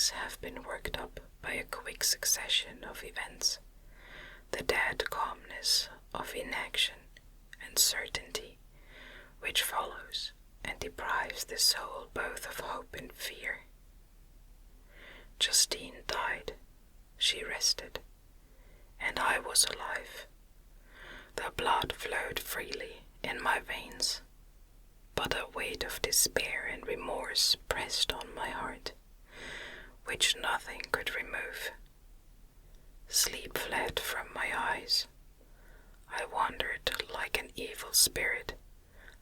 feelings have been worked up by a quick succession of events, the dead calmness of inaction and certainty which follows and deprives the soul both of hope and fear. Justine died, she rested, and I was alive. The blood flowed freely in my veins, but a weight of despair and remorse pressed on my heart, which nothing could remove. Sleep fled from my eyes. I wandered like an evil spirit,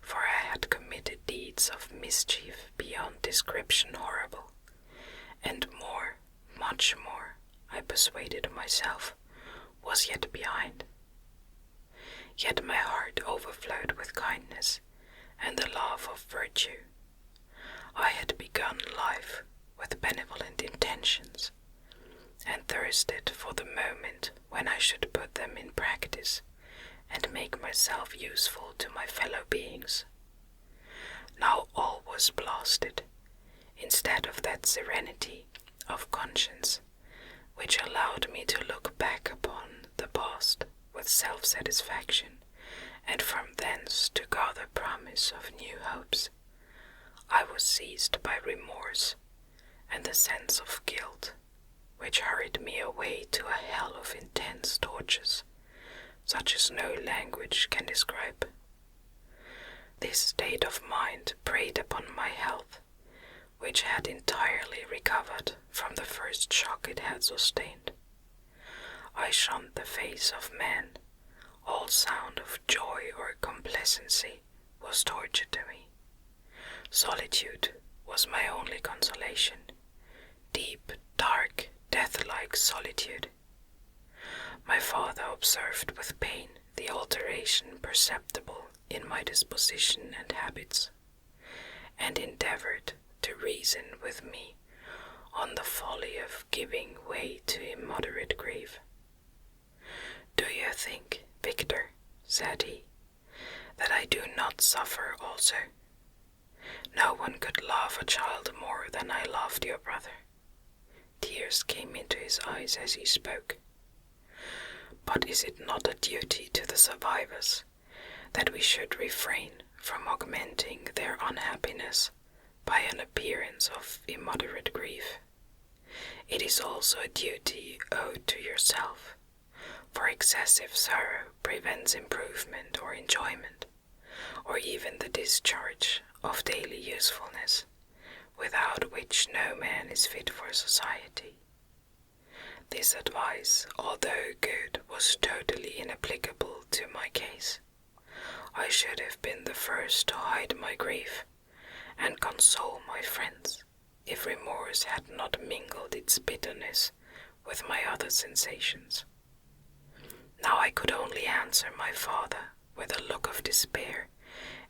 for I had committed deeds of mischief beyond description horrible, and more, much more, I persuaded myself, was yet behind. Yet my heart overflowed with kindness and the love of virtue. I had begun life with benevolent intentions, and thirsted for the moment when I should put them in practice and make myself useful to my fellow beings. Now all was blasted, instead of that serenity of conscience which allowed me to look back upon the past with self-satisfaction, and from thence to gather promise of new hopes. I was seized by remorse and the sense of guilt, which hurried me away to a hell of intense tortures, such as no language can describe. This state of mind preyed upon my health, which had entirely recovered from the first shock it had sustained. I shunned the face of man. All sound of joy or complacency was torture to me. Solitude was my only consolation, deep, dark, death-like solitude. My father observed with pain the alteration perceptible in my disposition and habits, and endeavored to reason with me on the folly of giving way to immoderate grief. "Do you think, Victor," said he, "that I do not suffer also? No one could love a child more than I loved your brother." Tears came into his eyes as he spoke. "But is it not a duty to the survivors that we should refrain from augmenting their unhappiness by an appearance of immoderate grief? It is also a duty owed to yourself, for excessive sorrow prevents improvement or enjoyment, or even the discharge of daily usefulness, without which no man is fit for society. This advice, although good, was totally inapplicable to my case. I should have been the first to hide my grief and console my friends, if remorse had not mingled its bitterness with my other sensations. Now I could only answer my father with a look of despair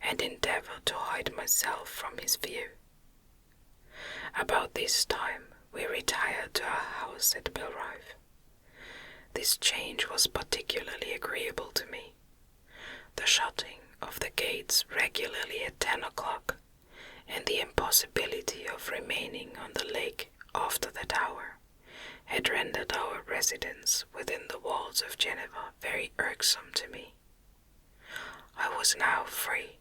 and endeavor to hide myself from his view. About this time we retired to our house at Belrive. This change was particularly agreeable to me. The shutting of the gates regularly at 10 o'clock, and the impossibility of remaining on the lake after that hour, had rendered our residence within the walls of Geneva very irksome to me. I was now free.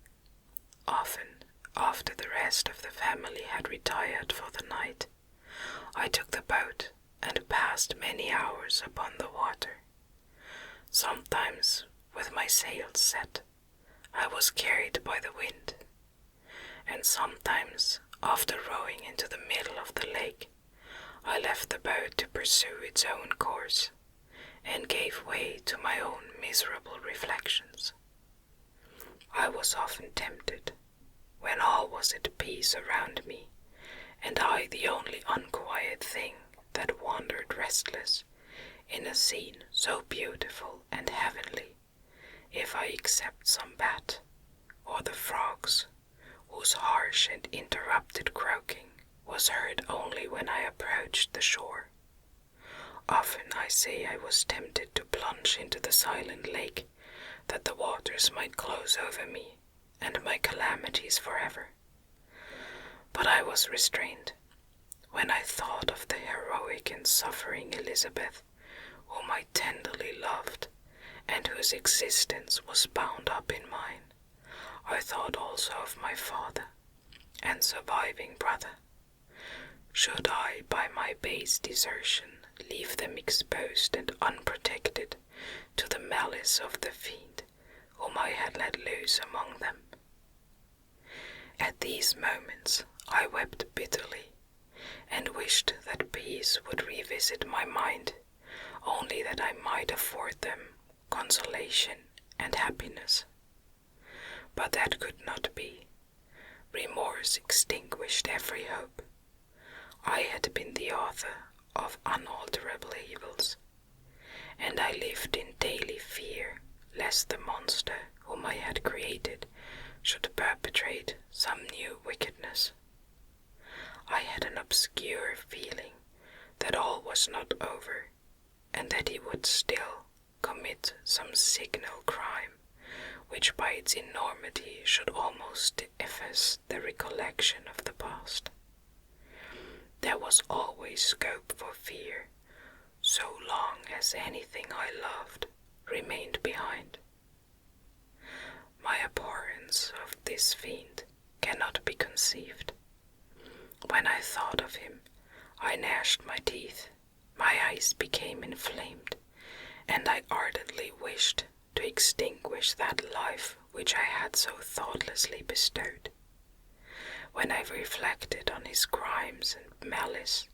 Often, after the rest of the family had retired for the night, I took the boat and passed many hours upon the water. Sometimes, with my sails set, I was carried by the wind, and sometimes, after rowing into the middle of the lake, I left the boat to pursue its own course, and gave way to my own miserable reflections. I was often tempted, when all was at peace around me, and I the only unquiet thing that wandered restless in a scene so beautiful and heavenly, if I except some bat, or the frogs, whose harsh and interrupted croaking was heard only when I approached the shore. Often I say I was tempted to plunge into the silent lake, that the waters might close over me and my calamities forever. But I was restrained, when I thought of the heroic and suffering Elizabeth, whom I tenderly loved, and whose existence was bound up in mine, I thought also of my father and surviving brother. Should I, by my base desertion, leave them exposed and unprotected to the malice of the fiend whom I had let loose among them? At these moments I wept bitterly, and wished that peace would revisit my mind, only that I might afford them consolation and happiness. But that could not be. Remorse extinguished every hope. I had been the author of unalterable evils, and I lived in daily fear lest the monster whom I had created should perpetrate some new wickedness. I had an obscure feeling that all was not over, and that he would still commit some signal crime, which by its enormity should almost efface the recollection of the past. There was always scope for fear, so long as anything I loved remained behind. My abhorrence of this fiend cannot be conceived. When I thought of him, I gnashed my teeth, my eyes became inflamed, and I ardently wished to extinguish that life which I had so thoughtlessly bestowed. When I reflected on his crimes and malice,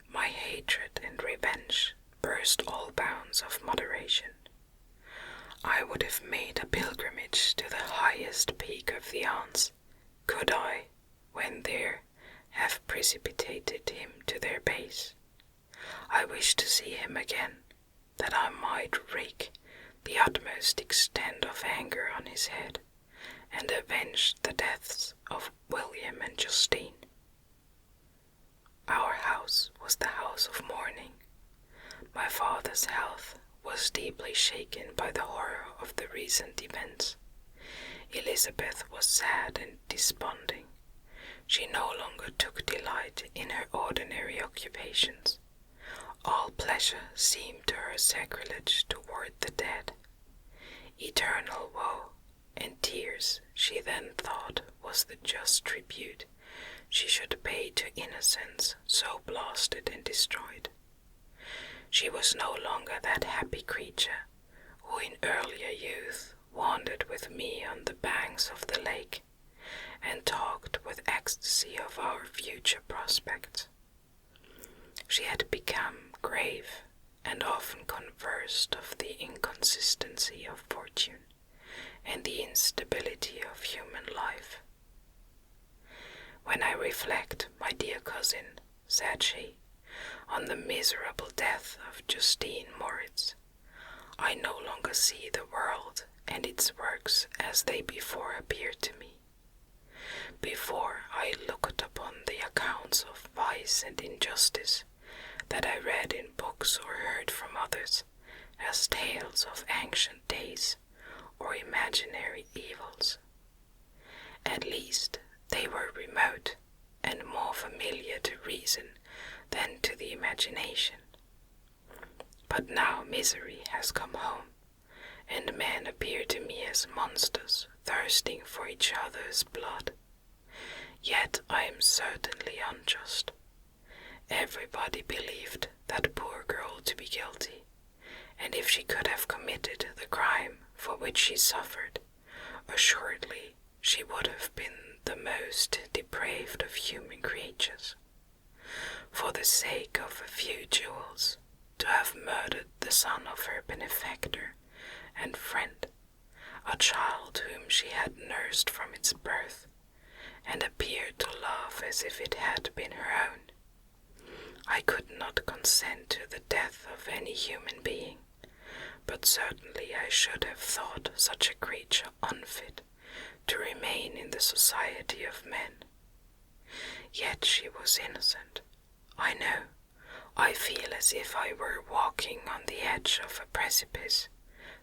my hatred and revenge burst all bounds of moderation. I would have made a pilgrimage to the highest peak of the Alps, could I, when there, have precipitated him to their base. I wished to see him again, that I might wreak the utmost extent of anger on his head, and avenge the deaths of William and Justine. Our house was the house of mourning. My father's health was deeply shaken by the horror of the recent events. Elizabeth was sad and desponding. She no longer took delight in her ordinary occupations. All pleasure seemed to her sacrilege toward the dead. Eternal woe and tears, she then thought, was the just tribute she should pay to innocence so blasted and destroyed. She was no longer that happy creature who in earlier youth wandered with me on the banks of the lake and talked with ecstasy of our future prospects. She had become grave and often conversed of the inconsistency of fortune and the instability of human life. When I reflect, my dear cousin, said she, on the miserable death of Justine Moritz, I no longer see the world and its works as they before appeared to me. Before I looked upon the accounts of vice and injustice that I read in books or heard from others as tales of ancient days or imaginary evils. At least they were remote and more familiar to reason than to the imagination. But now misery has come home, and men appear to me as monsters thirsting for each other's blood. Yet I am certainly unjust. Everybody believed that poor girl to be guilty, and if she could have committed the crime for which she suffered, assuredly she would have been the most depraved of human creatures. For the sake of a few jewels, to have murdered the son of her benefactor and friend, a child whom she had nursed from its birth, and appeared to love as if it had been her own. I could not consent to the death of any human being, but certainly I should have thought such a creature unfit to remain in the society of men. Yet she was innocent. I know. I feel as if I were walking on the edge of a precipice,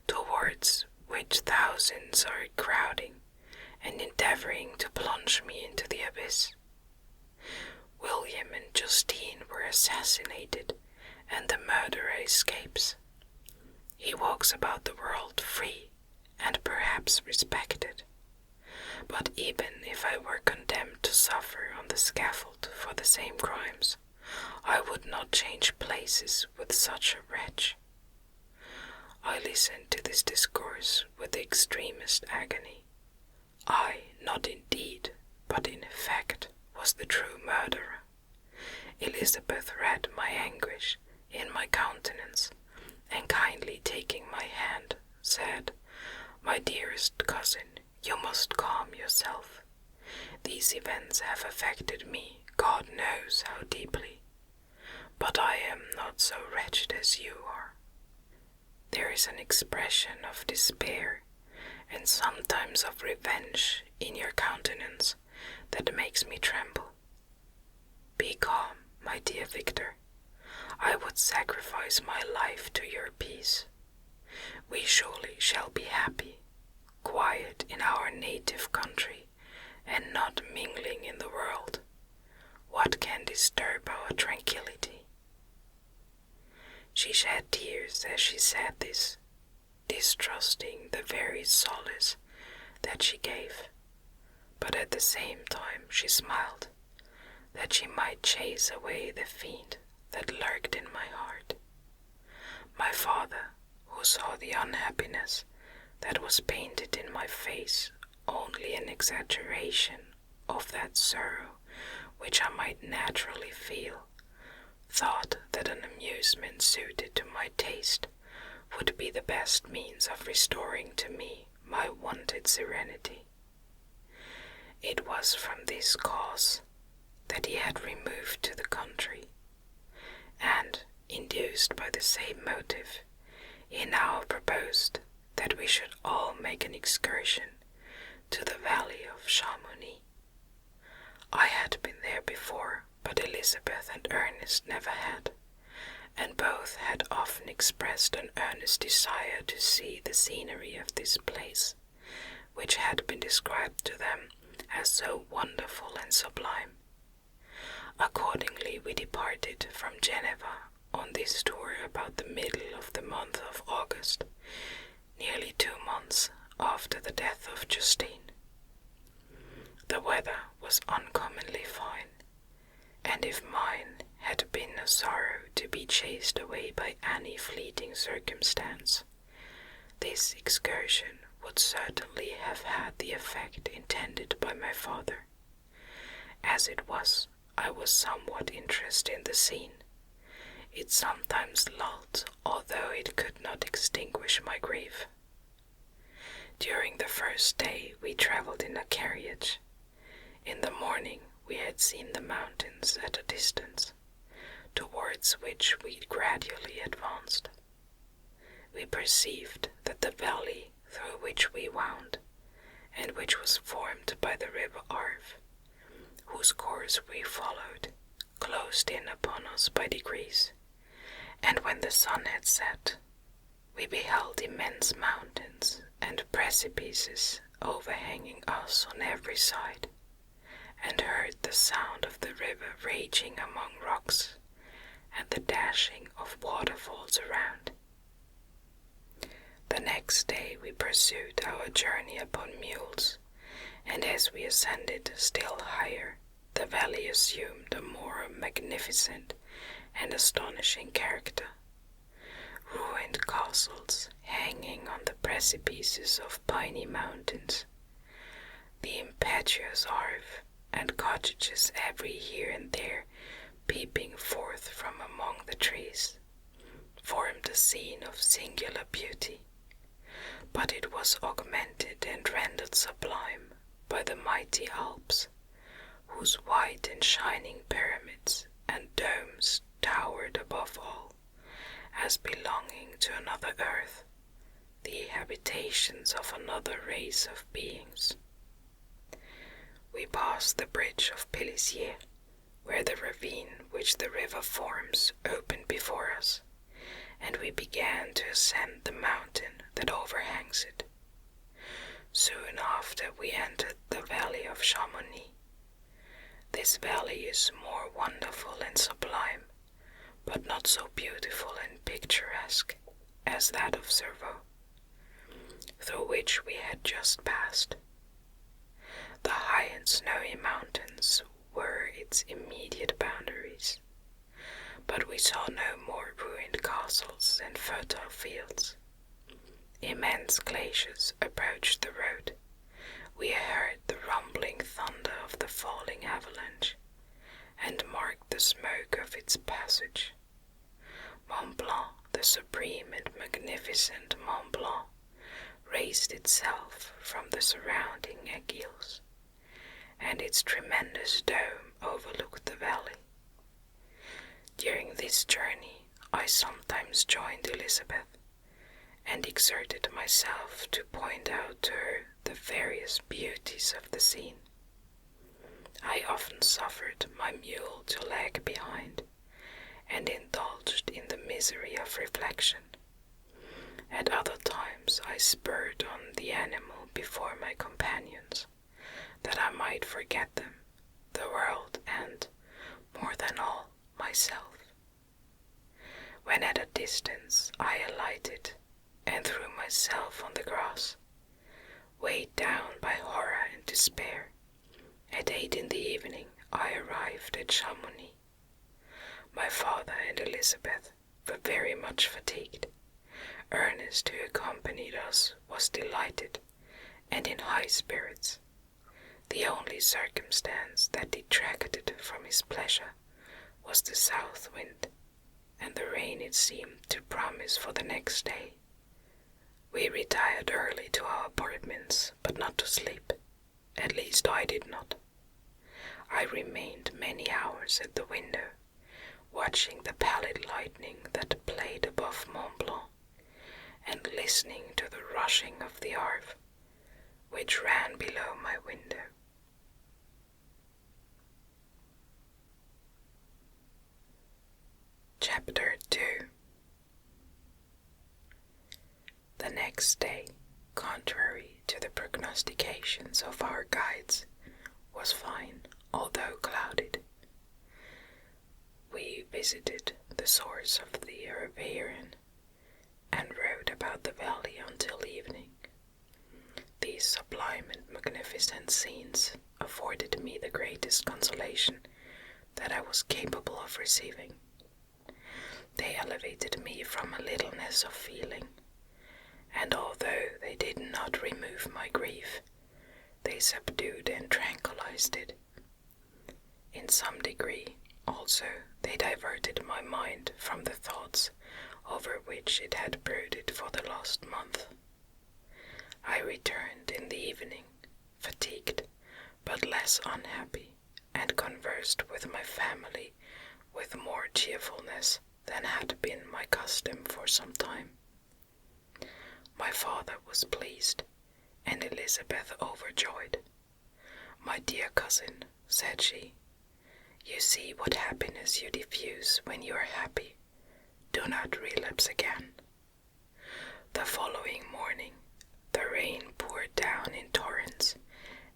towards which thousands are crowding and endeavoring to plunge me into the abyss. William and Justine were assassinated, and the murderer escapes. He walks about the world free and perhaps respected. But even if I were condemned to suffer on the scaffold for the same crimes, I would not change places with such a wretch. I listened to this discourse with the extremest agony. I, not in deed, but in effect, was the true murderer. Elizabeth read my anguish in my countenance, and kindly taking my hand, said, "My dearest cousin, you must calm yourself. These events have affected me, God knows how deeply. But I am not so wretched as you are. There is an expression of despair, and sometimes of revenge in your countenance that makes me tremble. Be calm, my dear Victor. I would sacrifice my life to your peace. We surely shall be happy, quiet in our native country, and not mingling in the world. What can disturb our tranquility?" She shed tears as she said this, distrusting the very solace that she gave, but at the same time she smiled, that she might chase away the fiend that lurked in my heart. My father, who saw the unhappiness that was painted in my face only an exaggeration of that sorrow which I might naturally feel, thought that an amusement suited to my taste would be the best means of restoring to me my wonted serenity. It was from this cause that he had removed to the country, and, induced by the same motive, he now proposed that we should all make an excursion to the valley of Chamonix. I had been there before, but Elizabeth and Ernest never had, and both had often expressed an earnest desire to see the scenery of this place, which had been described to them as so wonderful and sublime. Accordingly, we departed from Geneva on this tour about the middle of the month of August, nearly 2 months after the death of Justine. The weather was uncommonly fine, and if mine had been a sorrow to be chased away by any fleeting circumstance, this excursion would certainly have had the effect intended by my father. As it was, I was somewhat interested in the scene. It sometimes lulled, although it could not extinguish my grief. During the first day we travelled in a carriage. In the morning we had seen the mountains at a distance, towards which we gradually advanced. We perceived that the valley through which we wound, and which was formed by the river Arve, whose course we followed, closed in upon us by degrees, and when the sun had set, we beheld immense mountains and precipices overhanging us on every side, and heard the sound of the river raging among rocks, and the dashing of waterfalls around. The next day we pursued our journey upon mules, and as we ascended still higher, the valley assumed a more magnificent and astonishing character. Ruined castles hanging on the precipices of piny mountains, the impetuous Arve, and cottages every here and there peeping forth from among the trees, formed a scene of singular beauty, but it was augmented and rendered sublime by the mighty Alps, whose white and shining pyramids and domes towered above all, as belonging to another earth, the habitations of another race of beings. We passed the bridge of Pélissier, where the ravine which the river forms opened before us, and we began to ascend the mountain that overhangs it. Soon after we entered the valley of Chamonix. This valley is more wonderful and sublime, but not so beautiful and picturesque as that of Cerveau, through which we had just passed. The high and snowy mountains were its immediate boundaries, but we saw no more ruined castles and fertile fields. Immense glaciers approached the road. We heard the rumbling thunder of the falling avalanche, and marked the smoke of its passage. Mont Blanc, the supreme and magnificent Mont Blanc, raised itself from the surrounding aiguilles, and its tremendous dome overlooked the valley. During this journey I sometimes joined Elizabeth, and exerted myself to point out to her the various beauties of the scene. I often suffered my mule to lag behind, and indulged in the misery of reflection. At other times I spurred on the animal before my companions, that I might forget them, the world, and, more than all, myself. When at a distance I alighted, and threw myself on the grass, weighed down by horror and despair. At 8 in the evening I arrived at Chamonix. My father and Elizabeth were very much fatigued. Ernest, who accompanied us, was delighted and in high spirits. The only circumstance that detracted from his pleasure was the south wind, and the rain it seemed to promise for the next day. We retired early to our apartments, but not to sleep. At least I did not. I remained many hours at the window, watching the pallid lightning that played above Mont Blanc, and listening to the rushing of the Arve, which ran below my window. Chapter 2. The next day, contrary to the prognostications of our guides, was fine, although clouded. We visited the source of the Riviera and rode about the valley until evening. These sublime and magnificent scenes afforded me the greatest consolation that I was capable of receiving. They elevated me from a littleness of feeling, and although they did not remove my grief, they subdued and tranquilized it. In some degree, also, they diverted my mind from the thoughts over which it had brooded for the last month. I returned in the evening, fatigued, but less unhappy, and conversed with my family with more cheerfulness than had been my custom for some time. My father was pleased, and Elizabeth overjoyed. "My dear cousin," said she, "you see what happiness you diffuse when you are happy. Do not relapse again." The following morning, the rain poured down in torrents,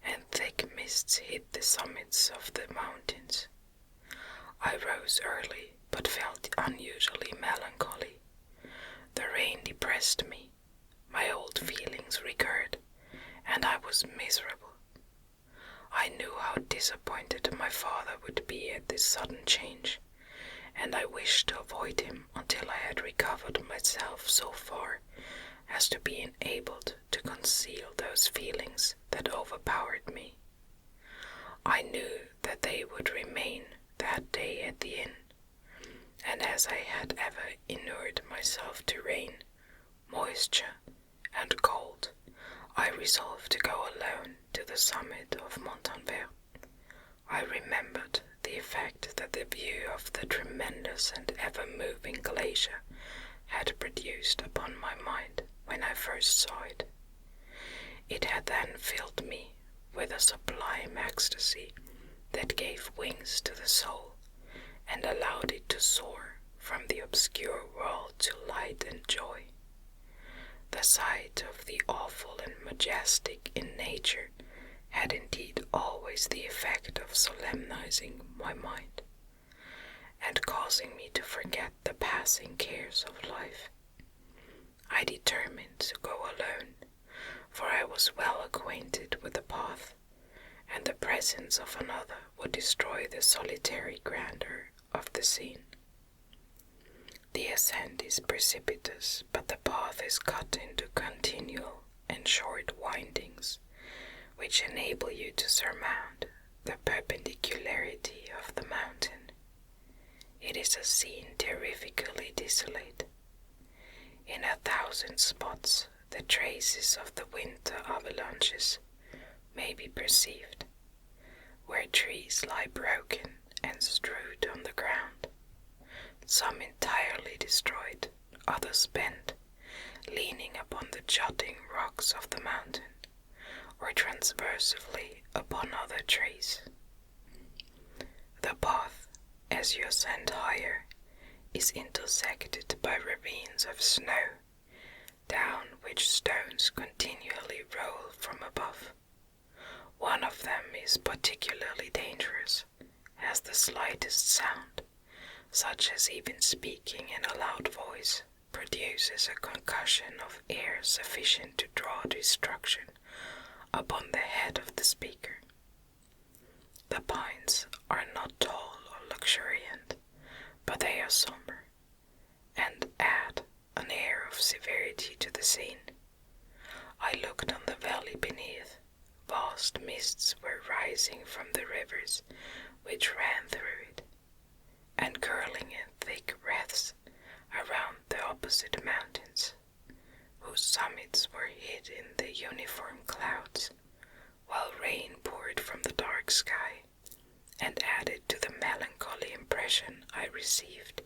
and thick mists hid the summits of the mountains. I rose early, but felt unusually melancholy. The rain depressed me. My old feelings recurred, and I was miserable. I knew how disappointed my father would be at this sudden change, and I wished to avoid him until I had recovered myself so far as to be enabled to conceal those feelings that overpowered me. I knew that they would remain that day at the inn, and as I had ever inured myself to rain, moisture, and cold, I resolved to go alone to the summit of Montanvert. I remembered the effect that the view of the tremendous and ever-moving glacier had produced upon my mind when I first saw it. It had then filled me with a sublime ecstasy that gave wings to the soul and allowed it to soar from the obscure world to light and joy. The sight of the awful and majestic in nature had indeed always the effect of solemnizing my mind, and causing me to forget the passing cares of life. I determined to go alone, for I was well acquainted with the path, and the presence of another would destroy the solitary grandeur of the scene. The ascent is precipitous, but the path is cut into continual and short windings, which enable you to surmount the perpendicularity of the mountain. It is a scene terrifically desolate. In 1,000 spots the traces of the winter avalanches may be perceived, where trees lie broken and strewed on the ground, some entirely destroyed, others bent, leaning upon the jutting rocks of the mountain, or transversely upon other trees. The path, as you ascend higher, is intersected by ravines of snow, down which stones continually roll from above. One of them is particularly dangerous, as the slightest sound, such as even speaking in a loud voice, produces a concussion of air sufficient to draw destruction upon the head of the speaker. The pines are not tall or luxuriant, but they are somber, and add an air of severity to the scene. I looked on the valley beneath. Vast mists were rising from the rivers which ran through it, and curling in thick wreaths around the opposite mountains, whose summits were hid in the uniform clouds, while rain poured from the dark sky, and added to the melancholy impression I received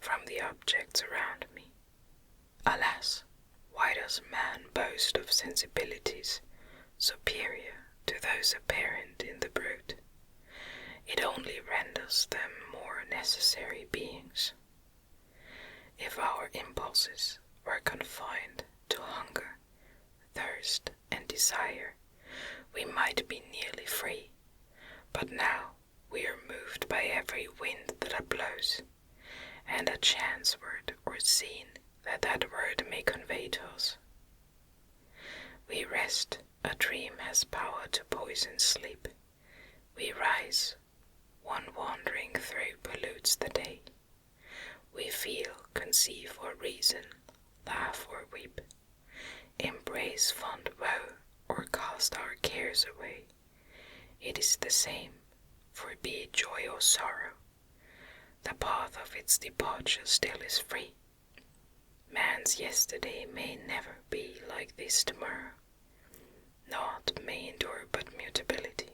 from the objects around me. Alas, why does man boast of sensibilities superior to those apparent in the brute? It only renders them more necessary beings. If our impulses were confined to hunger, thirst, and desire, we might be nearly free, but now we are moved by every wind that blows, and a chance word or scene that word may convey to us. We rest, a dream has power to poison sleep. We rise, one wandering through pollutes the day. We feel, conceive or reason, laugh or weep, embrace fond woe or cast our cares away. It is the same, for be it joy or sorrow, the path of its departure still is free. Man's yesterday may never be like this tomorrow. Naught may endure but mutability.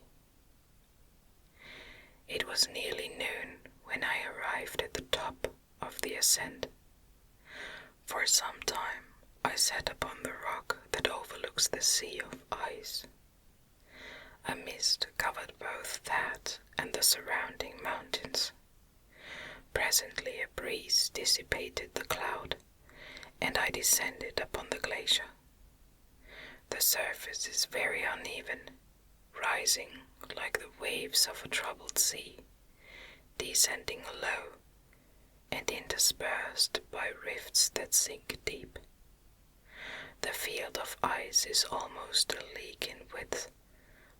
It was nearly noon when I arrived at the top of the ascent. For some time I sat upon the rock that overlooks the sea of ice. A mist covered both that and the surrounding mountains. Presently a breeze dissipated the cloud, and I descended upon the glacier. The surface is very uneven, rising like the waves of a troubled sea, descending low, and interspersed by rifts that sink deep. The field of ice is almost a league in width,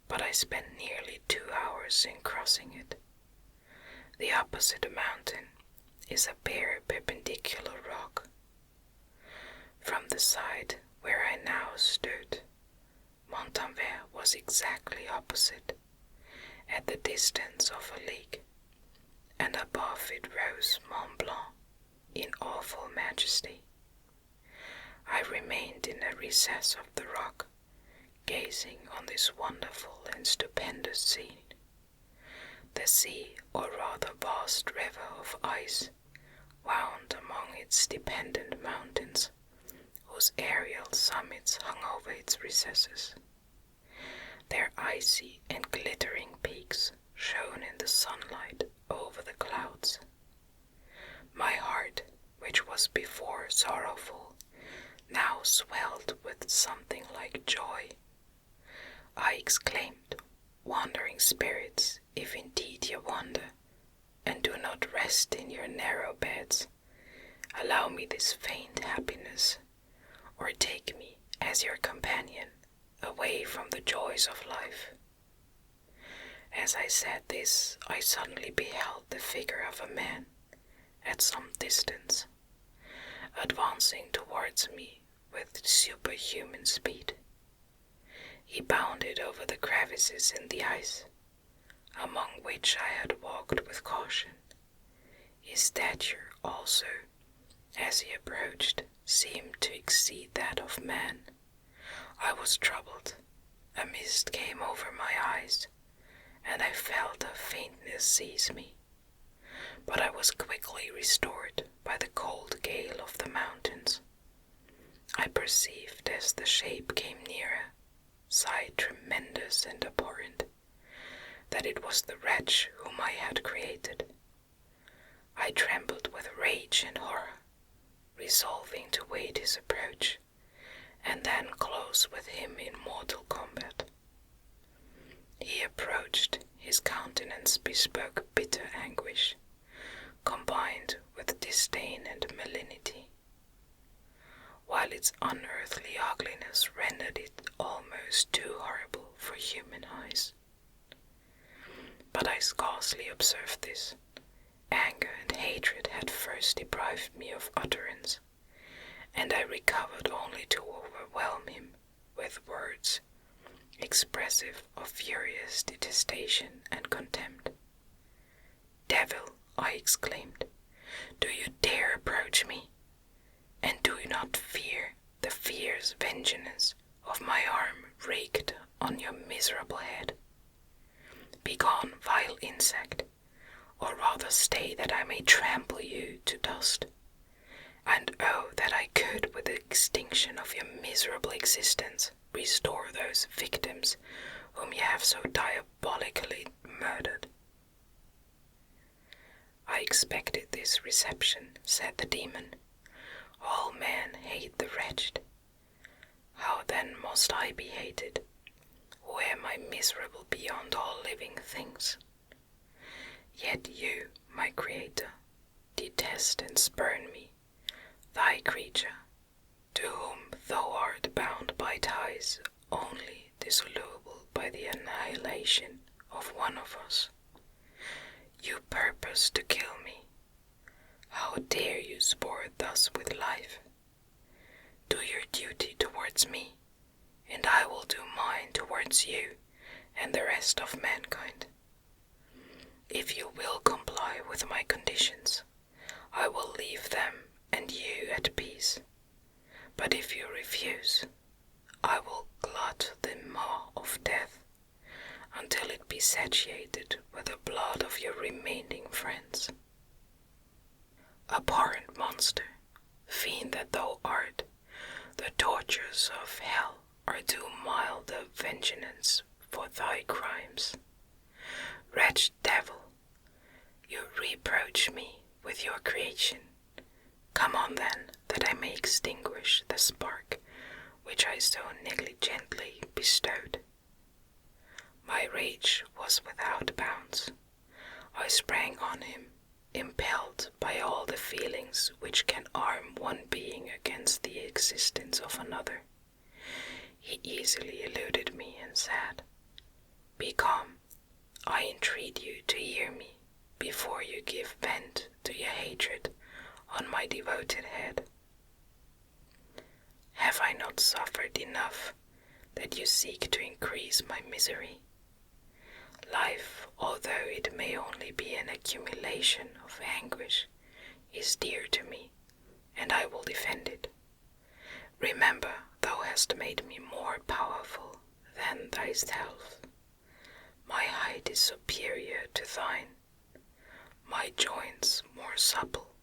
but I spent nearly 2 hours in crossing it. The opposite mountain is a bare perpendicular rock. From the side where I now stood, Montanvert was exactly opposite, at the distance of a league, and above it rose Mont Blanc in awful majesty. I remained in a recess of the rock, gazing on this wonderful and stupendous scene. The sea, or rather vast river of ice, wound among its dependent mountains, whose aerial summits hung over its recesses. Their icy and glittering peaks shone in the sunlight over the clouds. My heart, which was before sorrowful, now swelled with something like joy. I exclaimed, wandering spirits, if indeed you wander, and do not rest in your narrow beds, allow me this faint happiness, or take me as your companion away from the joys of life. As I said this, I suddenly beheld the figure of a man at some distance, advancing towards me with superhuman speed. He bounded over the crevices in the ice, among which I had walked with caution. His stature also, as he approached, seemed to exceed that of man. I was troubled. A mist came over my eyes, and I felt a faintness seize me. But I was quickly restored by the cold gale of the mountains. I perceived as the shape came nearer, sight tremendous and abhorrent, that it was the wretch whom I had created. I trembled with rage and horror, resolving to wait his approach, and then close with him in mortal combat. He approached, his countenance bespoke bitter anguish, combined with disdain and malignity, while its unearthly ugliness rendered it almost too horrible for human eyes. But I scarcely observed this. Anger and hatred had first deprived me of utterance, and I recovered only to overwhelm him with words expressive of furious detestation and contempt. "Devil," I exclaimed, "do you dare approach me? And do you not fear the fierce vengeance of my arm raked on your miserable head? Begone, vile insect, or rather stay that I may trample you to dust. And oh, that I could, with the extinction of your miserable existence, restore those victims whom you have so diabolically murdered." "I expected this reception," said the demon. "All men hate the wretched. How then must I be hated, who am I miserable beyond all living things? Yet you, my creator, detest and spurn me, thy creature, to whom thou art bound by ties only dissoluble by the annihilation of one of us. You purpose to kill me. How dare you sport thus with life? Do your duty towards me, and I will do mine towards you and the rest of mankind. If you will comply with my conditions, I will leave them and you at peace. But if you refuse, I will glut the maw of death until it be satiated with the blood of your remaining friends. Abhorrent monster, fiend that thou art, the tortures of hell are too mild a vengeance for thy crimes. Wretched devil, you reproach me with your creation. Come on then, that I may extinguish the spark which I so negligently bestowed." My rage was without bounds. I sprang on him, impelled by all the feelings which can arm one being against the existence of another. He easily eluded me and said, "Be calm. I entreat you to hear me before you give vent to your hatred on my devoted head. Have I not suffered enough that you seek to increase my misery? Life, although it may only be an accumulation of anguish, is dear to me, and I will defend it. Remember, thou hast made me more powerful than thyself. My height is superior to thine, my joints more supple.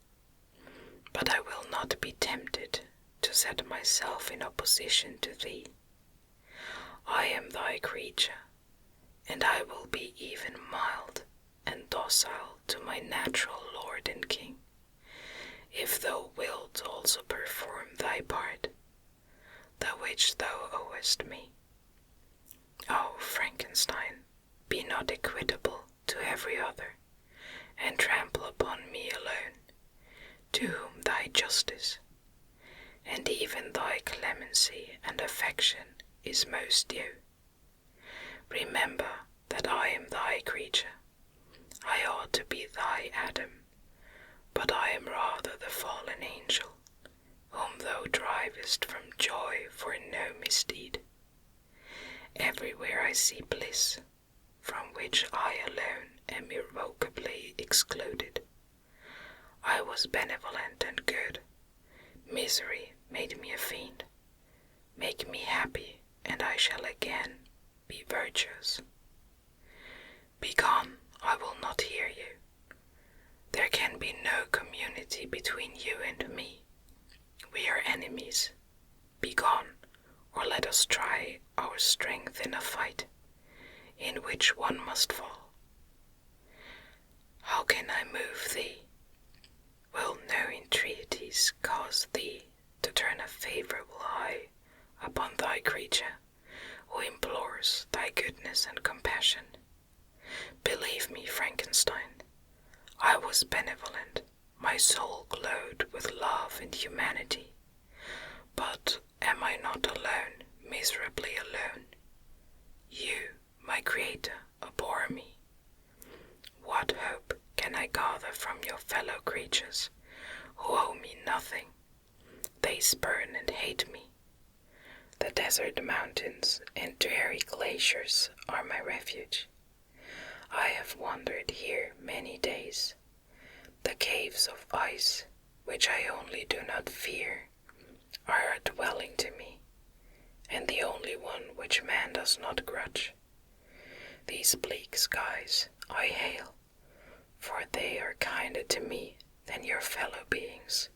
But I will not be tempted to set myself in opposition to thee. I am thy creature, and I will be even mild and docile to my natural lord and king, if thou wilt also perform thy part, the which thou owest me. O Frankenstein, be not equitable to every other, and trample upon me alone, to whom thy justice, and even thy clemency and affection is most due. Remember that I am thy creature. I ought to be thy Adam, but I am rather the fallen angel, whom thou drivest from joy for no misdeed. Everywhere I see bliss, from which I alone am irrevocably excluded. I was benevolent and good. Misery made me a fiend. Make me happy, and I shall again be virtuous. Begone, I will not hear you. There can be no community between you and me. We are enemies. Begone, or let us try our strength in a fight, in which one must fall. How can I move thee? Will no entreaties cause thee to turn a favorable eye upon thy creature, who implores thy goodness and compassion? Believe me, Frankenstein, I was benevolent, my soul glowed with love and humanity. But am I not alone, miserably alone? You, my creator, abhor me. What hope can I gather from your fellow creatures, who owe me nothing? They spurn and hate me. The desert mountains and dreary glaciers are my refuge. I have wandered here many days. The caves of ice, which I only do not fear, are a dwelling to me, and the only one which man does not grudge. These bleak skies I hail, for they are kinder to me than your fellow beings.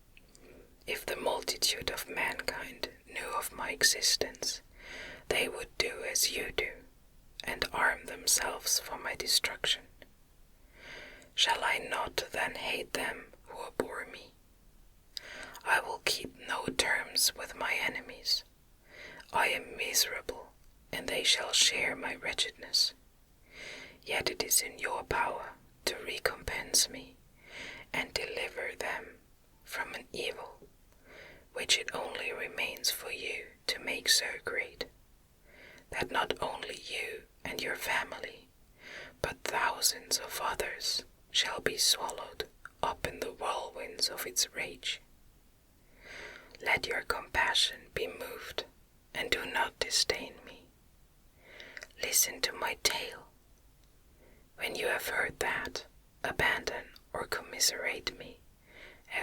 If the multitude of mankind knew of my existence, they would do as you do, and arm themselves for my destruction. Shall I not then hate them who abhor me? I will keep no terms with my enemies. I am miserable, and they shall share my wretchedness. Yet it is in your power to recompense me and deliver them from an evil which it only remains for you to make so great, that not only you and your family, but thousands of others shall be swallowed up in the whirlwinds of its rage. Let your compassion be moved, and do not disdain me. Listen to my tale. When you have heard that, abandon or commiserate me,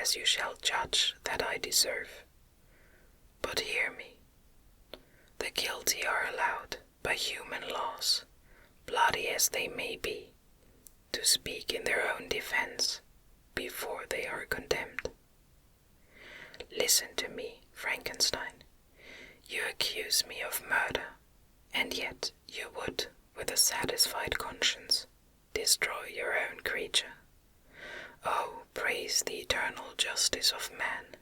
as you shall judge that I deserve. But hear me. The guilty are allowed by human laws, bloody as they may be, to speak in their own defense before they are condemned. Listen to me, Frankenstein. You accuse me of murder, and yet you would, with a satisfied conscience, destroy your own creature. Oh, praise the eternal justice of man.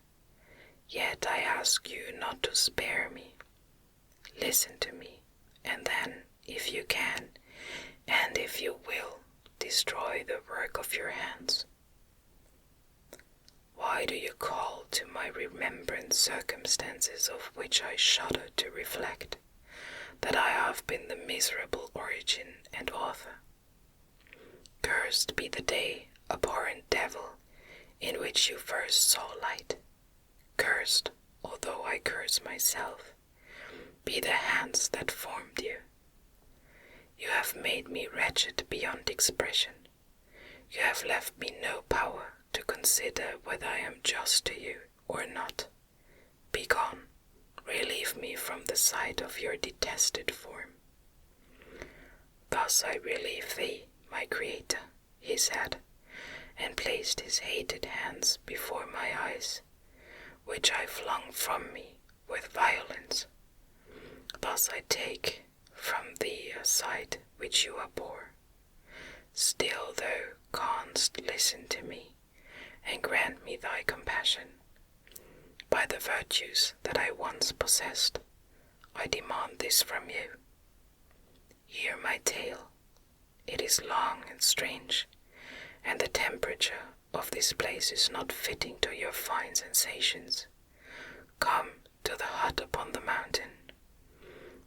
Yet I ask you not to spare me. Listen to me, and then, if you can, and if you will, destroy the work of your hands. Why do you call to my remembrance circumstances of which I shudder to reflect, that I have been the miserable origin and author? Cursed be the day, abhorrent devil, in which you first saw light. Cursed, although I curse myself, be the hands that formed you. You have made me wretched beyond expression. You have left me no power to consider whether I am just to you or not. Begone, relieve me from the sight of your detested form. Thus I relieve thee, my creator, he said, and placed his hated hands before my eyes, which I flung from me with violence. Thus I take from thee a sight which you abhor. Still thou canst listen to me, and grant me thy compassion. By the virtues that I once possessed, I demand this from you. hear my tale. It is long and strange, and the temperature of this place is not fitting to your fine sensations. Come to the hut upon the mountain.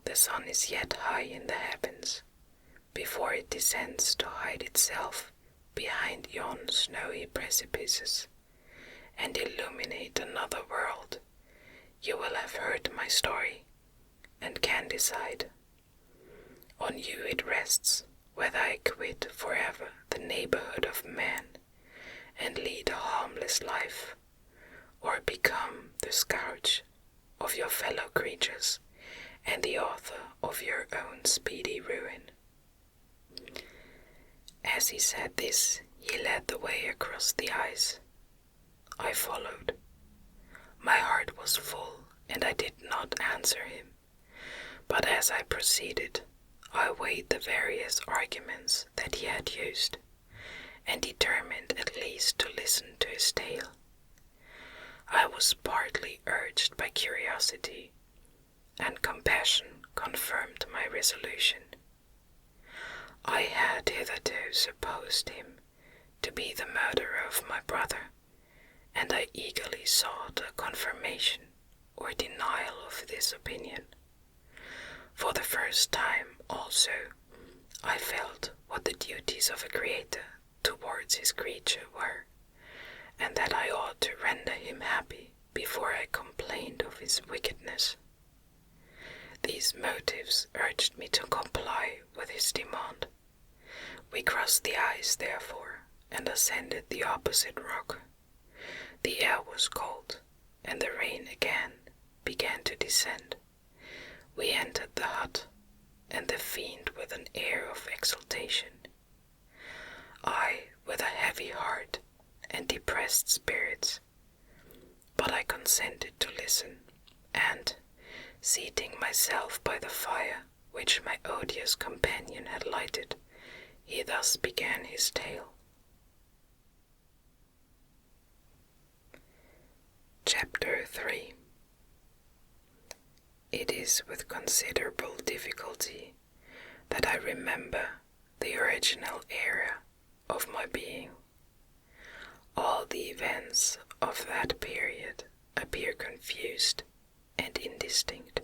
The sun is yet high in the heavens, before it descends to hide itself behind yon snowy precipices, and illuminate another world. You will have heard my story, and can decide. On you it rests whether I quit forever the neighborhood of man, and lead a harmless life, or become the scourge of your fellow creatures, and the author of your own speedy ruin. As he said this, he led the way across the ice. I followed. My heart was full, and I did not answer him, but as I proceeded, I weighed the various arguments that he had used, and determined at least to listen to his tale. I was partly urged by curiosity, and compassion confirmed my resolution. I had hitherto supposed him to be the murderer of my brother, and I eagerly sought a confirmation or denial of this opinion. For the first time, also, I felt what the duties of a creator towards his creature were, and that I ought to render him happy before I complained of his wickedness. These motives urged me to comply with his demand. We crossed the ice, therefore, and ascended the opposite rock. The air was cold, and the rain again began to descend. We entered the hut, and the fiend with an air of exultation. I with a heavy heart and depressed spirits. But I consented to listen, and, seating myself by the fire which my odious companion had lighted, he thus began his tale. Chapter 3. It is with considerable difficulty that I remember the original era of my being. All the events of that period appear confused and indistinct.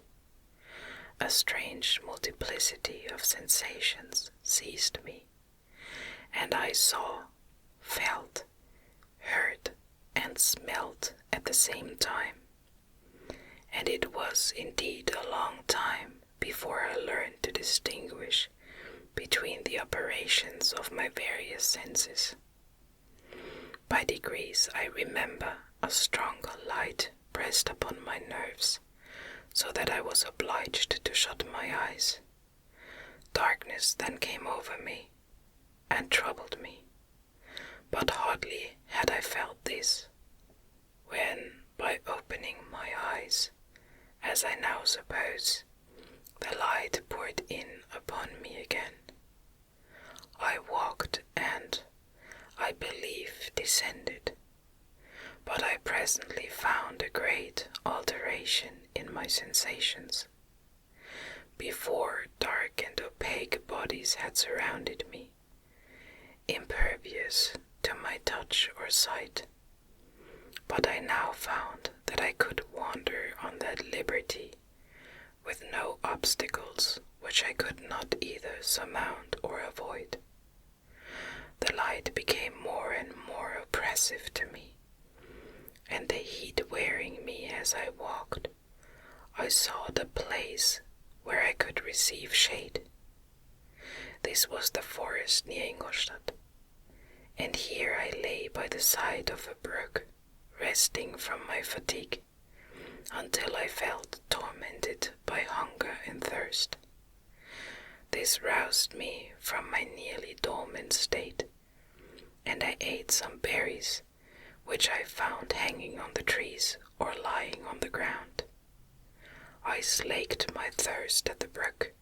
A strange multiplicity of sensations seized me, and I saw, felt, heard, and smelt at the same time. And it was indeed a long time before I learned to distinguish between the operations of my various senses. By degrees I remember a stronger light pressed upon my nerves, so that I was obliged to shut my eyes. Darkness then came over me, and troubled me, but hardly had I felt this, when, by opening my eyes, as I now suppose, the light poured in upon me again. I walked and, I believe, descended, but I presently found a great alteration in my sensations. Before, dark and opaque bodies had surrounded me, impervious to my touch or sight, but I now found that I could wander on that liberty, with no obstacles which I could not either surmount or avoid. The light became more and more oppressive to me, and the heat wearing me as I walked, I saw the place where I could receive shade. This was the forest near Ingolstadt, and here I lay by the side of a brook, resting from my fatigue, until I felt tormented by hunger and thirst. This roused me from my nearly dormant state, and I ate some berries, which I found hanging on the trees or lying on the ground. I slaked my thirst at the brook,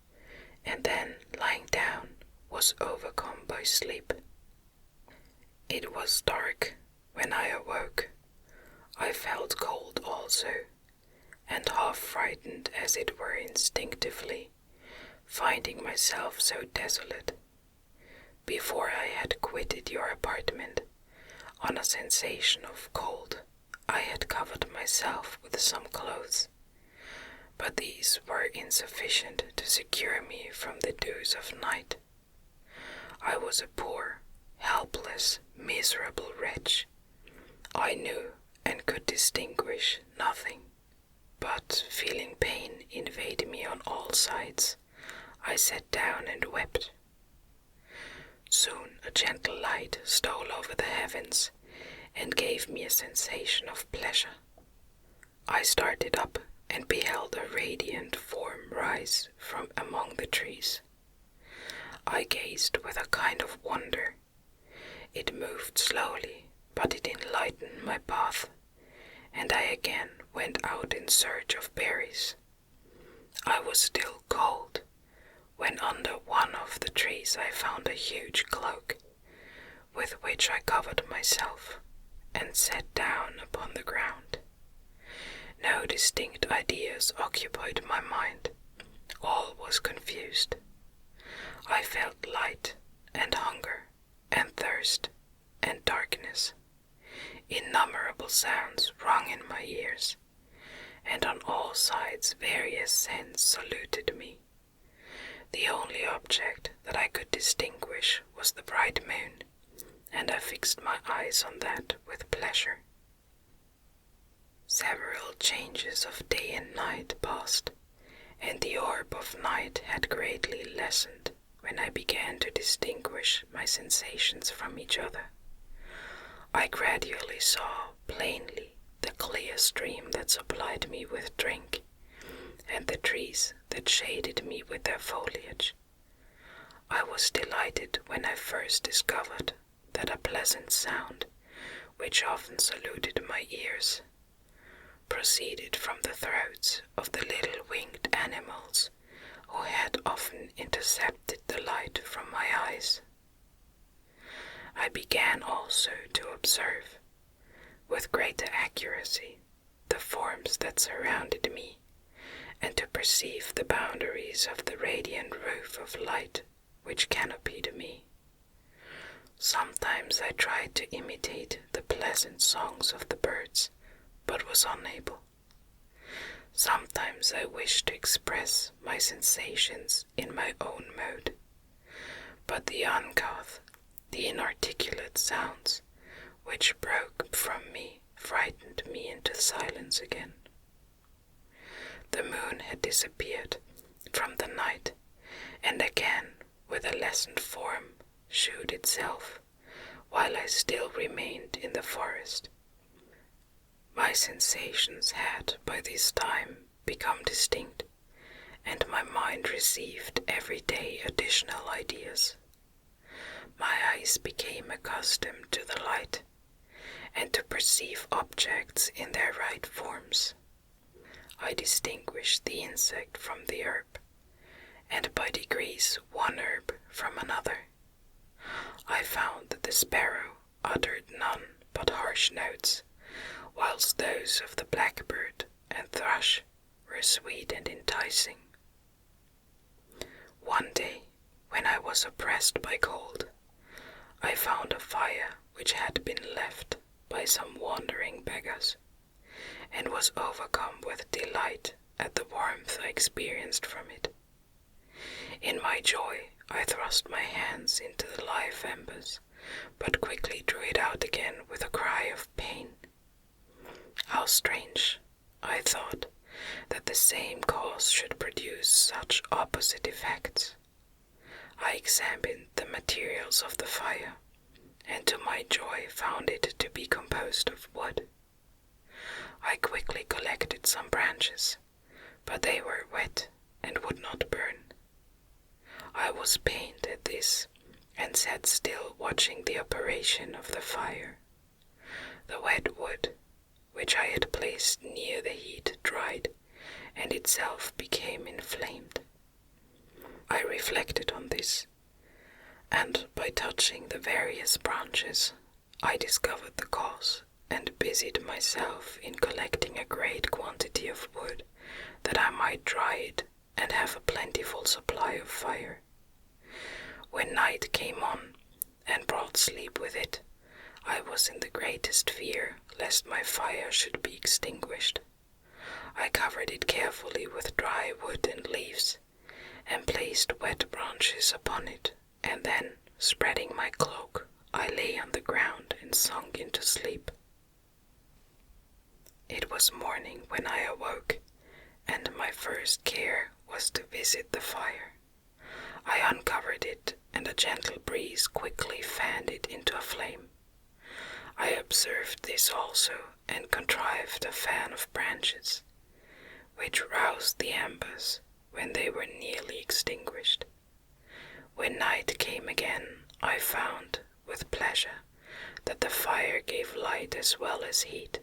and then, lying down, was overcome by sleep. It was dark when I awoke. I felt cold also, and half frightened as it were instinctively, finding myself so desolate. Before I had quitted your apartment, on a sensation of cold, I had covered myself with some clothes, but these were insufficient to secure me from the dews of night. I was a poor, helpless, miserable wretch. I knew and could distinguish nothing, but feeling pain invade me on all sides, I sat down and wept. Soon a gentle light stole over the heavens and gave me a sensation of pleasure. I started up and beheld a radiant form rise from among the trees. I gazed with a kind of wonder. It moved slowly, but it enlightened my path, and I again went out in search of berries. I was still cold, when under one of the trees I found a huge cloak, with which I covered myself, and sat down upon the ground. No distinct ideas occupied my mind. All was confused. I felt light and hunger and thirst and darkness. Innumerable sounds rung in my ears, and on all sides various scents saluted me. The only object that I could distinguish was the bright moon, and I fixed my eyes on that with pleasure. Several changes of day and night passed, and the orb of night had greatly lessened when I began to distinguish my sensations from each other. I gradually saw plainly the clear stream that supplied me with drink, and the trees that shaded me with their foliage. I was delighted when I first discovered that a pleasant sound, which often saluted my ears, proceeded from the throats of the little winged animals who had often intercepted the light from my eyes. I began also to observe, with greater accuracy, the forms that surrounded me, and to perceive the boundaries of the radiant roof of light which canopied me. Sometimes I tried to imitate the pleasant songs of the birds, but was unable. Sometimes I wished to express my sensations in my own mode, but the uncouth, the inarticulate sounds which broke from me frightened me into silence again. The moon had disappeared from the night, and again, with a lessened form, shewed itself, while I still remained in the forest. My sensations had by this time become distinct, and my mind received every day additional ideas. My eyes became accustomed to the light, and to perceive objects in their right forms. I distinguished the insect from the herb, and by degrees one herb from another. I found that the sparrow uttered none but harsh notes, whilst those of the blackbird and thrush were sweet and enticing. One day, when I was oppressed by cold, I found a fire which had been left by some wandering beggars, and was overcome with delight at the warmth I experienced from it. In my joy, I thrust my hands into the live embers, but quickly drew it out again with a cry of pain. How strange, I thought, that the same cause should produce such opposite effects. I examined the materials of the fire, and to my joy found it to be composed of wood. I quickly collected some branches, but they were wet and would not burn. I was pained at this, and sat still watching the operation of the fire. The wet wood, which I had placed near the heat, dried, and itself became inflamed. I reflected on this, and by touching the various branches, I discovered the cause, and busied myself in collecting a great quantity of wood, that I might dry it and have a plentiful supply of fire. When night came on and brought sleep with it, I was in the greatest fear lest my fire should be extinguished. I covered it carefully with dry wood and leaves, and placed wet branches upon it, and then, spreading my cloak, I lay on the ground and sunk into sleep. It was morning when I awoke, and my first care was to visit the fire. I uncovered it, and a gentle breeze quickly fanned it into a flame. I observed this also, and contrived a fan of branches, which roused the embers when they were nearly extinguished. When night came again, I found, with pleasure, that the fire gave light as well as heat,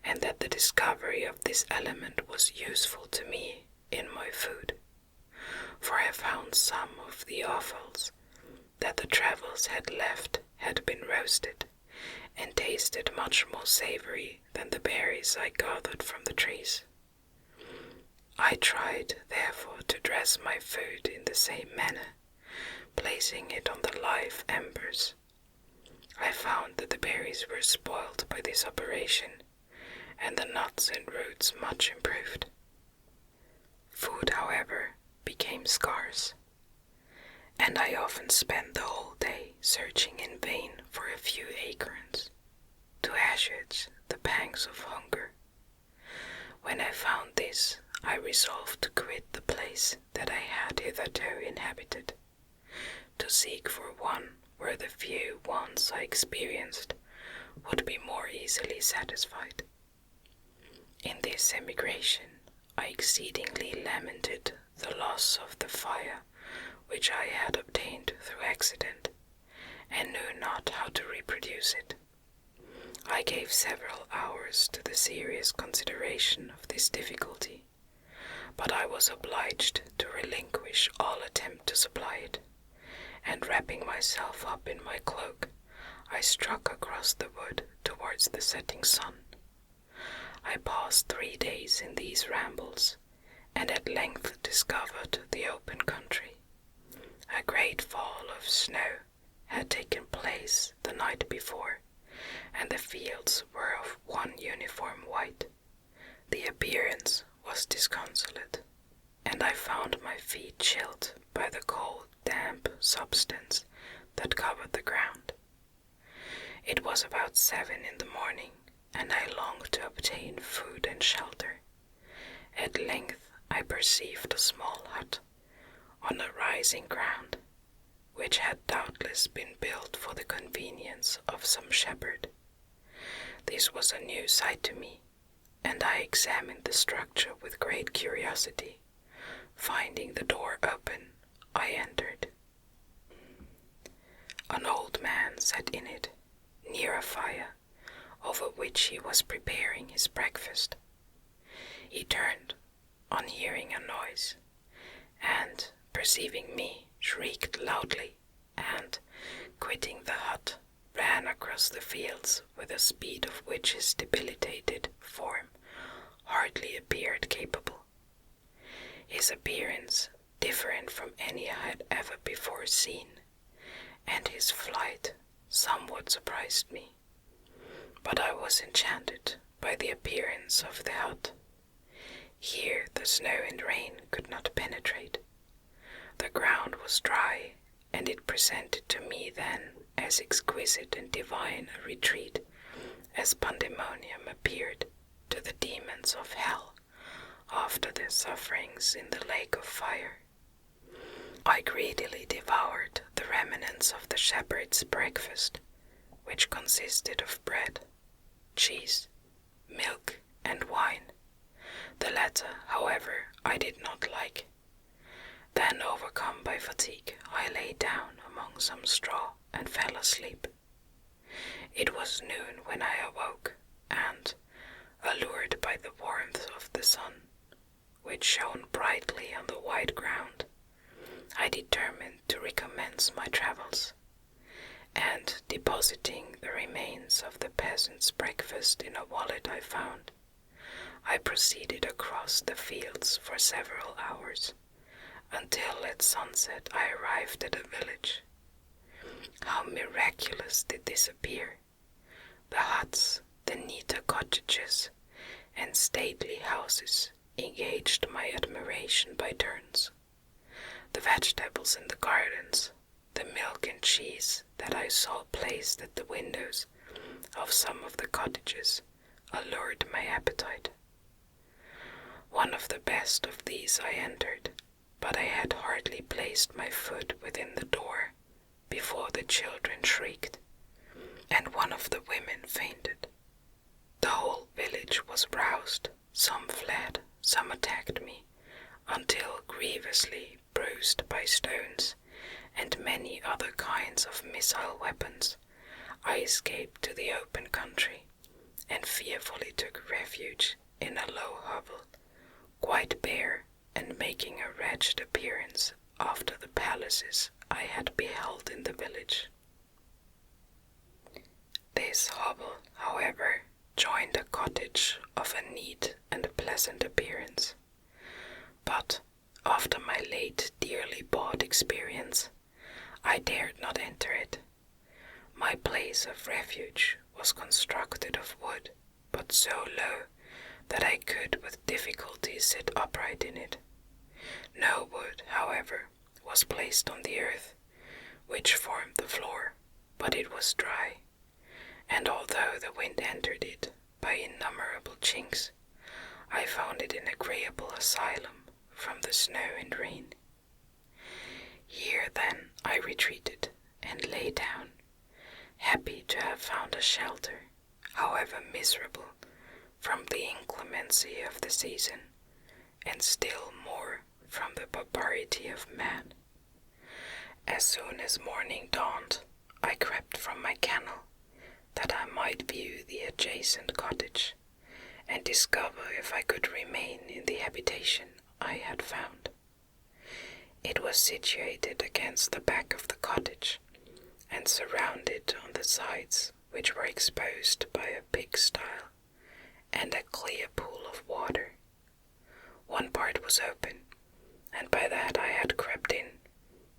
and that the discovery of this element was useful to me in my food, for I found some of the offals that the travellers had left had been roasted, and tasted much more savory than the berries I gathered from the trees. I tried, therefore, to dress my food in the same manner, placing it on the live embers. I found that the berries were spoiled by this operation, and the nuts and roots much improved. Food, however, became scarce, and I often spent the whole day searching in vain for a few acorns, to assuage the pangs of hunger. When I found this, I resolved to quit the place that I had hitherto inhabited, to seek for one where the few wants I experienced would be more easily satisfied. In this emigration, I exceedingly lamented the loss of the fire which I had obtained through accident, and knew not how to reproduce it. I gave several hours to the serious consideration of this difficulty, but I was obliged to relinquish all attempt to supply it, and wrapping myself up in my cloak, I struck across the wood towards the setting sun. I passed 3 days in these rambles, and at length discovered the open country. A great fall of snow had taken place the night before, and the fields were of one uniform white. The appearance was disconsolate, and I found my feet chilled by the cold, damp substance that covered the ground. It was about 7 in the morning, and I longed to obtain food and shelter. At length I perceived a small hut on a rising ground, which had doubtless been built for the convenience of some shepherd. This was a new sight to me, and I examined the structure with great curiosity. Finding the door open, I entered. An old man sat in it, near a fire, over which he was preparing his breakfast. He turned on hearing a noise, and, perceiving me, shrieked loudly, and, quitting the hut, ran across the fields with a speed of which his debilitated form hardly appeared capable. His appearance different from any I had ever before seen, and his flight somewhat surprised me. But I was enchanted by the appearance of the hut. Here the snow and rain could not penetrate. The ground was dry, and it presented to me then as exquisite and divine a retreat as pandemonium appeared to the demons of hell after their sufferings in the lake of fire. I greedily devoured the remnants of the shepherd's breakfast, which consisted of bread, cheese, milk, and wine. The latter, however, I did not like. Then, overcome by fatigue, I lay down among some straw and fell asleep. It was noon when I awoke, and, allured by the warmth of the sun, which shone brightly on the white ground, I determined to recommence my travels, and, depositing the remains of the peasant's breakfast in a wallet I found, I proceeded across the fields for several hours, until at sunset I arrived at a village. How miraculous did this appear! The huts, the neater cottages, and stately houses engaged my admiration by turns. The vegetables in the gardens, the milk and cheese that I saw placed at the windows of some of the cottages, allured my appetite. One of the best of these I entered, but I had hardly placed my foot within the door before the children shrieked, and one of the women fainted. The whole village was roused, some fled, some attacked me, until grievously bruised by stones and many other kinds of missile weapons, I escaped to the open country, and fearfully took refuge in a low hovel, quite bare and making a wretched appearance after the palaces I had beheld in the village. This hovel, however, joined a cottage of a neat and pleasant appearance, but after my late dearly bought experience, I dared not enter it. My place of refuge was constructed of wood, but so low that I could with difficulty sit upright in it. No wood, however, was placed on the earth, which formed the floor, but it was dry, and although the wind entered it by innumerable chinks, I found it an agreeable asylum from the snow and rain. Here then I retreated and lay down, happy to have found a shelter, however miserable, from the inclemency of the season, and still more from the barbarity of man. As soon as morning dawned, I crept from my kennel, that I might view the adjacent cottage, and discover if I could remain in the habitation I had found. It was situated against the back of the cottage, and surrounded on the sides, which were exposed by a pigsty and a clear pool of water. One part was open, and by that I had crept in,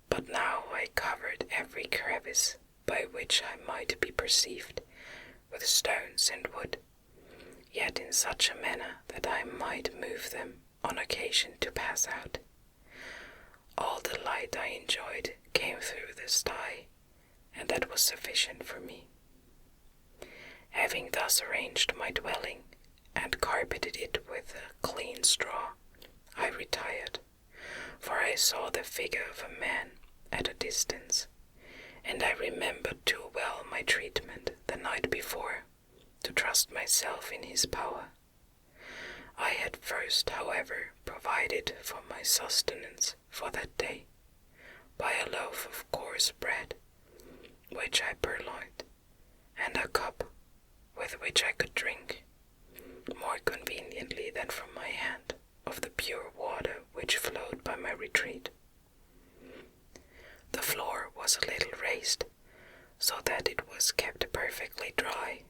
but now I covered every crevice by which I might be perceived with stones and wood, yet in such a manner that I might move them on occasion to pass out. All the light I enjoyed came through the sty, and that was sufficient for me. Having thus arranged my dwelling, and carpeted it with a clean straw, I retired, for I saw the figure of a man at a distance, and I remembered too well my treatment the night before to trust myself in his power. I had first, however, provided for my sustenance for that day by a loaf of coarse bread, which I purloined, and a cup with which I could drink, more conveniently than from my hand, of the pure water which flowed by my retreat. The floor was a little raised, so that it was kept perfectly dry,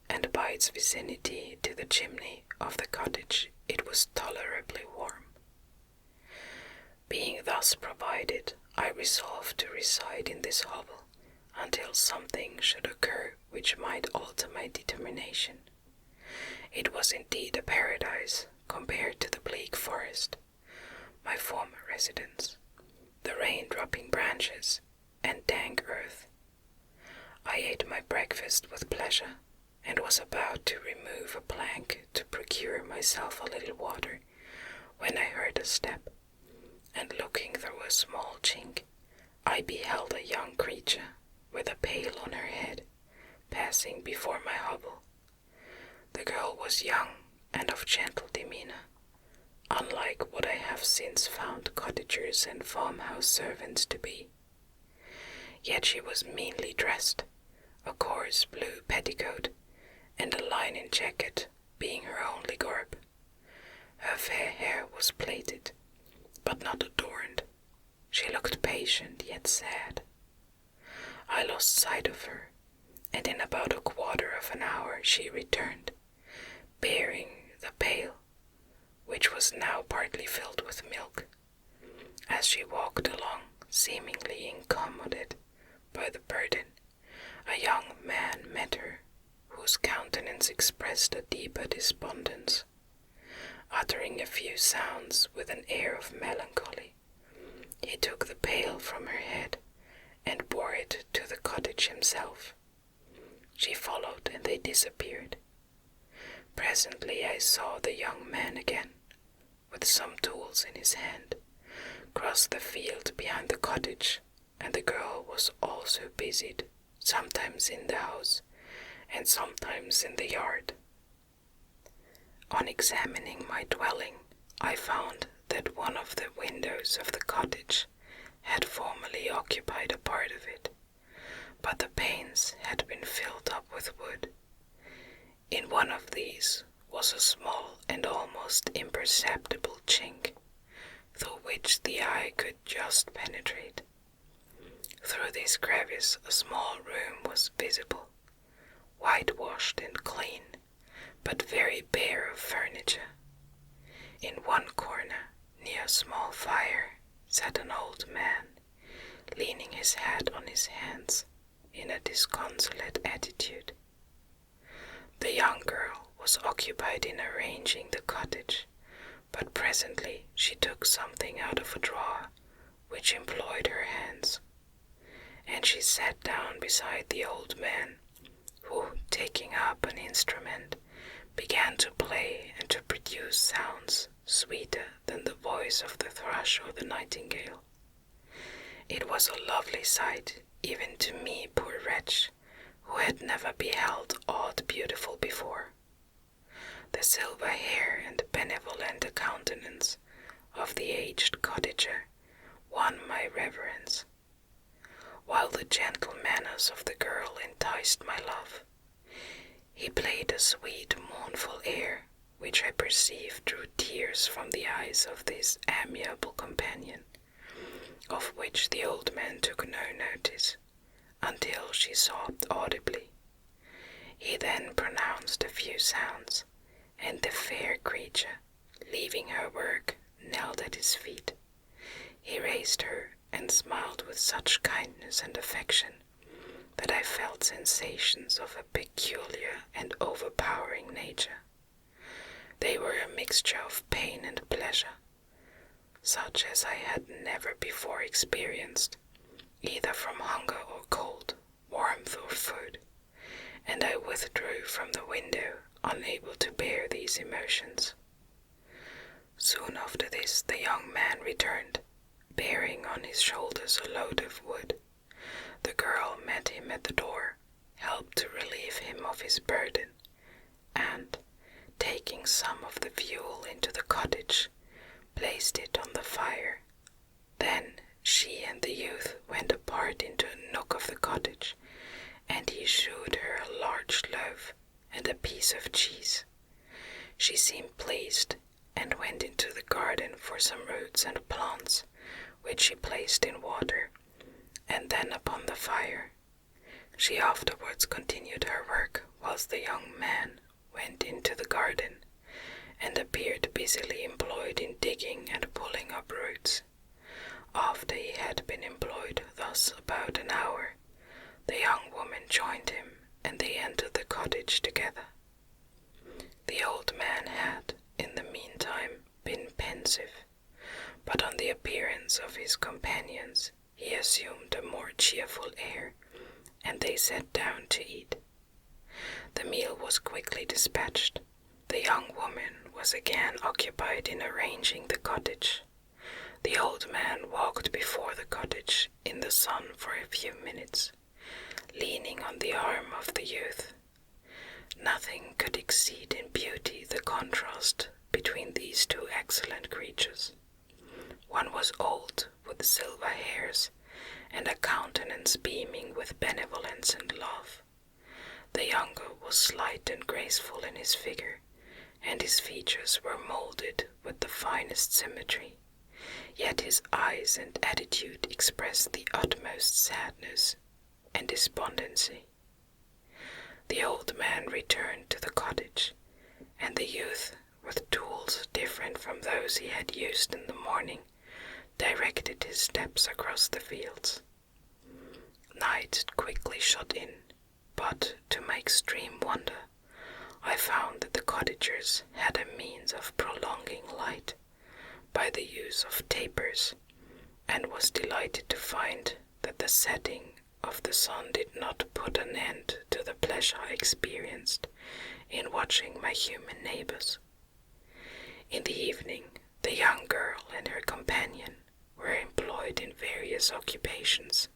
and by its vicinity to the chimney of the cottage it was tolerably warm. Being thus provided, I resolved to reside in this hovel until something should occur which might alter my determination. It was indeed a paradise compared to the bleak forest, my former residence, the rain-dropping branches and dank earth. I ate my breakfast with pleasure, and was about to remove a plank to procure myself a little water, when I heard a step, and looking through a small chink, I beheld a young creature with a pail on her head, passing before my hovel. The girl was young and of gentle demeanor, unlike what I have since found cottagers and farmhouse servants to be. Yet she was meanly dressed, a coarse blue petticoat and a linen jacket being her only garb. Her fair hair was plaited, but not adorned. She looked patient yet sad. I lost sight of her, and in about a quarter of an hour she returned, bearing the pail, which was now partly filled with milk. As she walked along, seemingly incommoded by the burden, a young man met her, whose countenance expressed a deeper despondence. Uttering a few sounds with an air of melancholy, he took the pail from her head and bore it to the cottage himself. She followed, and they disappeared. Presently I saw the young man again, with some tools in his hand, cross the field behind the cottage, and the girl was also busied, sometimes in the house, and sometimes in the yard. On examining my dwelling, I found that one of the windows of the cottage had formerly occupied a part of it, but the panes had been filled up with wood. In one of these was a small and almost imperceptible chink, through which the eye could just penetrate. Through this crevice a small room was visible, whitewashed and clean, but very bare of furniture. In one corner, near a small fire, sat an old man, leaning his head on his hands in a disconsolate attitude. The young girl was occupied in arranging the cottage, but presently she took something out of a drawer which employed her hands, and she sat down beside the old man, who, taking up an instrument, began to play and to produce sounds sweeter than the voice of the thrush or the nightingale. It was a lovely sight, even to me, poor wretch, who had never beheld aught beautiful before. The silver hair and benevolent countenance of the aged cottager won my reverence, while the gentle manners of the girl enticed my love. He played a sweet, mournful air, which I perceived drew tears from the eyes of this amiable companion, of which the old man took no notice, until she sobbed audibly. He then pronounced a few sounds, and the fair creature, leaving her work, knelt at his feet. He raised her and smiled with such kindness and affection that I felt sensations of a peculiar and overpowering nature. They were a mixture of pain and pleasure, such as I had never before experienced, either from hunger or cold, warmth or food, and I withdrew from the window, unable to bear these emotions. Soon after this the young man returned, bearing on his shoulders a load of wood. The girl met him at the door, helped to relieve him of his burden, and, taking some of the fuel into the cottage, placed it on the fire. Then she and the youth went apart into a nook of the cottage, and he shewed her a large loaf and a piece of cheese. She seemed pleased, and went into the garden for some roots and plants, which she placed in water, and then upon the fire. She afterwards continued her work, whilst the young man went into the garden, and appeared busily employed in digging and pulling up roots. After he had been employed thus about an hour, the young woman joined him, and they entered the cottage together. The old man had, in the meantime, been pensive, but on the appearance of his companions he assumed a more cheerful air, and they sat down to eat. The meal was quickly dispatched. The young woman was again occupied in arranging the cottage. The old man walked before the cottage in the sun for a few minutes, leaning on the arm of the youth. Nothing could exceed in beauty the contrast between these two excellent creatures. One was old, with silver hairs, and a countenance beaming with benevolence and love. The younger was slight and graceful in his figure, and his features were molded with the finest symmetry, yet his eyes and attitude expressed the utmost sadness and despondency. The old man returned to the cottage, and the youth, with tools different from those he had used in the morning, directed his steps across the fields. Night quickly shut in, but to my extreme wonder, I found that the cottagers had a means of prolonging light by the use of tapers, and was delighted to find that the setting of the sun did not put an end to the pleasure I experienced in watching my human neighbors. In the evening, the young girl and her companion were employed in various occupations,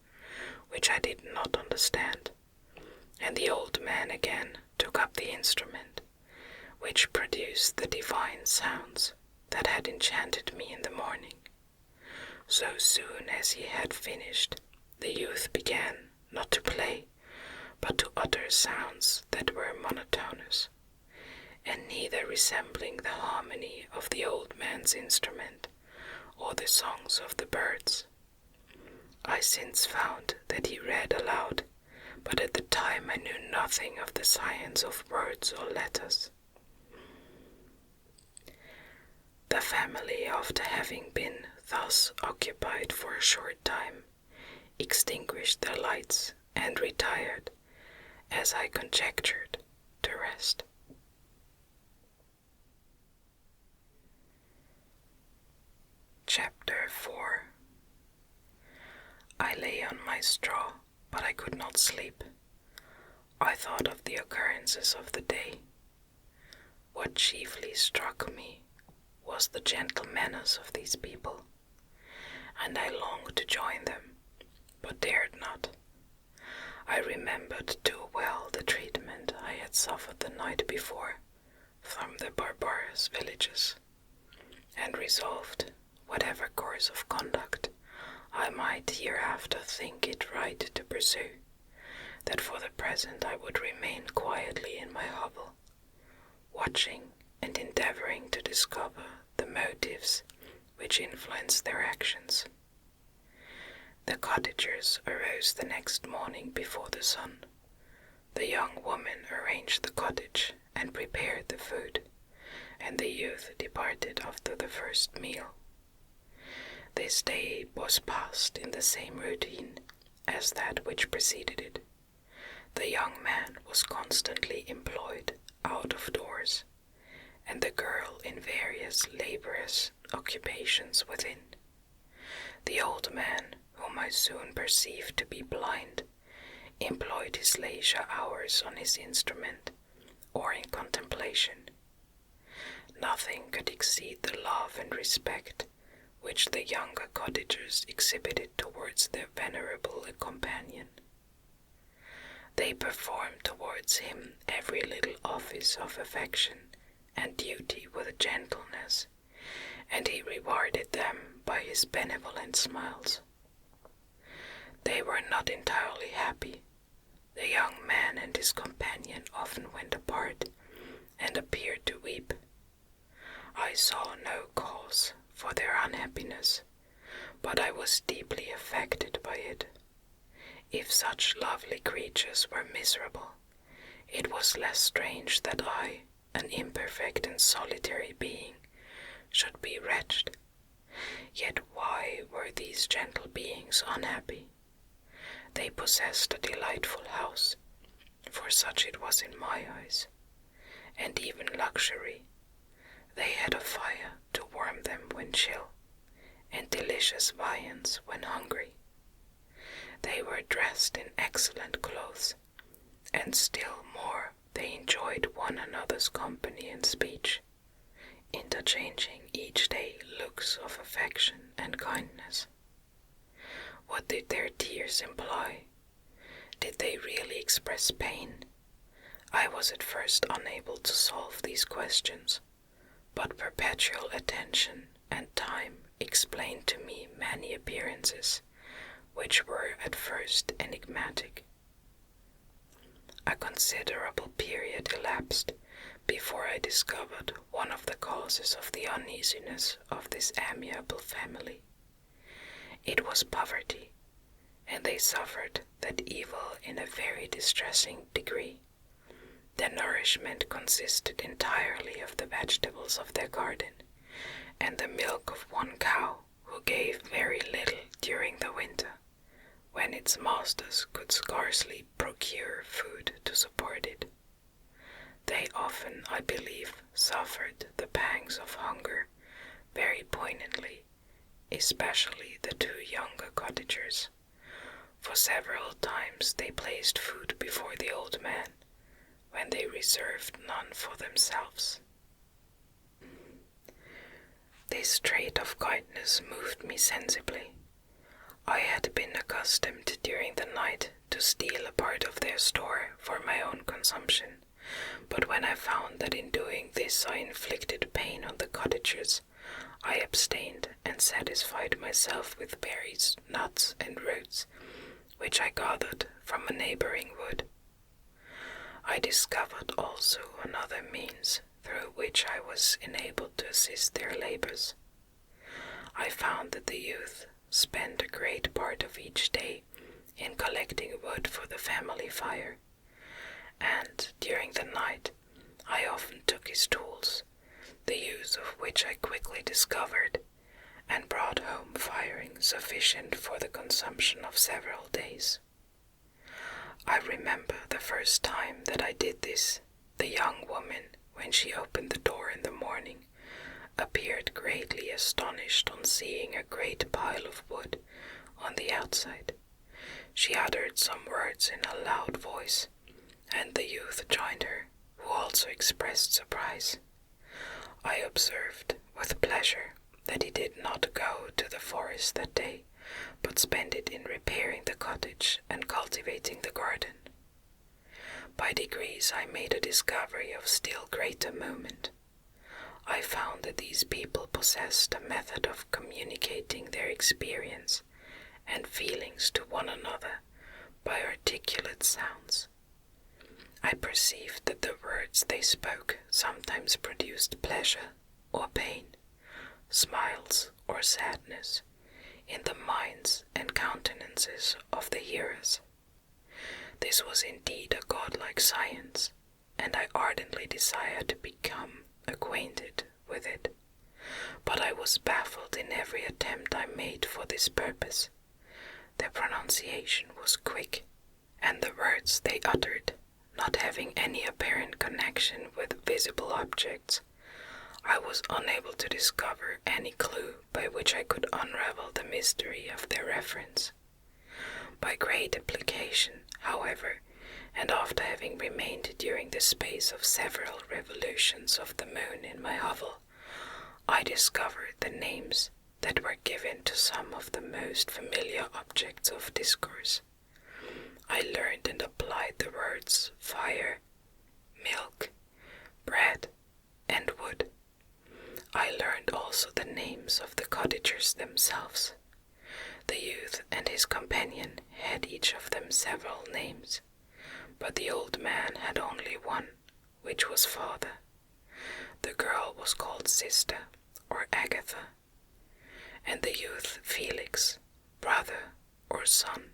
which I did not understand, and the old man again took up the instrument, which produced the divine sounds that had enchanted me in the morning. So soon as he had finished, the youth began not to play, but to utter sounds that were monotonous, and neither resembling the harmony of the old man's instrument or the songs of the birds. I since found that he read aloud, but at the time I knew nothing of the science of words or letters. The family, after having been thus occupied for a short time, extinguished their lights and retired, as I conjectured, to rest. Chapter 4. I lay on my straw, but I could not sleep. I thought of the occurrences of the day. What chiefly struck me was the gentle manners of these people, and I longed to join them, but dared not. I remembered too well the treatment I had suffered the night before from the barbarous villages, and resolved, whatever course of conduct I might hereafter think it right to pursue, that for the present I would remain quietly in my hovel, watching and endeavoring to discover the motives which influenced their actions. The cottagers arose the next morning before the sun. The young woman arranged the cottage and prepared the food, and the youth departed after the first meal. This day was passed in the same routine as that which preceded it. The young man was constantly employed out of doors, and the girl in various laborious occupations within. The old man, whom I soon perceived to be blind, employed his leisure hours on his instrument or in contemplation. Nothing could exceed the love and respect which the younger cottagers exhibited towards their venerable companion. They performed towards him every little office of affection and duty with gentleness, and he rewarded them by his benevolent smiles. They were not entirely happy. The young man and his companion often went apart and appeared to weep. I saw no cause for their unhappiness, but I was deeply affected by it. If such lovely creatures were miserable, it was less strange that I, an imperfect and solitary being, should be wretched. Yet why were these gentle beings unhappy? They possessed a delightful house, for such it was in my eyes, and even luxury. They had a fire to warm them when chill, and delicious viands when hungry. They were dressed in excellent clothes, and still more they enjoyed one another's company and speech, interchanging each day looks of affection and kindness. What did their tears imply? Did they really express pain? I was at first unable to solve these questions, but perpetual attention and time explained to me many appearances which were at first enigmatic. A considerable period elapsed before I discovered one of the causes of the uneasiness of this amiable family. It was poverty, and they suffered that evil in a very distressing degree. Their nourishment consisted entirely of the vegetables of their garden, and the milk of one cow who gave very little during the winter, when its masters could scarcely procure food to support it. They often, I believe, suffered the pangs of hunger very poignantly, especially the two younger cottagers. For several times they placed food before the old man, when they reserved none for themselves. This trait of kindness moved me sensibly. I had been accustomed during the night to steal a part of their store for my own consumption, but when I found that in doing this I inflicted pain on the cottagers, I abstained and satisfied myself with berries, nuts, and roots, which I gathered from a neighboring wood. I discovered also another means through which I was enabled to assist their labors. I found that the youth spent a great part of each day in collecting wood for the family fire, and during the night I often took his tools, the use of which I quickly discovered, and brought home firing sufficient for the consumption of several days. I remember the first time that I did this, the young woman, when she opened the door in the morning, appeared greatly astonished on seeing a great pile of wood on the outside. She uttered some words in a loud voice, and the youth joined her, who also expressed surprise. I observed with pleasure that he did not go to the forest that day, but spent it in repairing the cottage and cultivating the garden. By degrees I made a discovery of still greater moment. I found that these people possessed a method of communicating their experience and feelings to one another by articulate sounds. I perceived that the words they spoke sometimes produced pleasure or pain, smiles or sadness, in the minds and countenances of the hearers. This was indeed a godlike science, and I ardently desired to become acquainted with it. But I was baffled in every attempt I made for this purpose. Their pronunciation was quick, and the words they uttered, not having any apparent connection with visible objects, I was unable to discover any clue by which I could unravel the mystery of their reference. By great application, however, and after having remained during the space of several revolutions of the moon in my hovel, I discovered the names that were given to some of the most familiar objects of discourse. I learned and applied the words fire, milk, bread, and wood. I learned also the names of the cottagers themselves. The youth and his companion had each of them several names, but the old man had only one, which was father. The girl was called sister, or Agatha, and the youth Felix, brother, or son.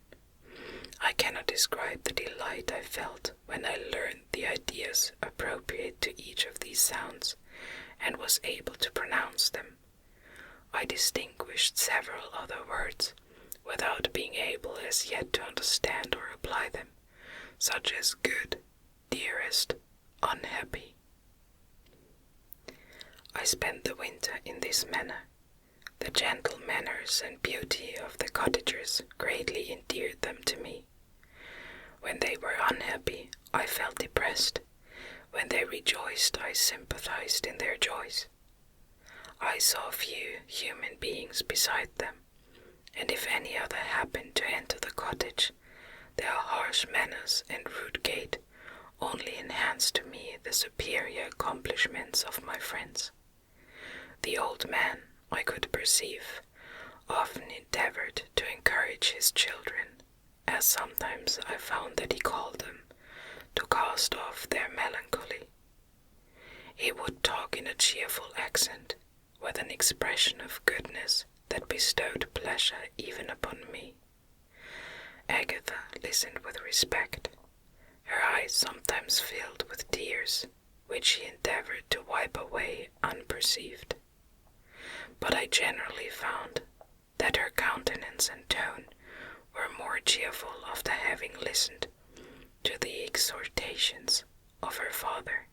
I cannot describe the delight I felt when I learned the ideas appropriate to each of these sounds, and was able to pronounce them. I distinguished several other words, without being able as yet to understand or apply them, such as good, dearest, unhappy. I spent the winter in this manner. The gentle manners and beauty of the cottagers greatly endeared them to me. When they were unhappy, I felt depressed. When they rejoiced, I sympathized in their joys. I saw few human beings beside them, and if any other happened to enter the cottage, their harsh manners and rude gait only enhanced to me the superior accomplishments of my friends. The old man, I could perceive, often endeavored to encourage his children, as sometimes I found that he called them, to cast off their melancholy. He would talk in a cheerful accent, with an expression of goodness that bestowed pleasure even upon me. Agatha listened with respect. her eyes sometimes filled with tears, which she endeavored to wipe away unperceived. But I generally found that her countenance and tone were more cheerful after having listened to the exhortations of her father.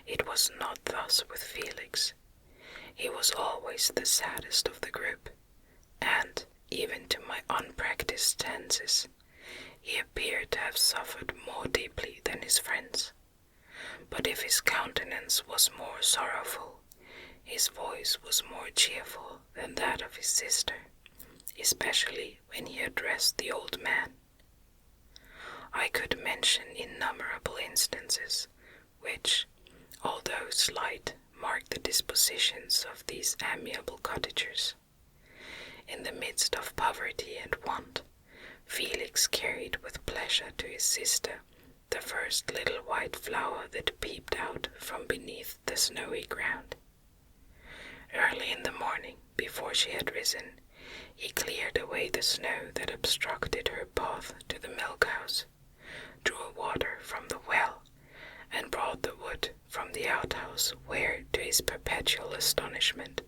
It was not thus with Felix. He was always the saddest of the group, and, even to my unpracticed senses, he appeared to have suffered more deeply than his friends. But if his countenance was more sorrowful, his voice was more cheerful than that of his sister, especially when he addressed the old man. I could mention innumerable instances which, although slight, mark the dispositions of these amiable cottagers. In the midst of poverty and want, Felix carried with pleasure to his sister the first little white flower that peeped out from beneath the snowy ground. Early in the morning, before she had risen, he cleared away the snow that obstructed her path to the milk-house, drew water from the well, and brought the wood from the outhouse, where, to his perpetual astonishment,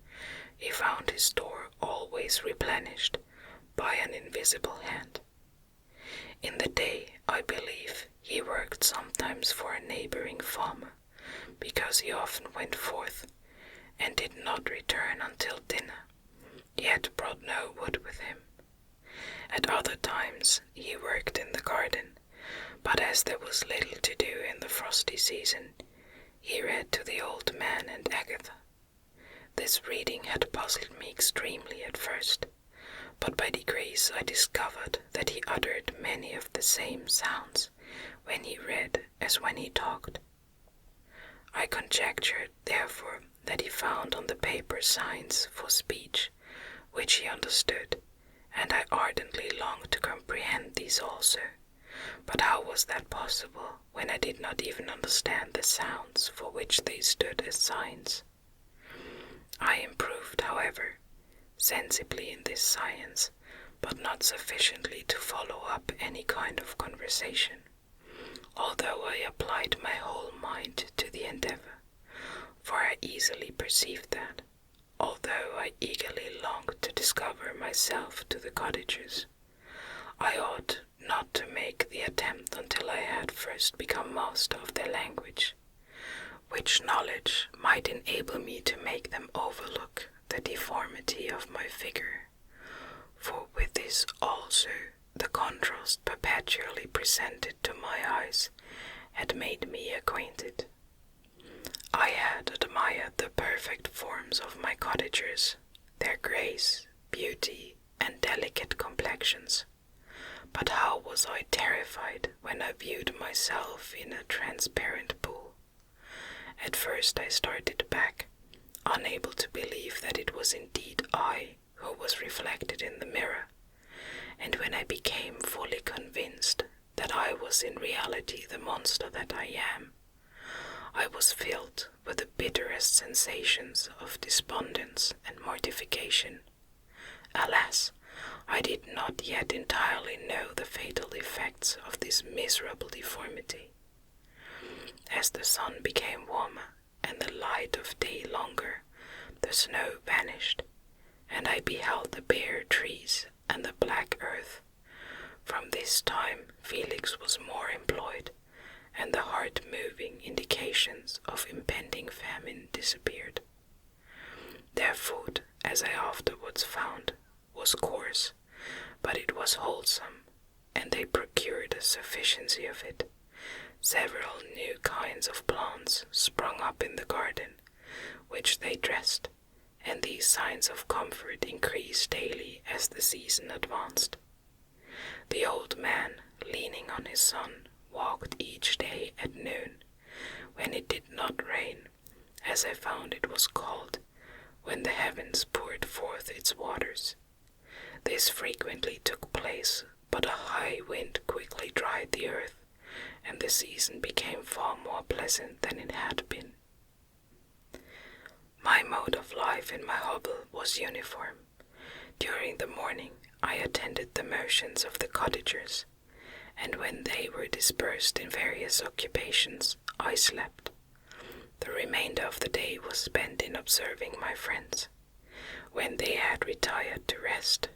he found his store always replenished by an invisible hand. In the day, I believe, he worked sometimes for a neighboring farmer, because he often went forth, and did not return until dinner, yet brought no wood with him. At other times he worked in the garden, but as there was little to do in the frosty season, he read to the old man and Agatha. This reading had puzzled me extremely at first, but by degrees I discovered that he uttered many of the same sounds when he read as when he talked. I conjectured, therefore, that he found on the paper signs for speech, which he understood, and I ardently longed to comprehend these also. But how was that possible, when I did not even understand the sounds for which they stood as signs? I improved, however, sensibly in this science, but not sufficiently to follow up any kind of conversation, although I applied my whole mind to the endeavor, for I easily perceived that, although I eagerly longed to discover myself to the cottagers, I ought not to make the attempt until I had first become master of their language, which knowledge might enable me to make them overlook the deformity of my figure, for with this also the contrast perpetually presented to my eyes had made me acquainted. I had admired the perfect forms of my cottagers, their grace, beauty, and delicate complexions, but how was I terrified when I viewed myself in a transparent pool. At first I started back, unable to believe that it was indeed I who was reflected in the mirror, and when I became fully convinced that I was in reality the monster that I am, I was filled with the bitterest sensations of despondence and mortification. Alas, I did not yet entirely know the fatal effects of this miserable deformity. As the sun became warmer and the light of day longer, the snow vanished, and I beheld the bare trees and the black earth. From this time Felix was more employed, and the heart-moving indications of impending famine disappeared. Their food, as I afterwards found, was coarse, but it was wholesome, and they procured a sufficiency of it. Several new kinds of plants sprung up in the garden, which they dressed, and these signs of comfort increased daily as the season advanced. The old man, leaning on his son, walked each day at noon, when it did not rain, as I found it was called, when the heavens poured forth its waters. This frequently took place, but a high wind quickly dried the earth, and the season became far more pleasant than it had been. My mode of life in my hovel was uniform. During the morning I attended the motions of the cottagers, and when they were dispersed in various occupations, I slept. The remainder of the day was spent in observing my friends. When they had retired to rest,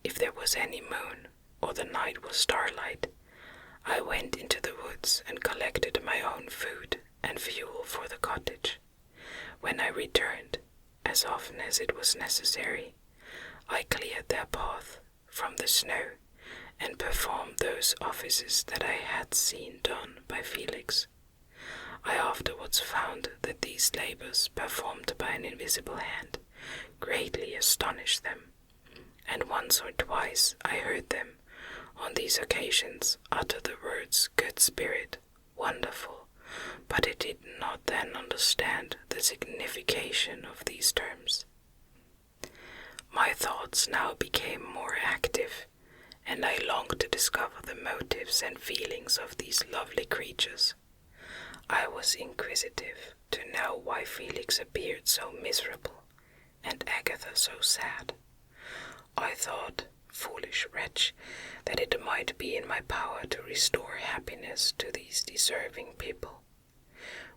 if there was any moon or the night was starlight, I went into the woods and collected my own food and fuel for the cottage. When I returned, as often as it was necessary, I cleared their path from the snow and performed those offices that I had seen done by Felix. I afterwards found that these labors, performed by an invisible hand, greatly astonished them, and once or twice I heard them, on these occasions, utter the words "good spirit," "wonderful," but I did not then understand the signification of these terms. My thoughts now became more active, and I longed to discover the motives and feelings of these lovely creatures. I was inquisitive to know why Felix appeared so miserable, and Agatha so sad. I thought, foolish wretch, that it might be in my power to restore happiness to these deserving people.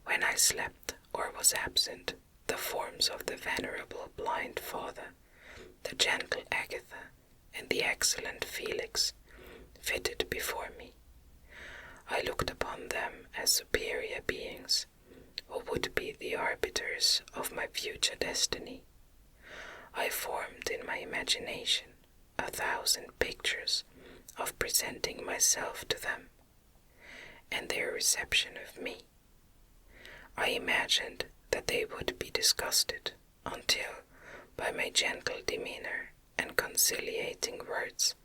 When I slept or was absent, the forms of the venerable blind father, the gentle Agatha, and the excellent Felix flitted before me. I looked upon them as superior beings, who would be the arbiters of my future destiny. I formed in my imagination 1,000 pictures of presenting myself to them, and their reception of me. I imagined that they would be disgusted until, by my gentle demeanor and conciliating words,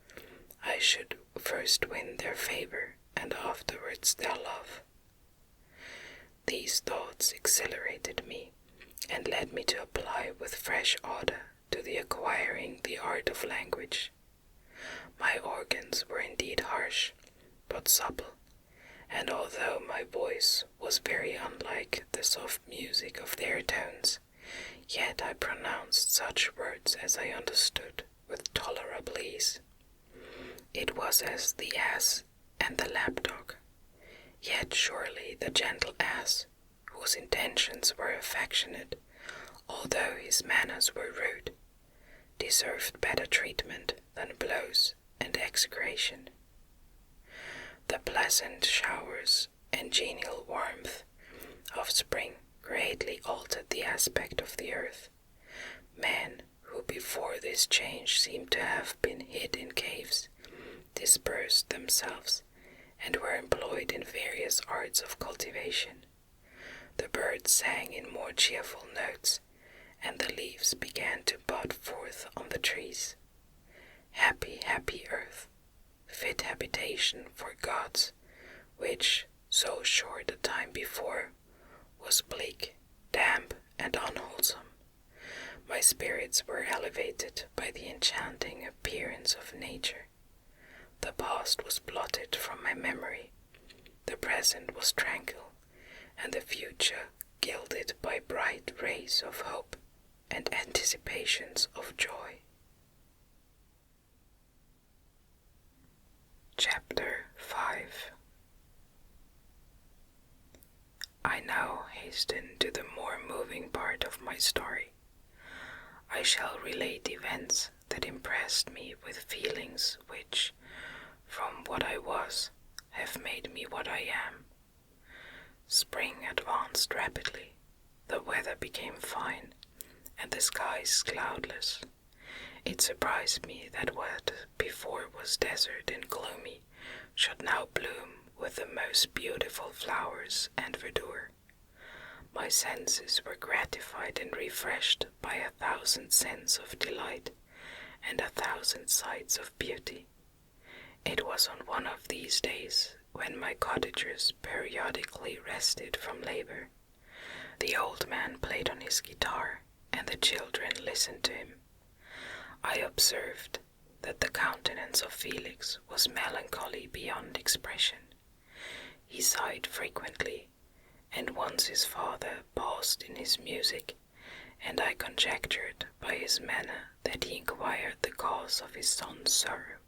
I should first win their favor and afterwards their love. These thoughts exhilarated me and led me to apply with fresh ardor to the acquiring the art of language. My organs were indeed harsh, but supple, and although my voice was very unlike the soft music of their tones, yet I pronounced such words as I understood with tolerable ease. It was as the ass and the lapdog, yet surely the gentle ass, whose intentions were affectionate, although his manners were rude, deserved better treatment than blows and execration. The pleasant showers and genial warmth of spring greatly altered the aspect of the earth. Men, who before this change seemed to have been hid in caves, dispersed themselves and were employed in various arts of cultivation. The birds sang in more cheerful notes, and the leaves began to bud forth on the trees. Happy, happy earth, fit habitation for gods, which, so short a time before, was bleak, damp, and unwholesome. My spirits were elevated by the enchanting appearance of nature. The past was blotted from my memory, the present was tranquil, and the future gilded by bright rays of hope and anticipations of joy. Chapter 5. I now hasten to the more moving part of my story. I shall relate events that impressed me with feelings which, from what I was, have made me what I am. Spring advanced rapidly, the weather became fine, and the skies cloudless. It surprised me that what before was desert and gloomy should now bloom with the most beautiful flowers and verdure. My senses were gratified and refreshed by 1,000 scents of delight and 1,000 sights of beauty. It was on one of these days, when my cottagers periodically rested from labor. The old man played on his guitar, and the children listened to him. I observed that the countenance of Felix was melancholy beyond expression. He sighed frequently, and once his father paused in his music, and I conjectured by his manner that he inquired the cause of his son's sorrow.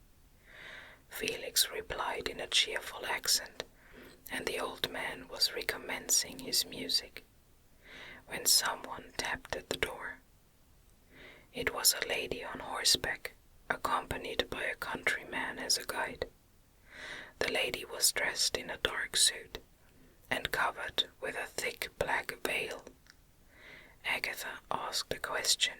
Felix replied in a cheerful accent, and the old man was recommencing his music, when someone tapped at the door. It was a lady on horseback, accompanied by a countryman as a guide. The lady was dressed in a dark suit, and covered with a thick black veil. Agatha asked a question,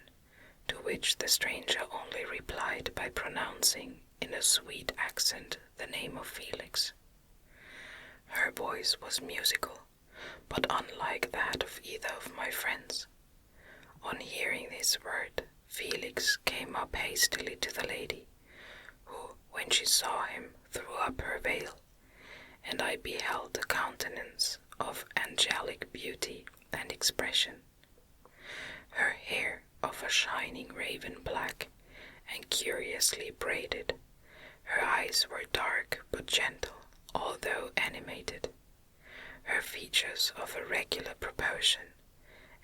to which the stranger only replied by pronouncing in a sweet accent the name of Felix. Her voice was musical, but unlike that of either of my friends. On hearing this word, Felix came up hastily to the lady, who, when she saw him, threw up her veil, and I beheld a countenance of angelic beauty and expression. Her hair of a shining raven black and curiously braided, her eyes were dark but gentle, although animated, her features of a regular proportion,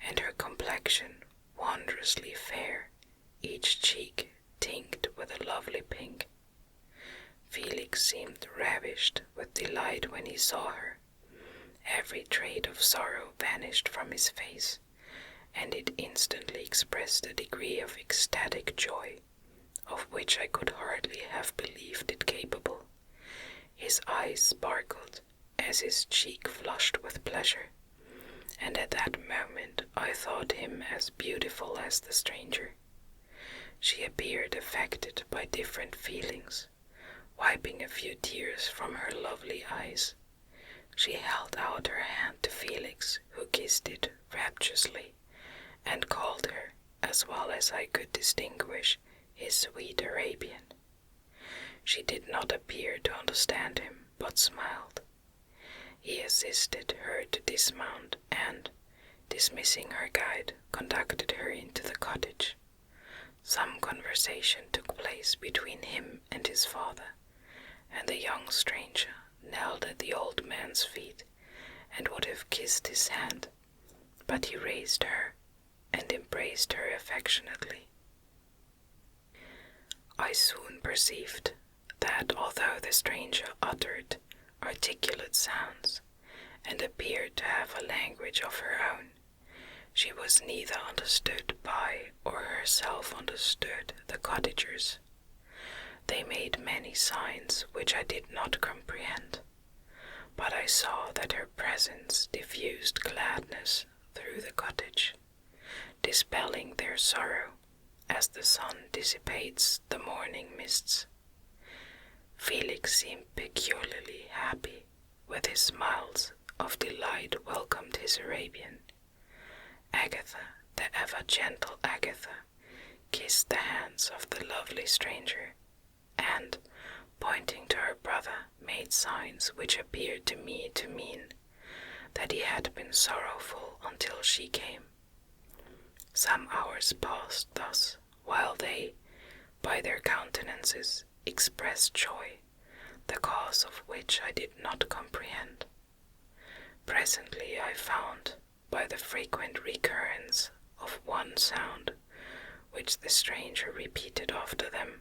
and her complexion wondrously fair, each cheek tinged with a lovely pink. Felix seemed ravished with delight when he saw her. Every trait of sorrow vanished from his face, and it instantly expressed a degree of ecstatic joy, of which I could hardly have believed it capable. His eyes sparkled as his cheek flushed with pleasure, and at that moment I thought him as beautiful as the stranger. She appeared affected by different feelings. Wiping a few tears from her lovely eyes, she held out her hand to Felix, who kissed it rapturously, and called her, as well as I could distinguish, his sweet Arabian. She did not appear to understand him, but smiled. He assisted her to dismount, and, dismissing her guide, conducted her into the cottage. Some conversation took place between him and his father, and the young stranger knelt at the old man's feet and would have kissed his hand, but he raised her and embraced her affectionately. I soon perceived that although the stranger uttered articulate sounds and appeared to have a language of her own, she was neither understood by or herself understood the cottagers. They made many signs which I did not comprehend, but I saw that her presence diffused gladness through the cottage, dispelling their sorrow as the sun dissipates the morning mists. Felix seemed peculiarly happy, with his smiles of delight welcomed his Arabian. Agatha, the ever gentle Agatha, kissed the hands of the lovely stranger, and, pointing to her brother, made signs which appeared to me to mean that he had been sorrowful until she came. Some hours passed thus, while they, by their countenances, expressed joy, the cause of which I did not comprehend. Presently I found, by the frequent recurrence of one sound, which the stranger repeated after them,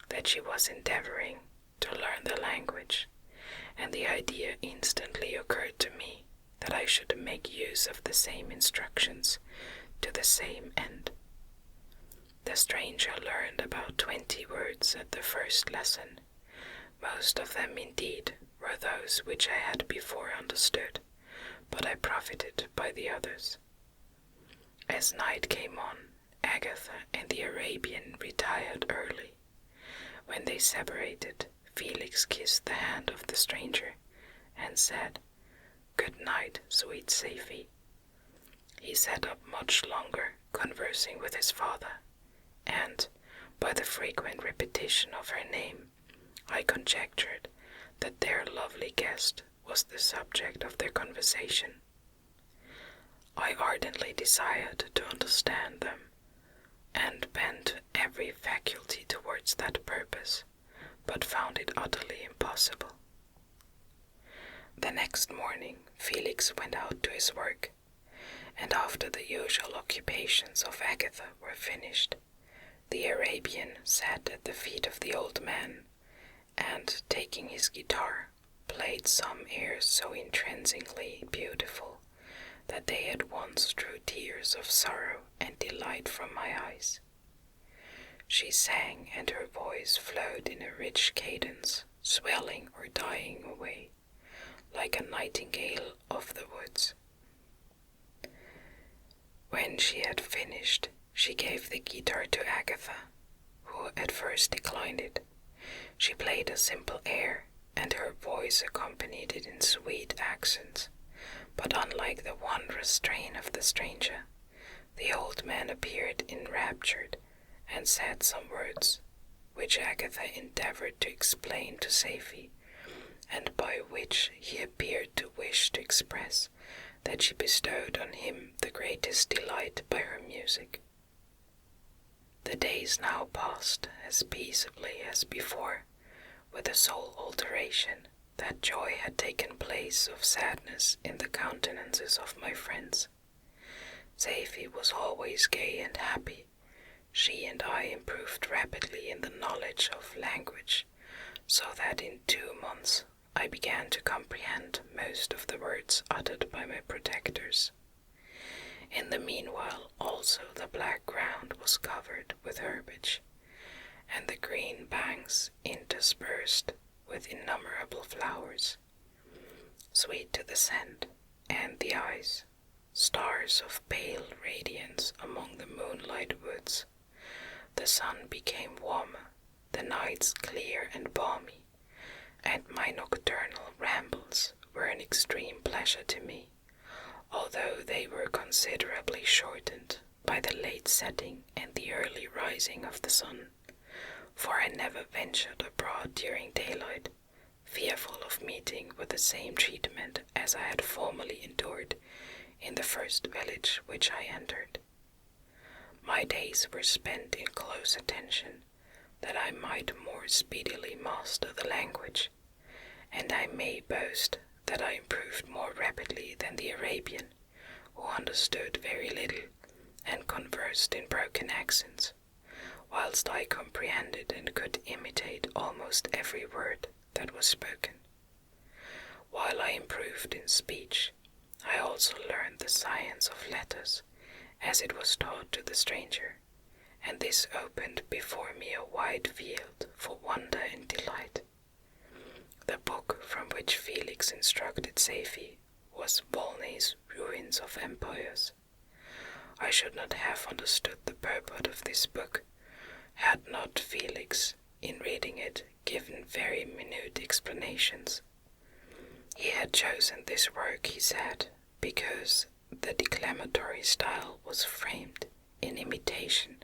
that she was endeavoring to learn the language, and the idea instantly occurred to me that I should make use of the same instructions to the same end. The stranger learned about 20 words at the first lesson. Most of them, indeed, were those which I had before understood, but I profited by the others. As night came on, Agatha and the Arabian retired early. When they separated, Felix kissed the hand of the stranger and said, "Good night, sweet Safie." He sat up much longer, conversing with his father, and, by the frequent repetition of her name, I conjectured that their lovely guest was the subject of their conversation. I ardently desired to understand them, and bent every faculty towards that purpose, but found it utterly impossible. The next morning Felix went out to his work, and after the usual occupations of Agatha were finished, the Arabian sat at the feet of the old man, and, taking his guitar, played some airs so intrinsically beautiful that they at once drew tears of sorrow and delight from my eyes. She sang, and her voice flowed in a rich cadence, swelling or dying away, like a nightingale of the woods. When she had finished, she gave the guitar to Agatha, who at first declined it. She played a simple air, and her voice accompanied it in sweet accents, but unlike the wondrous strain of the stranger, the old man appeared enraptured, and said some words, which Agatha endeavored to explain to Safie, and by which he appeared to wish to express that she bestowed on him the greatest delight by her music. The days now passed as peaceably as before, with the sole alteration that joy had taken place of sadness in the countenances of my friends. Safie was always gay and happy. She and I improved rapidly in the knowledge of language, so that in 2 months I began to comprehend most of the words uttered by my protectors. In the meanwhile also the black ground was covered with herbage, and the green banks interspersed with innumerable flowers, sweet to the scent and the eyes, stars of pale radiance among the moonlight woods. The sun became warmer, the nights clear and balmy, and my nocturnal rambles were an extreme pleasure to me, although they were considerably shortened by the late setting and the early rising of the sun, for I never ventured abroad during daylight, fearful of meeting with the same treatment as I had formerly endured in the first village which I entered. My days were spent in close attention, that I might more speedily master the language, and I may boast that I improved more rapidly than the Arabian, who understood very little and conversed in broken accents, whilst I comprehended and could imitate almost every word that was spoken. While I improved in speech, I also learned the science of letters, as it was taught to the stranger, and this opened before me a wide field for wonder and delight. The book from which Felix instructed Safie was Volney's Ruins of Empires. I should not have understood the purport of this book, had not Felix, in reading it, given very minute explanations. He had chosen this work, he said, because the declamatory style was framed in imitation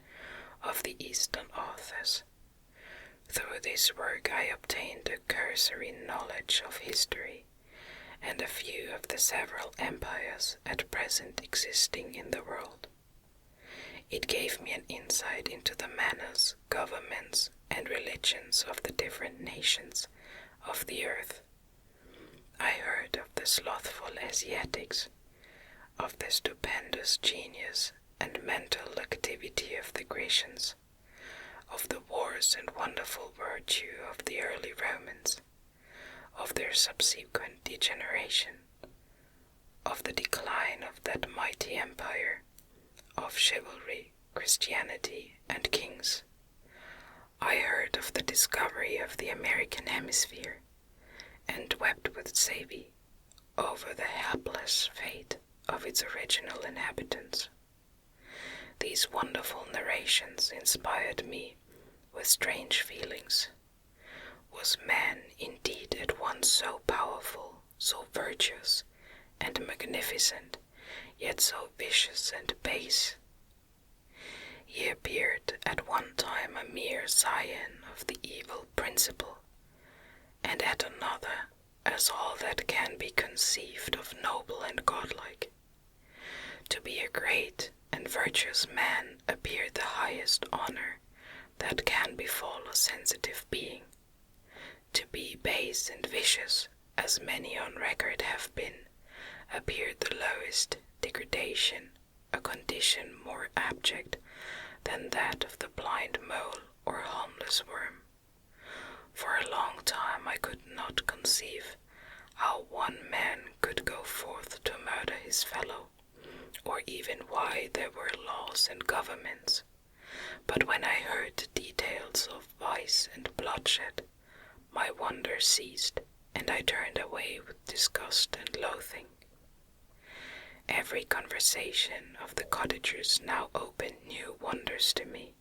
of the Eastern authors. Through this work I obtained a cursory knowledge of history, and a view of the several empires at present existing in the world. It gave me an insight into the manners, governments, and religions of the different nations of the earth. I heard of the slothful Asiatics, of the stupendous genius and mental activity of the Grecians, of the wars and wonderful virtue of the early Romans, of their subsequent degeneration, of the decline of that mighty empire, of chivalry, Christianity, and kings. I heard of the discovery of the American hemisphere, and wept with Safie over the hapless fate of its original inhabitants. These wonderful narrations inspired me with strange feelings. Was man indeed at once so powerful, so virtuous, and magnificent, yet so vicious and base? He appeared at one time a mere scion of the evil principle, and at another as all that can be conceived of noble and godlike. To be a great and virtuous man appeared the highest honor that can befall a sensitive being. To be base and vicious, as many on record have been, appeared the lowest degradation, a condition more abject than that of the blind mole or harmless worm. For a long time conceive how one man could go forth to murder his fellow, or even why there were laws and governments. But when I heard details of vice and bloodshed, my wonder ceased, and I turned away with disgust and loathing. Every conversation of the cottagers now opened new wonders to me,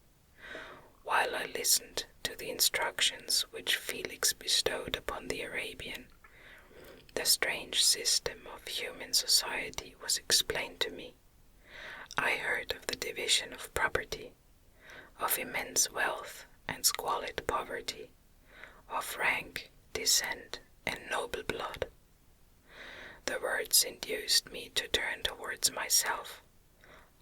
while I listened to the instructions which Felix bestowed upon the Arabian. The strange system of human society was explained to me. I heard of the division of property, of immense wealth and squalid poverty, of rank, descent, and noble blood. The words induced me to turn towards myself.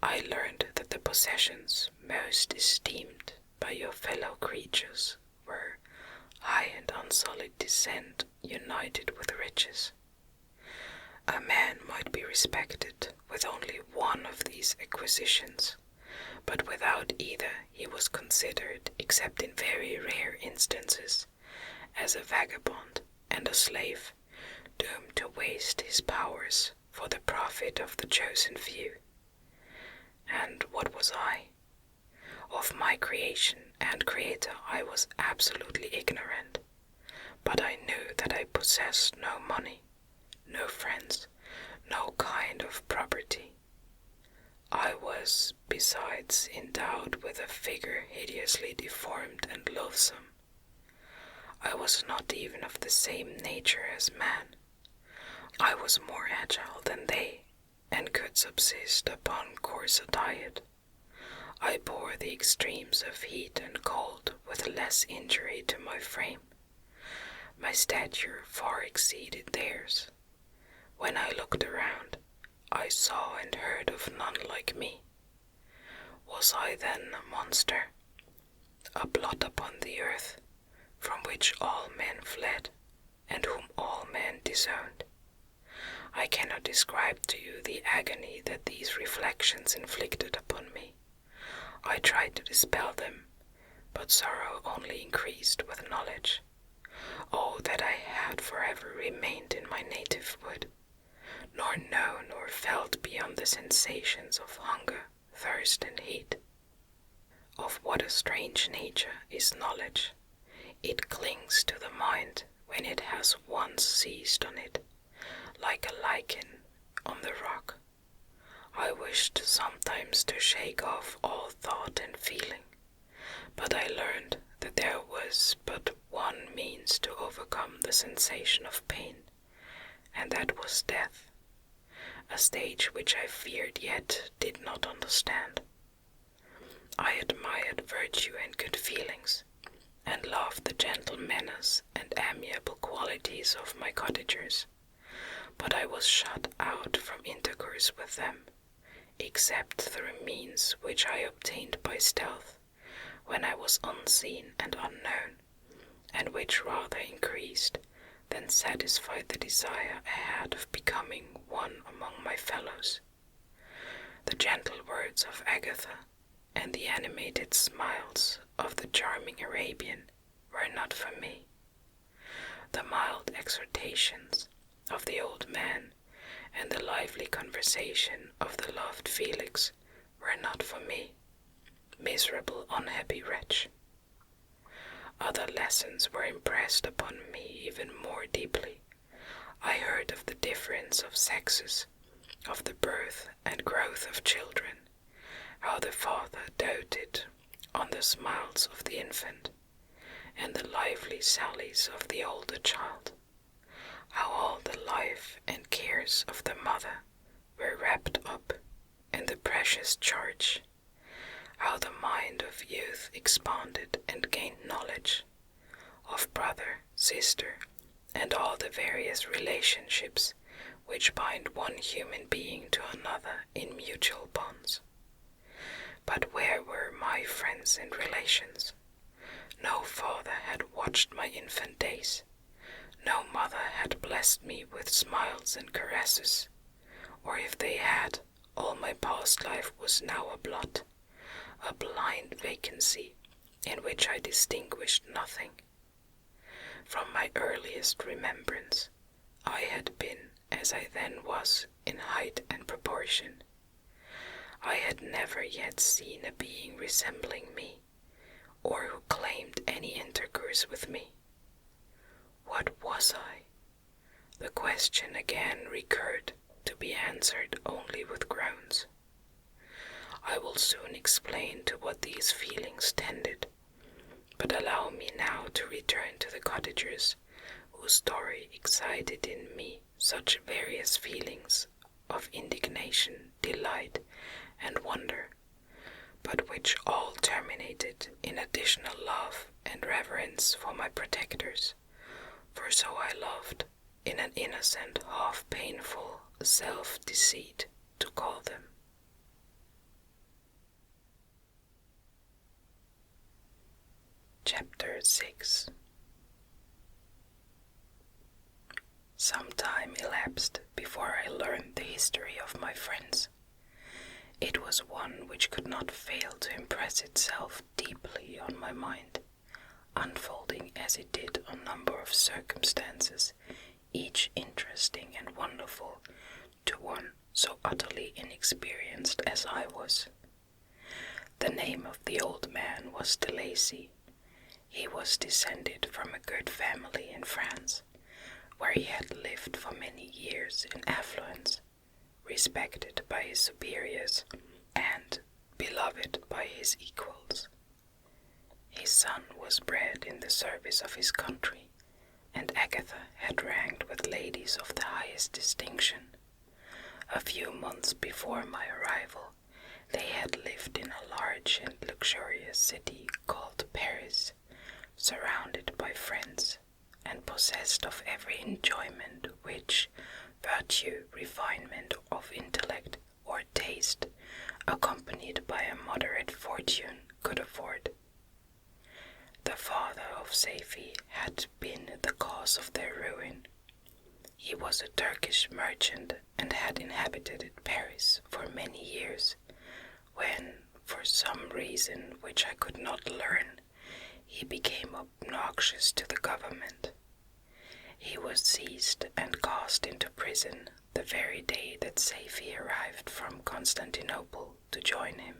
I learned that the possessions most esteemed by your fellow creatures were high and unsullied descent united with riches. A man might be respected with only one of these acquisitions, but without either he was considered, except in very rare instances, as a vagabond and a slave, doomed to waste his powers for the profit of the chosen few. And what was I? Of my creation and creator I was absolutely ignorant, but I knew that I possessed no money, no friends, no kind of property. I was, besides, endowed with a figure hideously deformed and loathsome. I was not even of the same nature as man. I was more agile than they, and could subsist upon coarser diet. I bore the extremes of heat and cold with less injury to my frame. My stature far exceeded theirs. When I looked around, I saw and heard of none like me. Was I then a monster, a blot upon the earth, from which all men fled, and whom all men disowned? I cannot describe to you the agony that these reflections inflicted upon me. I tried to dispel them, but sorrow only increased with knowledge. Oh, that I had forever remained in my native wood, nor known or felt beyond the sensations of hunger, thirst, and heat. Of what a strange nature is knowledge! It clings to the mind when it has once seized on it, like a lichen on the rock. I wished sometimes to shake off all thought and feeling, but I learned that there was but one means to overcome the sensation of pain, and that was death, a stage which I feared yet did not understand. I admired virtue and good feelings, and loved the gentle manners and amiable qualities of my cottagers, but I was shut out from intercourse with them, except through means which I obtained by stealth, when I was unseen and unknown, and which rather increased than satisfied the desire I had of becoming one among my fellows. The gentle words of Agatha and the animated smiles of the charming Arabian were not for me. The mild exhortations of the old man and the lively conversation of the loved Felix were not for me, miserable, unhappy wretch. Other lessons were impressed upon me even more deeply. I heard of the difference of sexes, of the birth and growth of children, how the father doted on the smiles of the infant, and the lively sallies of the older child, how all the life and cares of the mother were wrapped up in the precious charge, how the mind of youth expanded and gained knowledge of brother, sister, and all the various relationships which bind one human being to another in mutual bonds. But where were my friends and relations? No father had watched my infant days. No mother had blessed me with smiles and caresses, or if they had, all my past life was now a blot, a blind vacancy in which I distinguished nothing. From my earliest remembrance, I had been, as I then was, in height and proportion. I had never yet seen a being resembling me, or who claimed any intercourse with me. What was I? The question again recurred, to be answered only with groans. I will soon explain to what these feelings tended, but allow me now to return to the cottagers, whose story excited in me such various feelings of indignation, delight, and wonder, but which all terminated in additional love and reverence for my protectors, for so I loved, in an innocent, half-painful self-deceit, to call them. Chapter 6. Some time elapsed before I learned the history of my friends. It was one which could not fail to impress itself deeply on my mind, unfolding as it did a number of circumstances, each interesting and wonderful to one so utterly inexperienced as I was. The name of the old man was de Lacy. He was descended from a good family in France, where he had lived for many years in affluence, respected by his superiors, and beloved by his equals. His son was bred in the service of his country, and Agatha had ranked with ladies of the highest distinction. A few months before my arrival, they had lived in a large and luxurious city called Paris, surrounded by friends, and possessed of every enjoyment which virtue, refinement of intellect, or taste, accompanied by a moderate fortune, could afford. The father of Safie had been the cause of their ruin. He was a Turkish merchant and had inhabited Paris for many years, when, for some reason which I could not learn, he became obnoxious to the government. He was seized and cast into prison the very day that Safie arrived from Constantinople to join him.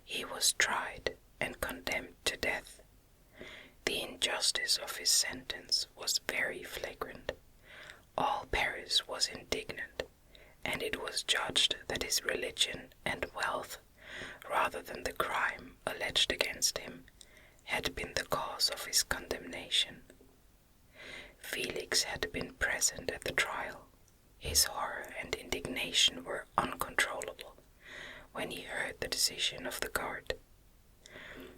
He was tried and condemned to death. The injustice of his sentence was very flagrant. All Paris was indignant, and it was judged that his religion and wealth, rather than the crime alleged against him, had been the cause of his condemnation. Felix had been present at the trial. His horror and indignation were uncontrollable when he heard the decision of the court.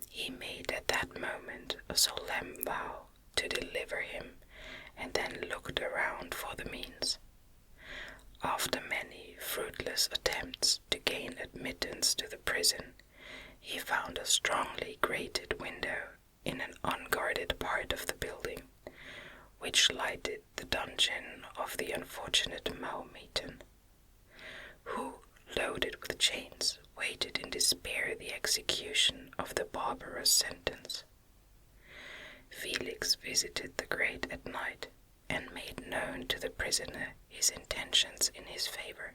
He made at that moment a solemn vow to deliver him, and then looked around for the means. After many fruitless attempts to gain admittance to the prison, he found a strongly grated window in an unguarded part of the building, which lighted the dungeon of the unfortunate Mahometan, who, loaded with chains, waited in despair the execution of the barbarous sentence. Felix visited the grate at night, and made known to the prisoner his intentions in his favor.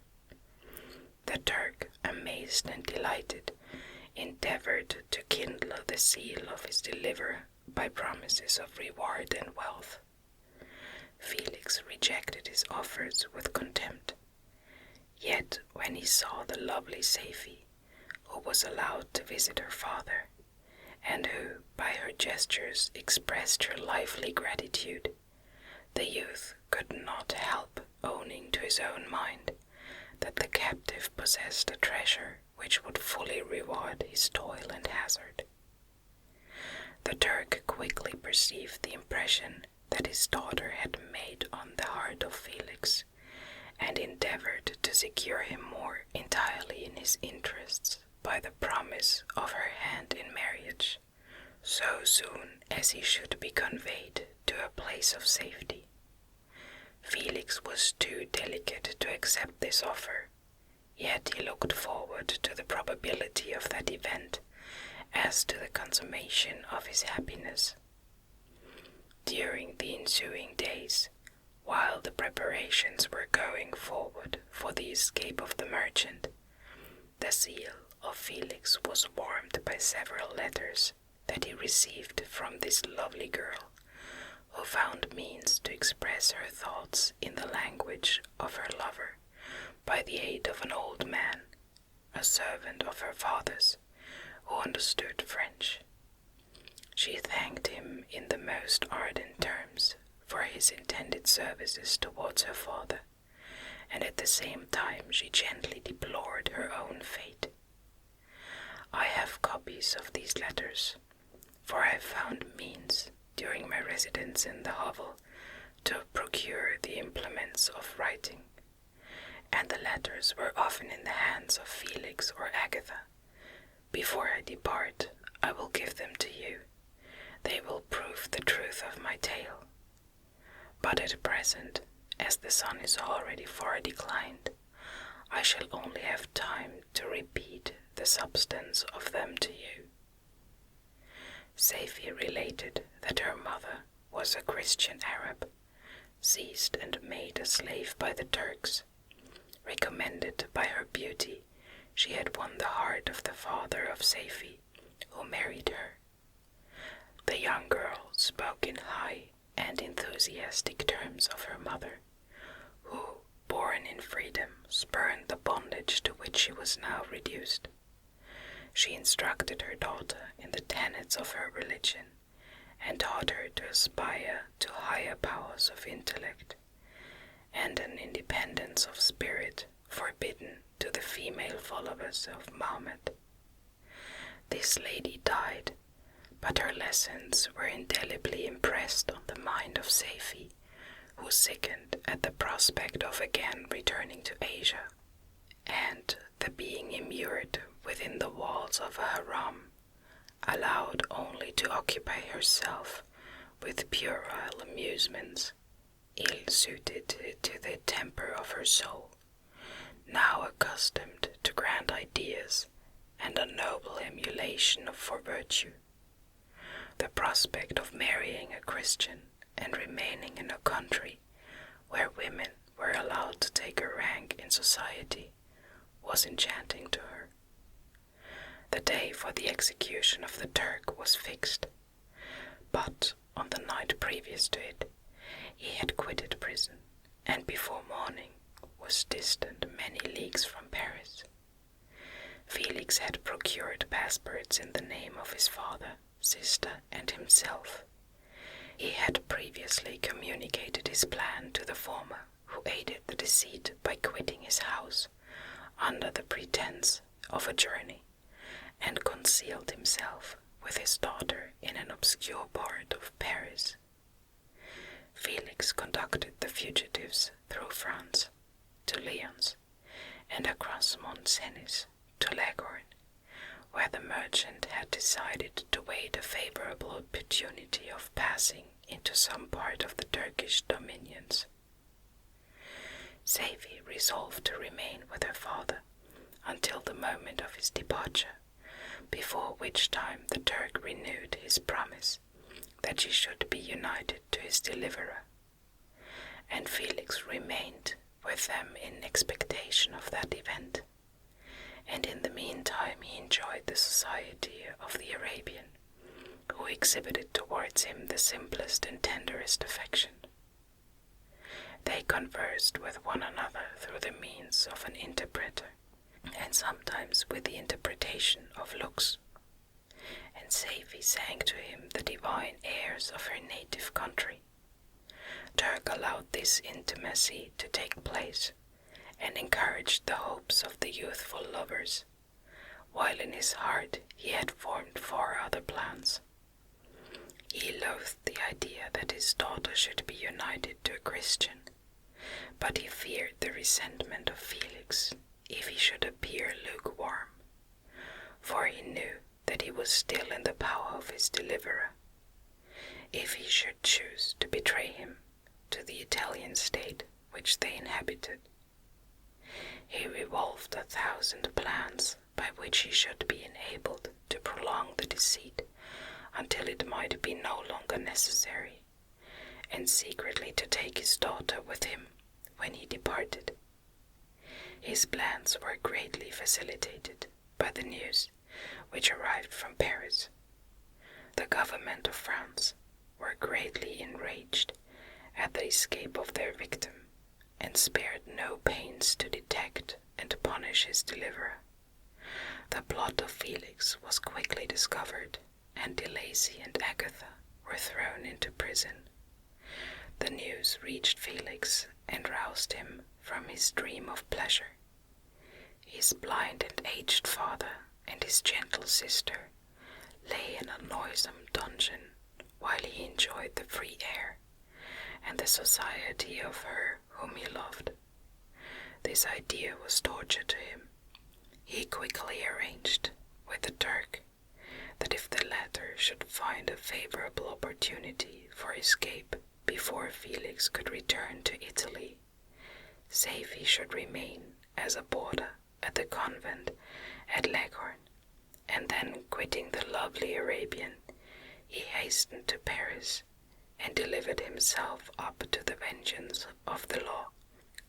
The Turk, amazed and delighted, endeavored to kindle the zeal of his deliverer by promises of reward and wealth. Felix rejected his offers with contempt. Yet when he saw the lovely Safie, who was allowed to visit her father, and who, by her gestures, expressed her lively gratitude, the youth could not help owning to his own mind that the captive possessed a treasure which would fully reward his toil and hazard. The Turk quickly perceived the impression that his daughter had made on the heart of Felix, and endeavored to secure him more entirely in his interests by the promise of her hand in marriage, so soon as he should be conveyed to a place of safety. Felix was too delicate to accept this offer, yet he looked forward to the probability of that event as to the consummation of his happiness. during the ensuing days, while the preparations were going forward for the escape of the merchant, the zeal of Felix was warmed by several letters that he received from this lovely girl, who found means to express her thoughts in the language of her lover by the aid of an old man, a servant of her father's, who understood French. She thanked him in the most ardent terms for his intended services towards her father, and at the same time she gently deplored her own fate. I have copies of these letters, for I found means, during my residence in the hovel, to procure the implements of writing, and the letters were often in the hands of Felix or Agatha. Before I depart, I will give them to you. They will prove the truth of my tale. But at present, as the sun is already far declined, I shall only have time to repeat the substance of them to you. Safie related that her mother was a Christian Arab, seized and made a slave by the Turks. Recommended by her beauty, she had won the heart of the father of Safie, who married her. The young girl spoke in high and enthusiastic terms of her mother, who, born in freedom, spurned the bondage to which she was now reduced. She instructed her daughter in the tenets of her religion, and taught her to aspire to higher powers of intellect, and an independence of spirit forbidden to the female followers of Mahomet. This lady died, but her lessons were indelibly impressed on the mind of Safie, who sickened at the prospect of again returning to Asia, and the being immured within the walls of a harem, allowed only to occupy herself with puerile amusements, ill-suited to the temper of her soul, now accustomed to grand ideas and a noble emulation for virtue. The prospect of marrying a Christian and remaining in a country where women were allowed to take a rank in society was enchanting to her. The day for the execution of the Turk was fixed, but on the night previous to it, he had quitted prison, and before morning was distant many leagues from Paris. Felix had procured passports in the name of his father, sister, and himself. He had previously communicated his plan to the former, who aided the deceit by quitting his house under the pretense of a journey, and concealed himself with his daughter in an obscure part of Paris. Felix conducted the fugitives through France to Lyons, and across Mont Cenis to Leghorn, where the merchant had decided to wait a favorable opportunity of passing into some part of the Turkish dominions. Safie resolved to remain with her father until the moment of his departure, before which time the Turk renewed his promise that she should be united to his deliverer, and Felix remained with them in expectation of that event, and in the meantime he enjoyed the society of the Arabian, who exhibited towards him the simplest and tenderest affection. They conversed with one another through the means of an interpreter, and sometimes with the interpretation of looks, and Safie sang to him the divine airs of her native country. Turk allowed this intimacy to take place, and encouraged the hopes of the youthful lovers, while in his heart he had formed 4 other plans. He loathed the idea that his daughter should be united to a Christian, but he feared the resentment of Felix if he should appear lukewarm, for he knew that he was still in the power of his deliverer, if he should choose to betray him to the Italian state which they inhabited. He revolved 1,000 plans by which he should be enabled to prolong the deceit until it might be no longer necessary, and secretly to take his daughter with him when he departed. His plans were greatly facilitated by the news which arrived from Paris. The government of France were greatly enraged at the escape of their victim, and spared no pains to detect and punish his deliverer. The plot of Felix was quickly discovered, and De Lacy and Agatha were thrown into prison. The news reached Felix and roused him from his dream of pleasure. His blind and aged father and his gentle sister lay in a noisome dungeon while he enjoyed the free air and the society of her whom he loved. This idea was torture to him. He quickly arranged with the Turk that if the latter should find a favorable opportunity for escape before Felix could return to Italy, Safie should remain as a boarder at the convent at Leghorn, and then quitting the lovely Arabian, he hastened to Paris and delivered himself up to the vengeance of the law,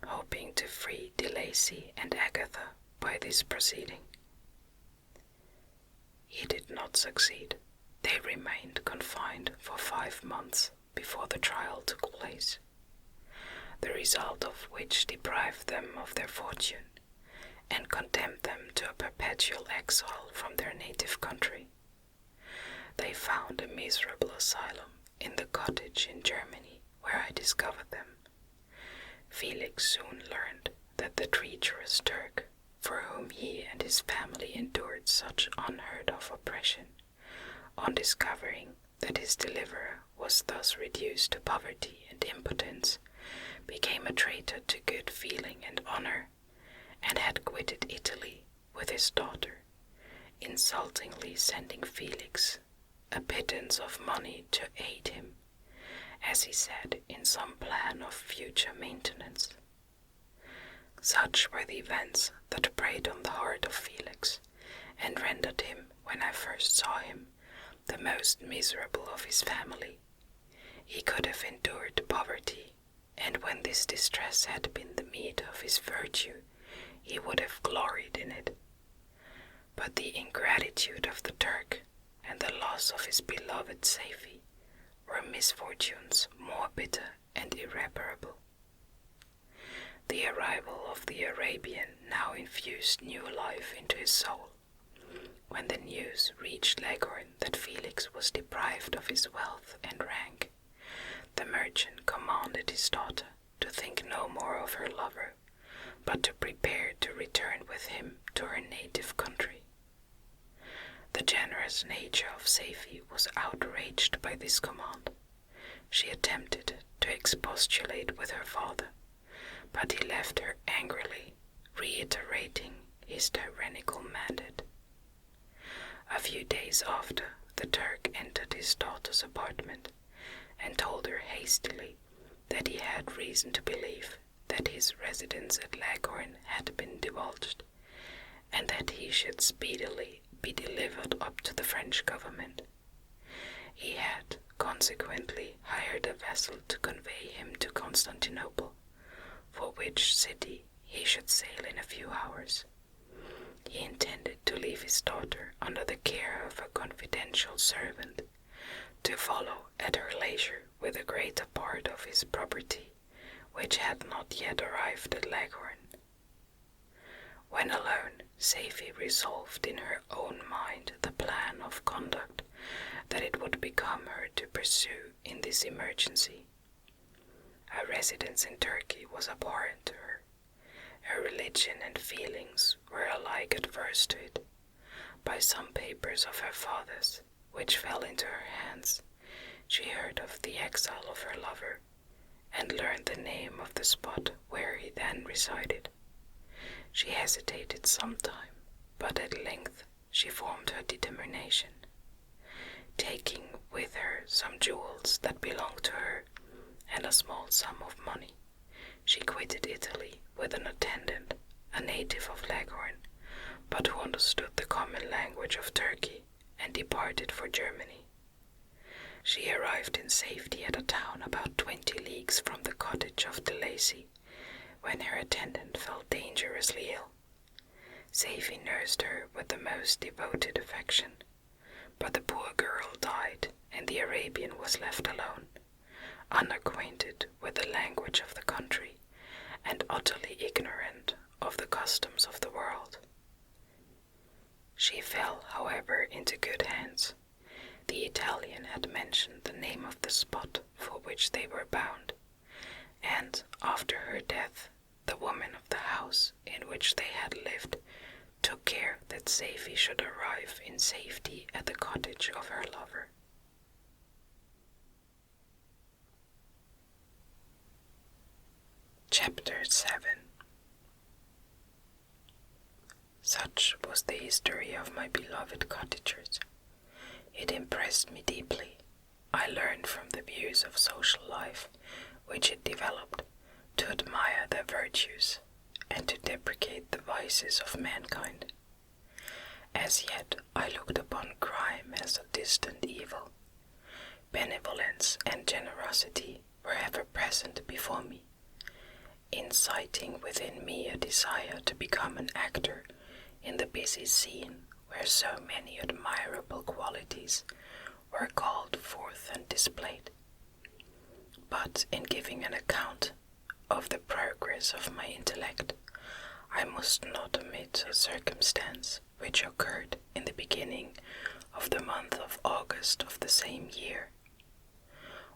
hoping to free De Lacy and Agatha by this proceeding. He did not succeed. They remained confined for 5 months before the trial took place, the result of which deprived them of their fortune and condemned them to a perpetual exile from their native country. They found a miserable asylum in the cottage in Germany where I discovered them. Felix soon learned that the treacherous Turk, for whom he and his family endured such unheard-of oppression, on discovering that his deliverer was thus reduced to poverty and impotence, became a traitor to good feeling and honor, and had quitted Italy with his daughter, insultingly sending Felix a pittance of money to aid him, as he said, in some plan of future maintenance. Such were the events that preyed on the heart of Felix, and rendered him, when I first saw him, the most miserable of his family. He could have endured poverty, and when this distress had been the meed of his virtue, he would have gloried in it. But the ingratitude of the Turk and the loss of his beloved Safie were misfortunes more bitter and irreparable. The arrival of the Arabian now infused new life into his soul. When the news reached Leghorn that Felix was deprived of his wealth and rank, the merchant commanded his daughter to think no more of her lover, but to prepare to return with him to her native country. The generous nature of Safie was outraged by this command. She attempted to expostulate with her father, but he left her angrily, reiterating his tyrannical mandate. A few days after, the Turk entered his daughter's apartment and told her hastily that he had reason to believe that his residence at Leghorn had been divulged, and that he should speedily be delivered up to the French government. He had consequently hired a vessel to convey him to Constantinople, for which city he should sail in a few hours. He intended to leave his daughter under the care of a confidential servant, to follow at her leisure with the greater part of his property, which had not yet arrived at Leghorn. When alone, Safie resolved in her own mind the plan of conduct that it would become her to pursue in this emergency. Her residence in Turkey was abhorrent to her. Her religion and feelings were alike adverse to it. By some papers of her father's, which fell into her hands, she heard of the exile of her lover, and learned the name of the spot where he then resided. She hesitated some time, but at length she formed her determination. Taking with her some jewels that belonged to her, and a small sum of money, she quitted Italy with an attendant, a native of Leghorn, but who understood the common language of Turkey, and departed for Germany. She arrived in safety at a town about 20 leagues from the cottage of de Lacy, when her attendant fell dangerously ill. Safie nursed her with the most devoted affection, but the poor girl died, and the Arabian was left alone, unacquainted with the language of the country, and utterly ignorant of the customs of the world. She fell, however, into good hands. The Italian had mentioned the name of the spot for which they were bound, and after her death, the woman of the house in which they had lived took care that Safie should arrive in safety at the cottage of her lover. Chapter 7. Such was the history of my beloved cottagers. It impressed me deeply. I learned from the views of social life which it developed to admire their virtues and to deprecate the vices of mankind. As yet I looked upon crime as a distant evil. Benevolence and generosity were ever present before me, inciting within me a desire to become an actor in the busy scene where so many admirable qualities were called forth and displayed. But in giving an account of the progress of my intellect, I must not omit a circumstance which occurred in the beginning of the month of August of the same year.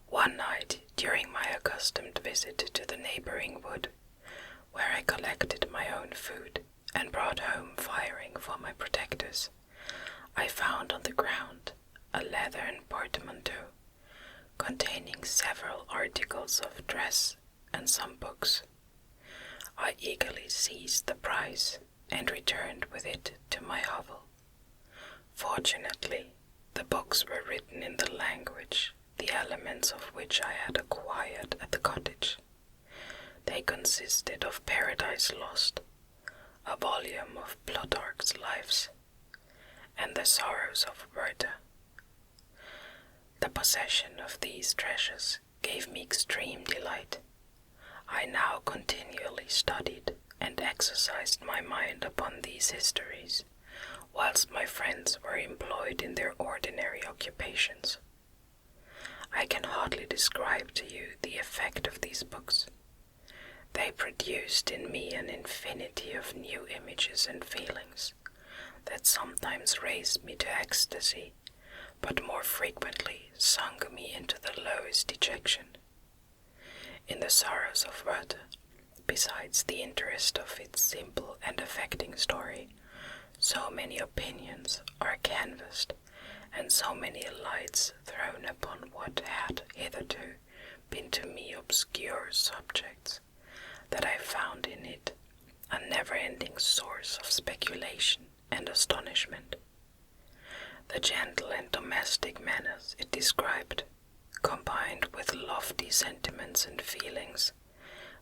One night, during my accustomed visit to the neighboring wood, where I collected my own food and brought home firing for my protectors, I found on the ground a leathern portmanteau containing several articles of dress and some books. I eagerly seized the prize and returned with it to my hovel. Fortunately, the books were written in the language, the elements of which I had acquired at the cottage. They consisted of Paradise Lost, a volume of Plutarch's Lives, and the Sorrows of Werther. The possession of these treasures gave me extreme delight. I now continually studied and exercised my mind upon these histories, whilst my friends were employed in their ordinary occupations. I can hardly describe to you the effect of these books. They produced in me an infinity of new images and feelings that sometimes raised me to ecstasy, but more frequently sunk me into the lowest dejection. In the Sorrows of Werther, besides the interest of its simple and affecting story, so many opinions are canvassed, and so many lights thrown upon what had hitherto been to me obscure subjects, that I found in it a never-ending source of speculation and astonishment. The gentle and domestic manners it described, combined with lofty sentiments and feelings,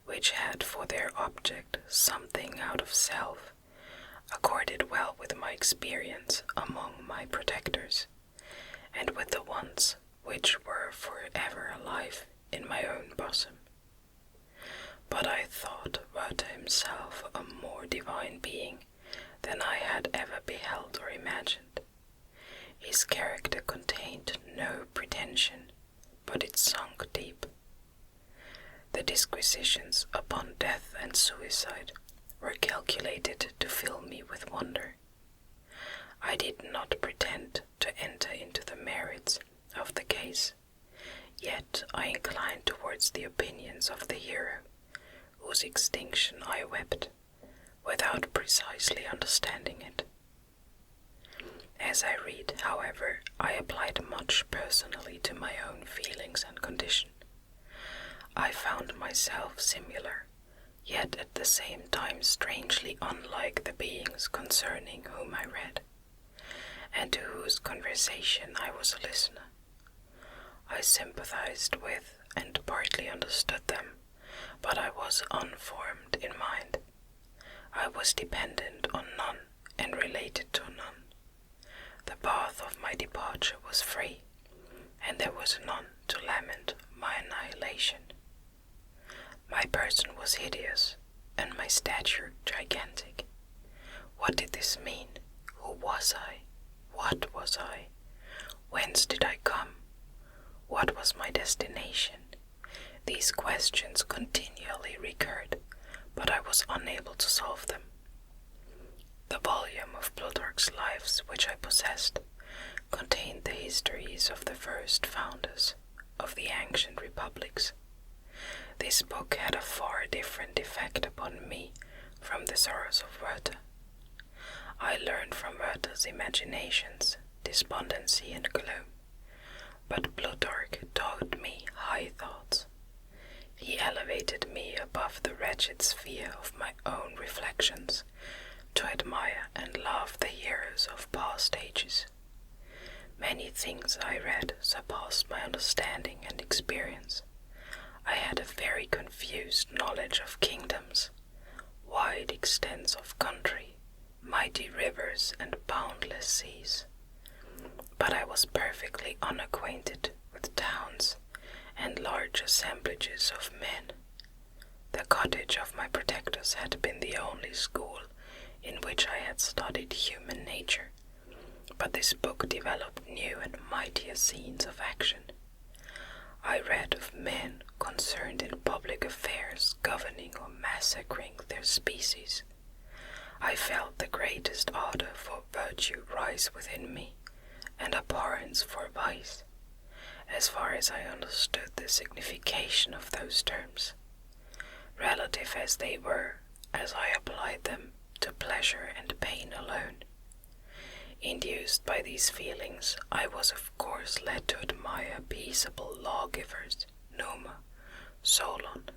which had for their object something out of self, accorded well with my experience among my protectors, and with the ones which were forever alive in my own bosom. But I thought Werther himself a more divine being than I had ever beheld or imagined. His character contained no pretension, but it sunk deep. The disquisitions upon death and suicide were calculated to fill me with wonder. I did not pretend to enter into the merits of the case, yet I inclined towards the opinions of the hero, whose extinction I wept, without precisely understanding it. As I read, however, I applied much personally to my own feelings and condition. I found myself similar, yet at the same time strangely unlike the beings concerning whom I read, and to whose conversation I was a listener. I sympathized with and partly understood them, but I was unformed in mind. I was dependent on none and related to none. The path of my departure was free, and there was none to lament my annihilation. My person was hideous, and my stature gigantic. What did this mean? Who was I? What was I? Whence did I come? What was my destination? These questions continually recurred, but I was unable to solve them. The volume of Plutarch's Lives which I possessed contained the histories of the first founders of the ancient republics. This book had a far different effect upon me from the sorrows of Werther. I learned from Werther's imaginations, despondency and gloom, but Plutarch taught me high thoughts. He elevated me above the wretched sphere of my own reflections to admire and love the heroes of past ages. Many things I read surpassed my understanding and experience. I had a very confused knowledge of kingdoms, wide extents of country, mighty rivers and boundless seas. But I was perfectly unacquainted with towns and large assemblages of men. The cottage of my protectors had been the only school in which I had studied human nature, but this book developed new and mightier scenes of action. I read of men concerned in public affairs, governing or massacring their species. I felt the greatest ardor for virtue rise within me, and abhorrence for vice, as far as I understood the signification of those terms, relative as they were, as I applied them to pleasure and pain alone. Induced by these feelings, I was of course led to admire peaceable lawgivers, Numa, Solon,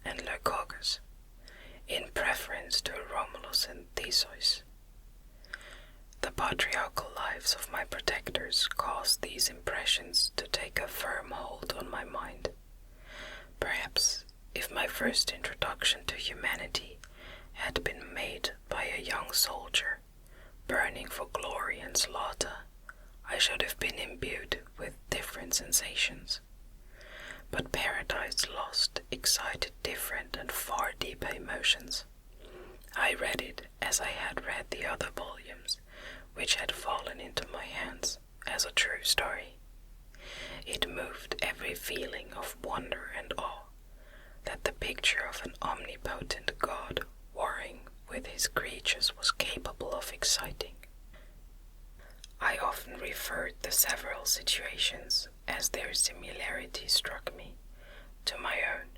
and Lycurgus, in preference to Romulus and Theseus. The patriarchal lives of my protectors caused these impressions to take a firm hold on my mind. Perhaps, if my first introduction to humanity had been made by a young soldier, burning for glory and slaughter, I should have been imbued with different sensations. But Paradise Lost excited different and far deeper emotions. I read it as I had read the other volumes, which had fallen into my hands as a true story. It moved every feeling of wonder and awe that the picture of an omnipotent God warring with his creatures was capable of exciting. I often referred the several situations, as their similarity struck me, to my own.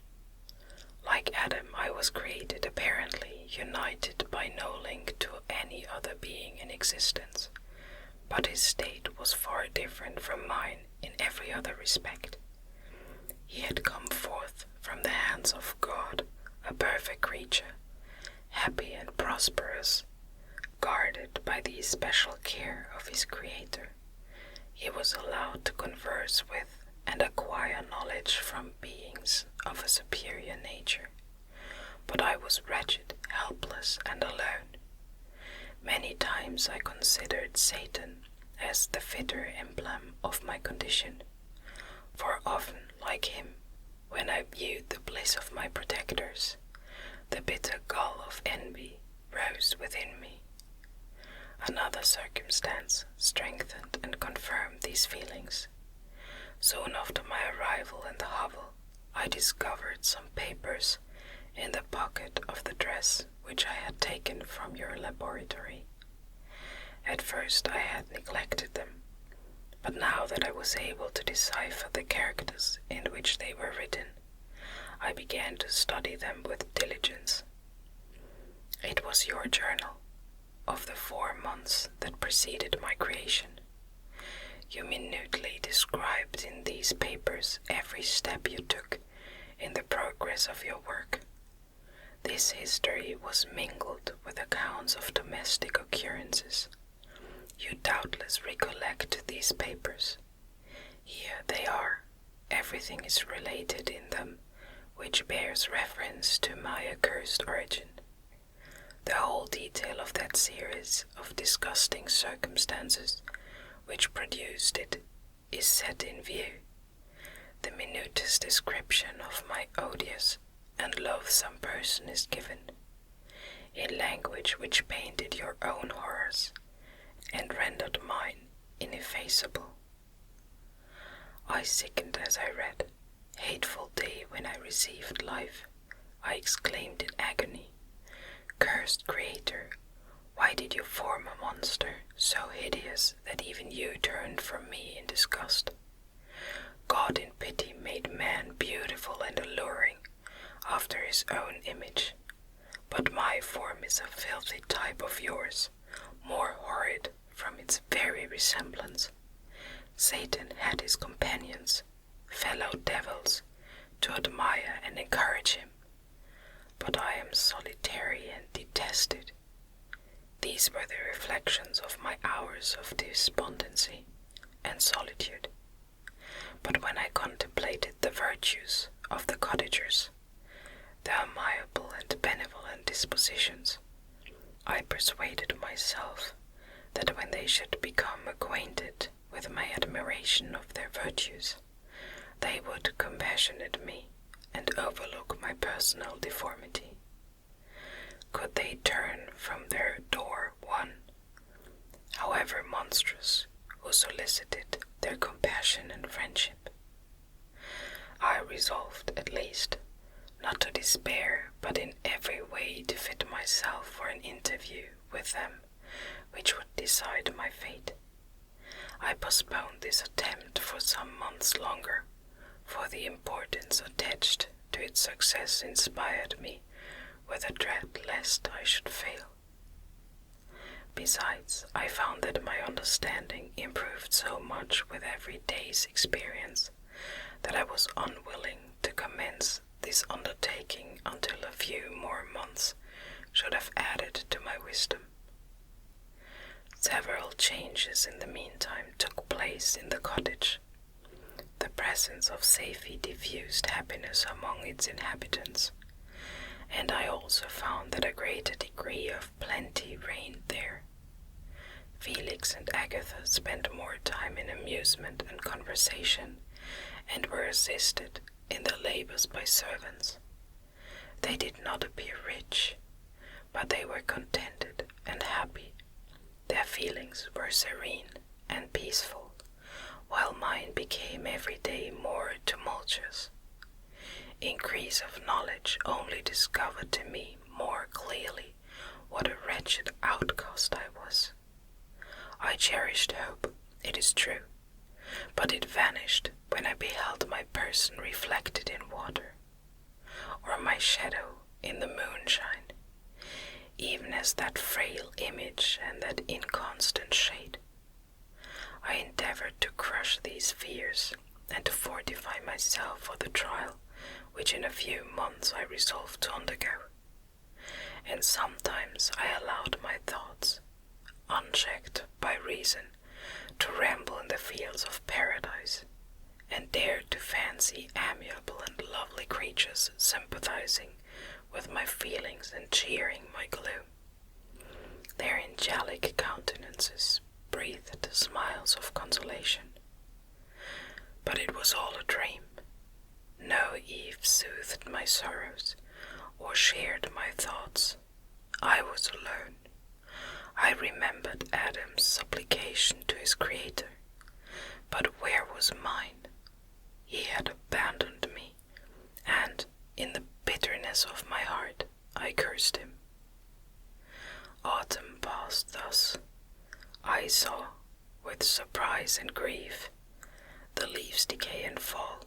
Like Adam, I was created apparently united by no link to any other being in existence, but his state was far different from mine in every other respect. He had come forth from the hands of God, a perfect creature, happy and prosperous, guarded by the especial care of his Creator. He was allowed to converse with and acquire knowledge from beings of a superior nature, but I was wretched, helpless, and alone. Many times I considered Satan as the fitter emblem of my condition, for often, like him, when I viewed the bliss of my protectors, the bitter gall of envy rose within me. Another circumstance strengthened and confirmed these feelings. Soon after my arrival in the hovel, I discovered some papers in the pocket of the dress which I had taken from your laboratory. At first I had neglected them, but now that I was able to decipher the characters in which they were written, I began to study them with diligence. It was your journal of the 4 months that preceded my creation. You minutely described in these papers every step you took in the progress of your work. This history was mingled with accounts of domestic occurrences. You doubtless recollect these papers. Here they are. Everything is related in them which bears reference to my accursed origin. The whole detail of that series of disgusting circumstances which produced it is set in view, the minutest description of my odious and loathsome person is given, in language which painted your own horrors and rendered mine ineffaceable. I sickened as I read. Hateful day when I received life, I exclaimed in agony. Cursed Creator, why did you form a monster so hideous that even you turned from me in disgust? God in pity made man beautiful and alluring after his own image, but my form is a filthy type of yours, more horrid from its very resemblance. Satan had his companions, fellow devils, to admire and encourage him, but I am solitary and detested. These were the reflections of my hours of despondency and solitude. But when I contemplated the virtues of the cottagers, their amiable and benevolent dispositions, I persuaded myself that when they should become acquainted with my admiration of their virtues, they would compassionate me and overlook my personal deformity. Could they turn from their door one, however monstrous, who solicited their compassion and friendship? I resolved, at least, not to despair, but in every way to fit myself for an interview with them which would decide my fate. I postponed this attempt for some months longer, for the importance attached to its success inspired me with a dread lest I should fail. Besides, I found that my understanding improved so much with every day's experience that I was unwilling to commence this undertaking until a few more months should have added to my wisdom. Several changes in the meantime took place in the cottage. The presence of Safie diffused happiness among its inhabitants, and I also found that a greater degree of plenty reigned there. Felix and Agatha spent more time in amusement and conversation, and were assisted in their labors by servants. They did not appear rich, but they were contented and happy. Their feelings were serene and peaceful, while mine became every day more tumultuous. Increase of knowledge only discovered to me more clearly what a wretched outcast I was. I cherished hope, it is true, but it vanished when I beheld my person reflected in water, or my shadow in the moonshine, even as that frail image and that inconstant shade. I endeavored to crush these fears and to fortify myself for the trial which in a few months I resolved to undergo. And sometimes I allowed my thoughts, unchecked by reason, to ramble in the fields of paradise, and dared to fancy amiable and lovely creatures sympathizing with my feelings and cheering my gloom. Their angelic countenances breathed smiles of consolation. But it was all a dream. No Eve soothed my sorrows or shared my thoughts. I was alone. I remembered Adam's supplication to his Creator, but where was mine? He had abandoned me, and in the bitterness of my heart I cursed him. Autumn passed thus. I saw, with surprise and grief, the leaves decay and fall,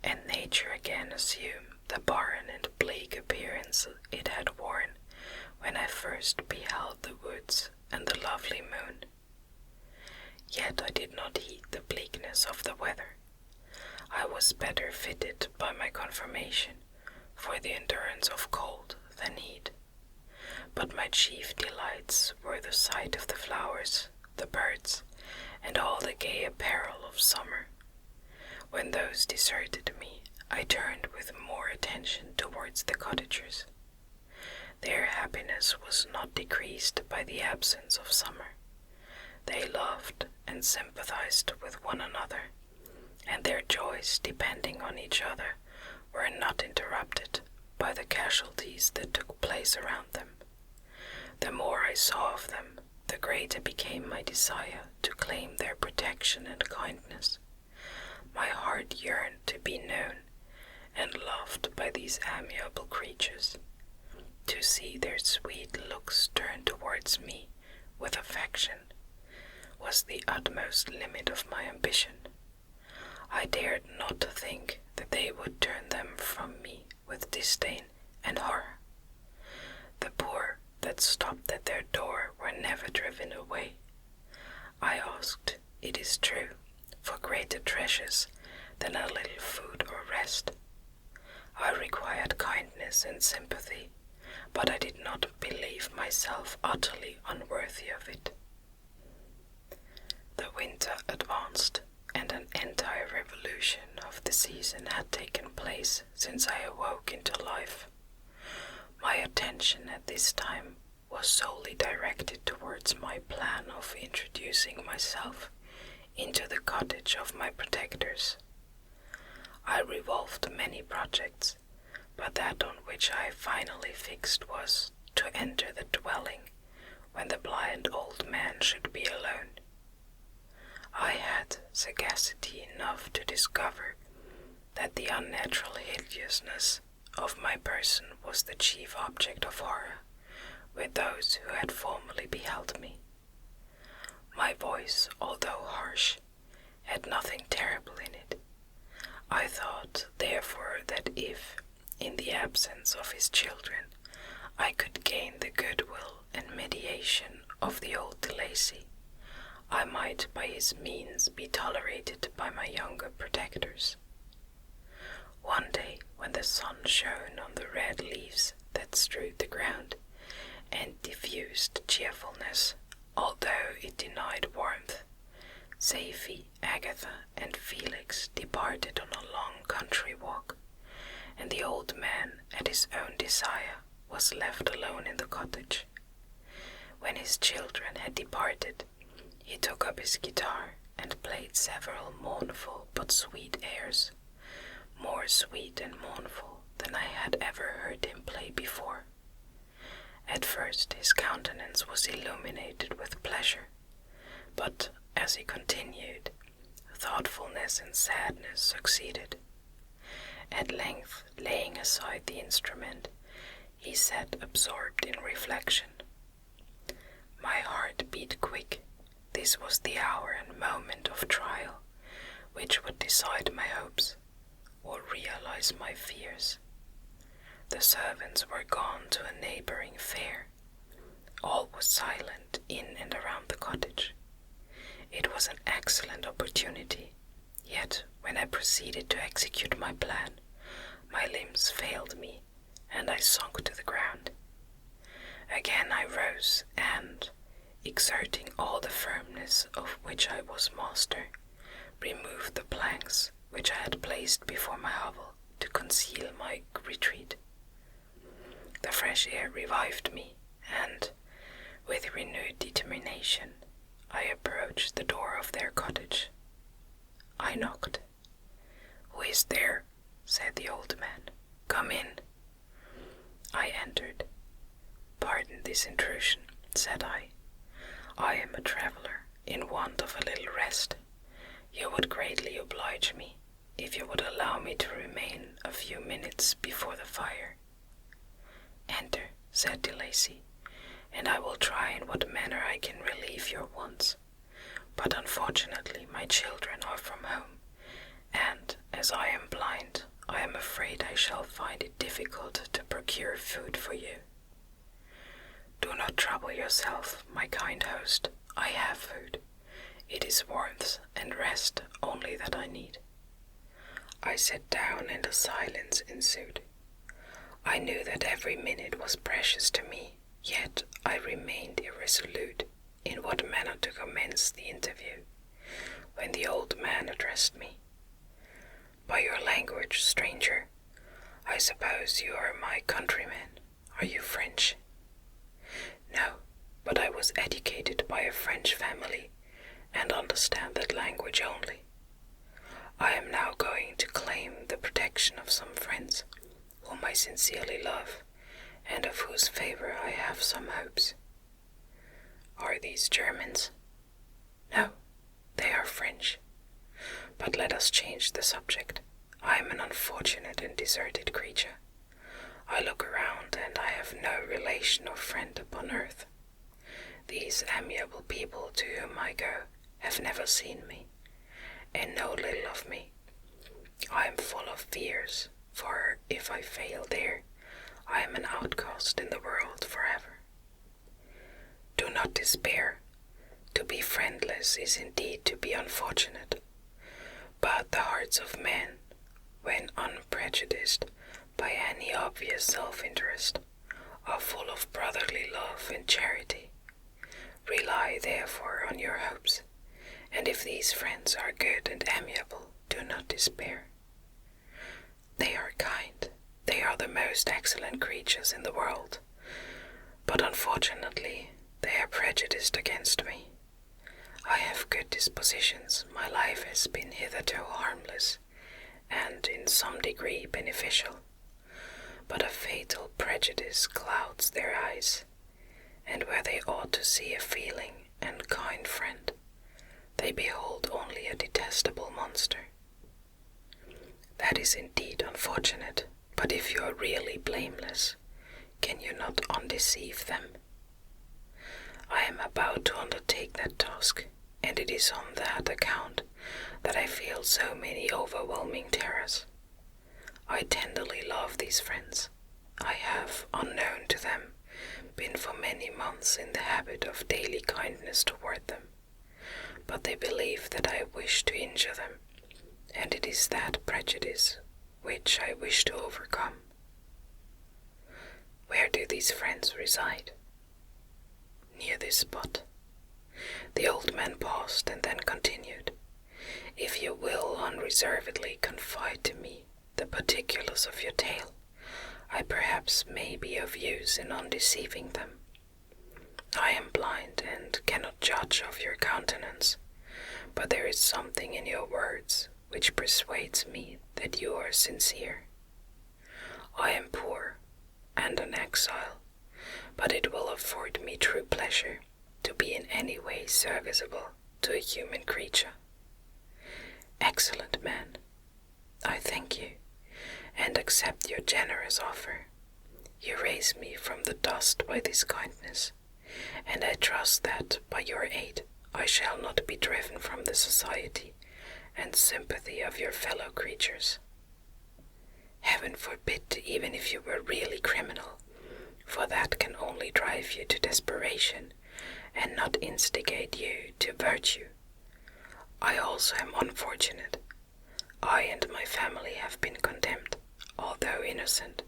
and nature again assumed the barren and bleak appearance it had worn when I first beheld the woods and the lovely moon. Yet I did not heed the bleakness of the weather. I was better fitted by my conformation for the endurance of cold than heat. But my chief delights were the sight of the flowers, the birds, and all the gay apparel of summer. When those deserted me, I turned with more attention towards the cottagers. Their happiness was not decreased by the absence of summer. They loved and sympathized with one another, and their joys, depending on each other, were not interrupted by the casualties that took place around them. The more I saw of them, the greater became my desire to claim their protection and kindness. My heart yearned to be known and loved by these amiable creatures, to see their sweet looks turned towards me with affection was the utmost limit of my ambition. I dared not think that they would turn them from me with disdain and horror. The poor that stopped at their door were never driven away. I asked, it is true, for greater treasures than a little food or rest. I required kindness and sympathy, but I did not believe myself utterly unworthy of it. The winter advanced, and an entire revolution of the season had taken place since I awoke into life. My attention at this time was solely directed towards my plan of introducing myself into the cottage of my protectors. I revolved many projects, but that on which I finally fixed was to enter the dwelling when the blind old man should be alone. I had sagacity enough to discover that the unnatural hideousness of my person was the chief object of horror with those who had formerly beheld me. My voice, although harsh, had nothing terrible in it. I thought, therefore, that if, in the absence of his children, I could gain the goodwill and mediation of the old de Lacy, I might by his means be tolerated by my younger protectors. One day, when the sun shone on the red leaves that strewed the ground, and diffused cheerfulness, although it denied warmth, Safie, Agatha, and Felix departed on a long country walk, and the old man, at his own desire, was left alone in the cottage. When his children had departed, he took up his guitar and played several mournful but sweet airs, more sweet and mournful than I had ever heard him play before. At first his countenance was illuminated with pleasure, but as he continued, thoughtfulness and sadness succeeded. At length, laying aside the instrument, he sat absorbed in reflection. My heart beat quick. This was the hour and moment of trial, which would decide my hopes, or realize my fears. The servants were gone to a neighboring fair. All was silent in and around the cottage. It was an excellent opportunity, yet when I proceeded to execute my plan, my limbs failed me, and I sunk to the ground. Again I rose, and, exerting all the firmness of which I was master, removed the planks which I had placed before my hovel to conceal my retreat. The fresh air revived me, and, with renewed determination, I approached the door of their cottage. I knocked. "Who is there?" said the old man. "Come in." I entered. "Pardon this intrusion," said I. "I am a traveler in want of a little rest. You would greatly oblige me if you would allow me to remain a few minutes before the fire." "Enter," said de Lacy, "and I will try in what manner I can relieve your wants. But unfortunately my children are from home, and as I am blind, I am afraid I shall find it difficult to procure food for you." "Do not trouble yourself, my kind host. I have food. It is warmth and rest only that I need." I sat down and a silence ensued. I knew that every minute was precious to me, yet I remained irresolute in what manner to commence the interview, when the old man addressed me. "By your language, stranger, I suppose you are my countrymen. Are you French?" "No, but I was educated by a French family and understand that language only. I am now going to claim the protection of some friends whom I sincerely love and of whose favor I have some hopes. Are these Germans? No, they are French. But let us change the subject. I am an unfortunate and deserted creature. I look around and I have no relation or friend upon earth. These amiable people to whom I go have never seen me, and know little of me. I am full of fears, for if I fail there, I am an outcast in the world forever. Do not despair. To be friendless is indeed to be unfortunate, but the hearts of men, when unprejudiced by any obvious self-interest, are full of brotherly love and charity. Rely therefore on your hopes, and if these friends are good and amiable, do not despair. They are kind, they are the most excellent creatures in the world, but unfortunately they are prejudiced against me. I have good dispositions, my life has been hitherto harmless, and in some degree beneficial, but a fatal prejudice clouds their eyes, and where they ought to see a feeling and kind friend, they behold only a detestable monster. That is indeed unfortunate, but if you are really blameless, can you not undeceive them? I am about to undertake that task, and it is on that account that I feel so many overwhelming terrors. I tenderly love these friends. I have, unknown to them, been for many months in the habit of daily kindness toward them, but they believe that I wish to injure them, and it is that prejudice which I wish to overcome. Where do these friends reside? Near this spot. The old man paused and then continued, If you will unreservedly confide to me the particulars of your tale, I perhaps may be of use in undeceiving them. I am blind and cannot judge of your countenance, but there is something in your words which persuades me that you are sincere. I am poor and an exile, but it will afford me true pleasure to be in any way serviceable to a human creature. Excellent man, I thank you, and accept your generous offer. You raise me from the dust by this kindness, and I trust that by your aid I shall not be driven from the society and sympathy of your fellow creatures. Heaven forbid, even if you were really criminal, for that can only drive you to desperation and not instigate you to virtue. I also am unfortunate. I and my family have been condemned, although innocent.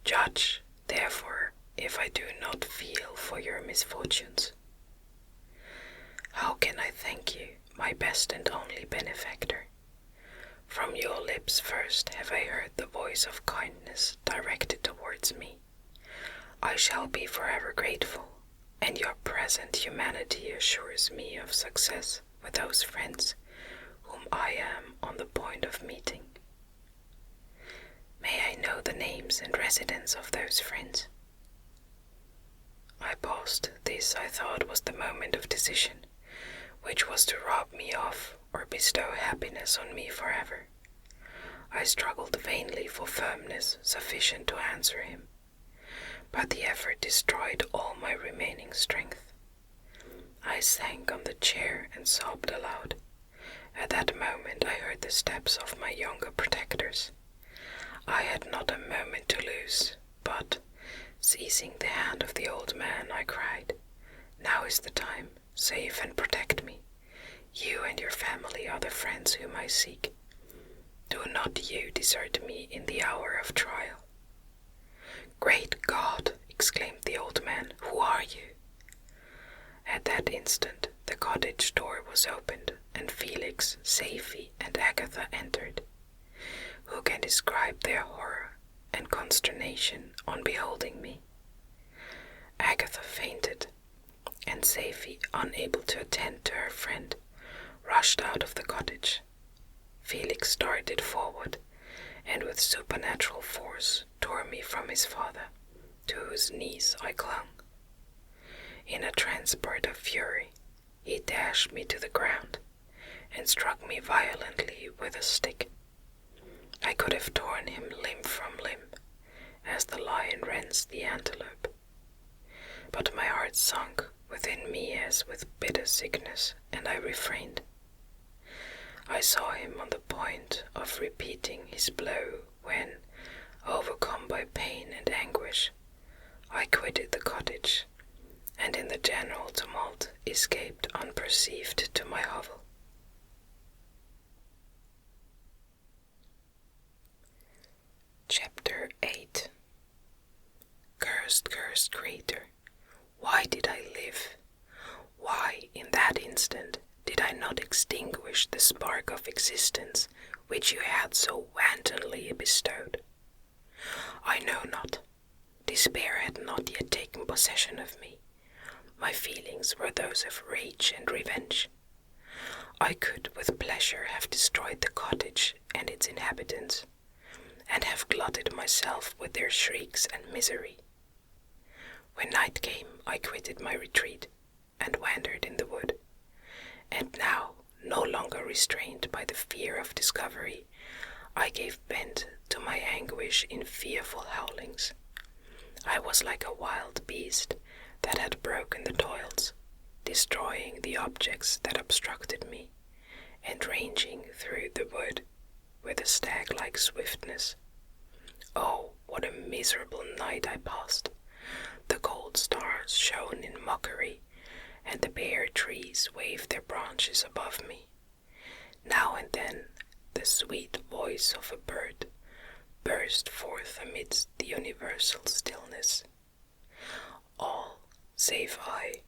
Judge, therefore, if I do not feel for your misfortunes. How can I thank you, my best and only benefactor? From your lips first have I heard the voice of kindness directed towards me. I shall be forever grateful, and your present humanity assures me of success with those friends whom I am on the point of meeting. May I know the names and residence of those friends? I paused. This, I thought, was the moment of decision, which was to rob me of or bestow happiness on me forever. I struggled vainly for firmness sufficient to answer him, but the effort destroyed all my remaining strength. I sank on the chair and sobbed aloud. At that moment I heard the steps of my younger protectors. I had not a moment to lose, but, seizing the hand of the old man, I cried, Now is the time, save and protect me. You and your family are the friends whom I seek. Do not you desert me in the hour of trial. Great God, exclaimed the old man, who are you? At that instant the cottage door was opened, and Felix, Safie, and Agatha entered. Who can describe their horror and consternation on beholding me? Agatha fainted, and Safie, unable to attend to her friend, rushed out of the cottage. Felix started forward, and with supernatural force tore me from his father, to whose knees I clung. In a transport of fury, he dashed me to the ground, and struck me violently with a stick. I could have torn him limb from limb, as the lion rends the antelope. But my heart sunk within me as with bitter sickness, and I refrained. I saw him on the point of repeating his blow when, overcome by pain and anguish, I quitted the cottage, and in the general tumult escaped unperceived to my hovel. Chapter 8. Cursed, cursed creator, why did I live? Why, in that instant, did I not extinguish the spark of existence which you had so wantonly bestowed? I know not. Despair had not yet taken possession of me. My feelings were those of rage and revenge. I could with pleasure have destroyed the cottage and its inhabitants, and have glutted myself with their shrieks and misery. When night came, I quitted my retreat, and wandered in the wood, and now, no longer restrained by the fear of discovery, I gave vent to my anguish in fearful howlings. I was like a wild beast that had broken the toils, destroying the objects that obstructed me, and ranging through the wood with a stag-like swiftness. Oh, what a miserable night I passed! The cold stars shone in mockery, and the bare trees waved their branches above me. Now and then the sweet voice of a bird burst forth amidst the universal stillness. All, save I,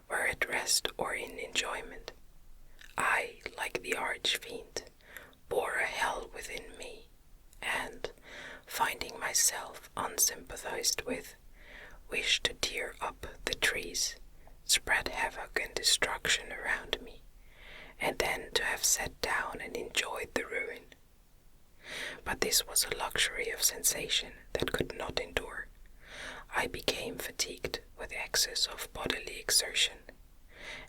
were at rest or in enjoyment. I, like the arch-fiend, bore a hell within me, and, finding myself unsympathized with, wished to tear up the trees, spread havoc and destruction around me, and then to have sat down and enjoyed the ruin. But this was a luxury of sensation that could not endure. I became fatigued with excess of bodily exertion,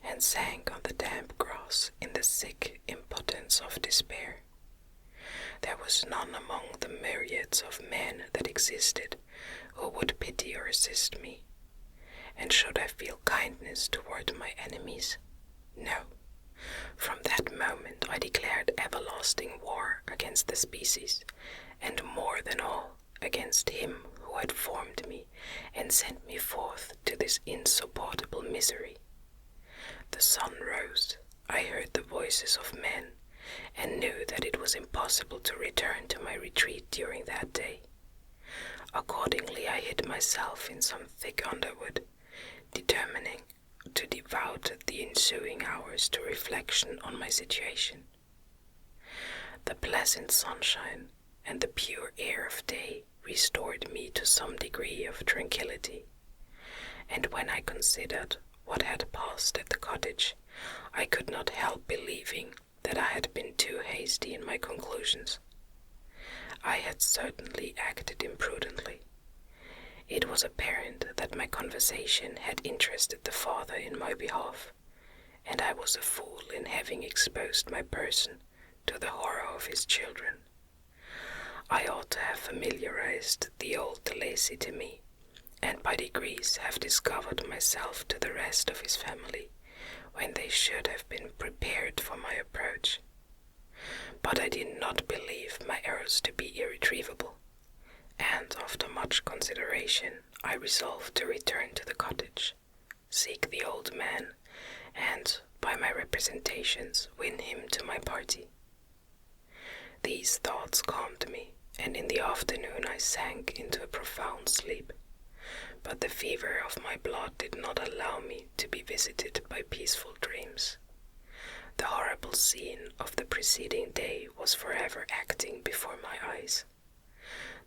and sank on the damp grass in the sick impotence of despair. There was none among the myriads of men that existed who would pity or assist me. And should I feel kindness toward my enemies? No. From that moment I declared everlasting war against the species, and more than all, against him who had formed me and sent me forth to this insupportable misery. The sun rose, I heard the voices of men, and knew that it was impossible to return to my retreat during that day. Accordingly I hid myself in some thick underwood, determining to devote the ensuing hours to reflection on my situation. The pleasant sunshine and the pure air of day restored me to some degree of tranquillity, and when I considered what had passed at the cottage, I could not help believing that I had been too hasty in my conclusions. I had certainly acted imprudently. It was apparent that my conversation had interested the father in my behalf, and I was a fool in having exposed my person to the horror of his children. I ought to have familiarized the old Lacy to me, and by degrees have discovered myself to the rest of his family, when they should have been prepared for my approach. But I did not believe my errors to be irretrievable, and after much consideration I resolved to return to the cottage, seek the old man, and, by my representations, win him to my party. These thoughts calmed me, and in the afternoon I sank into a profound sleep, but the fever of my blood did not allow me to be visited by peaceful dreams. The horrible scene of the preceding day was forever acting before my eyes.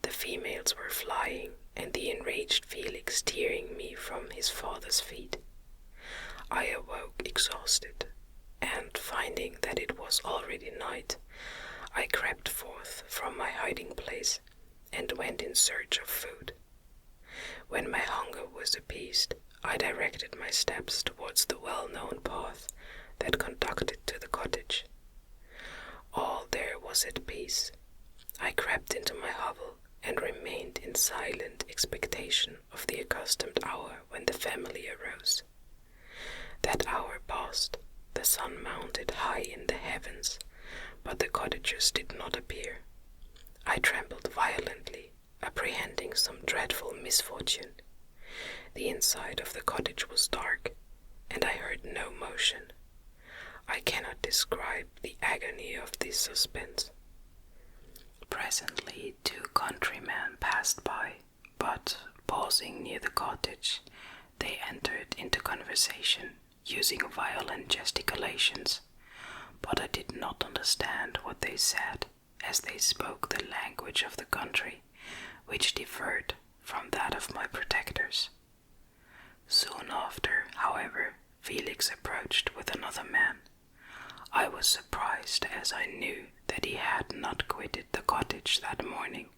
The females were flying, and the enraged Felix tearing me from his father's feet. I awoke exhausted, and finding that it was already night, I crept forth from my hiding place and went in search of food. When my hunger was appeased, I directed my steps towards the well-known path that conducted to the cottage. All there was at peace. I crept into my hovel and remained in silent expectation of the accustomed hour when the family arose. That hour passed, the sun mounted high in the heavens, but the cottagers did not appear. I trembled violently, apprehending some dreadful misfortune. The inside of the cottage was dark, and I heard no motion. I cannot describe the agony of this suspense. Presently 2 countrymen passed by, but, pausing near the cottage, they entered into conversation, using violent gesticulations, but I did not understand what they said, as they spoke the language of the country, which differed from that of my protectors. Soon after, however, Felix approached with another man. I was surprised, as I knew that he had not quitted the cottage that morning,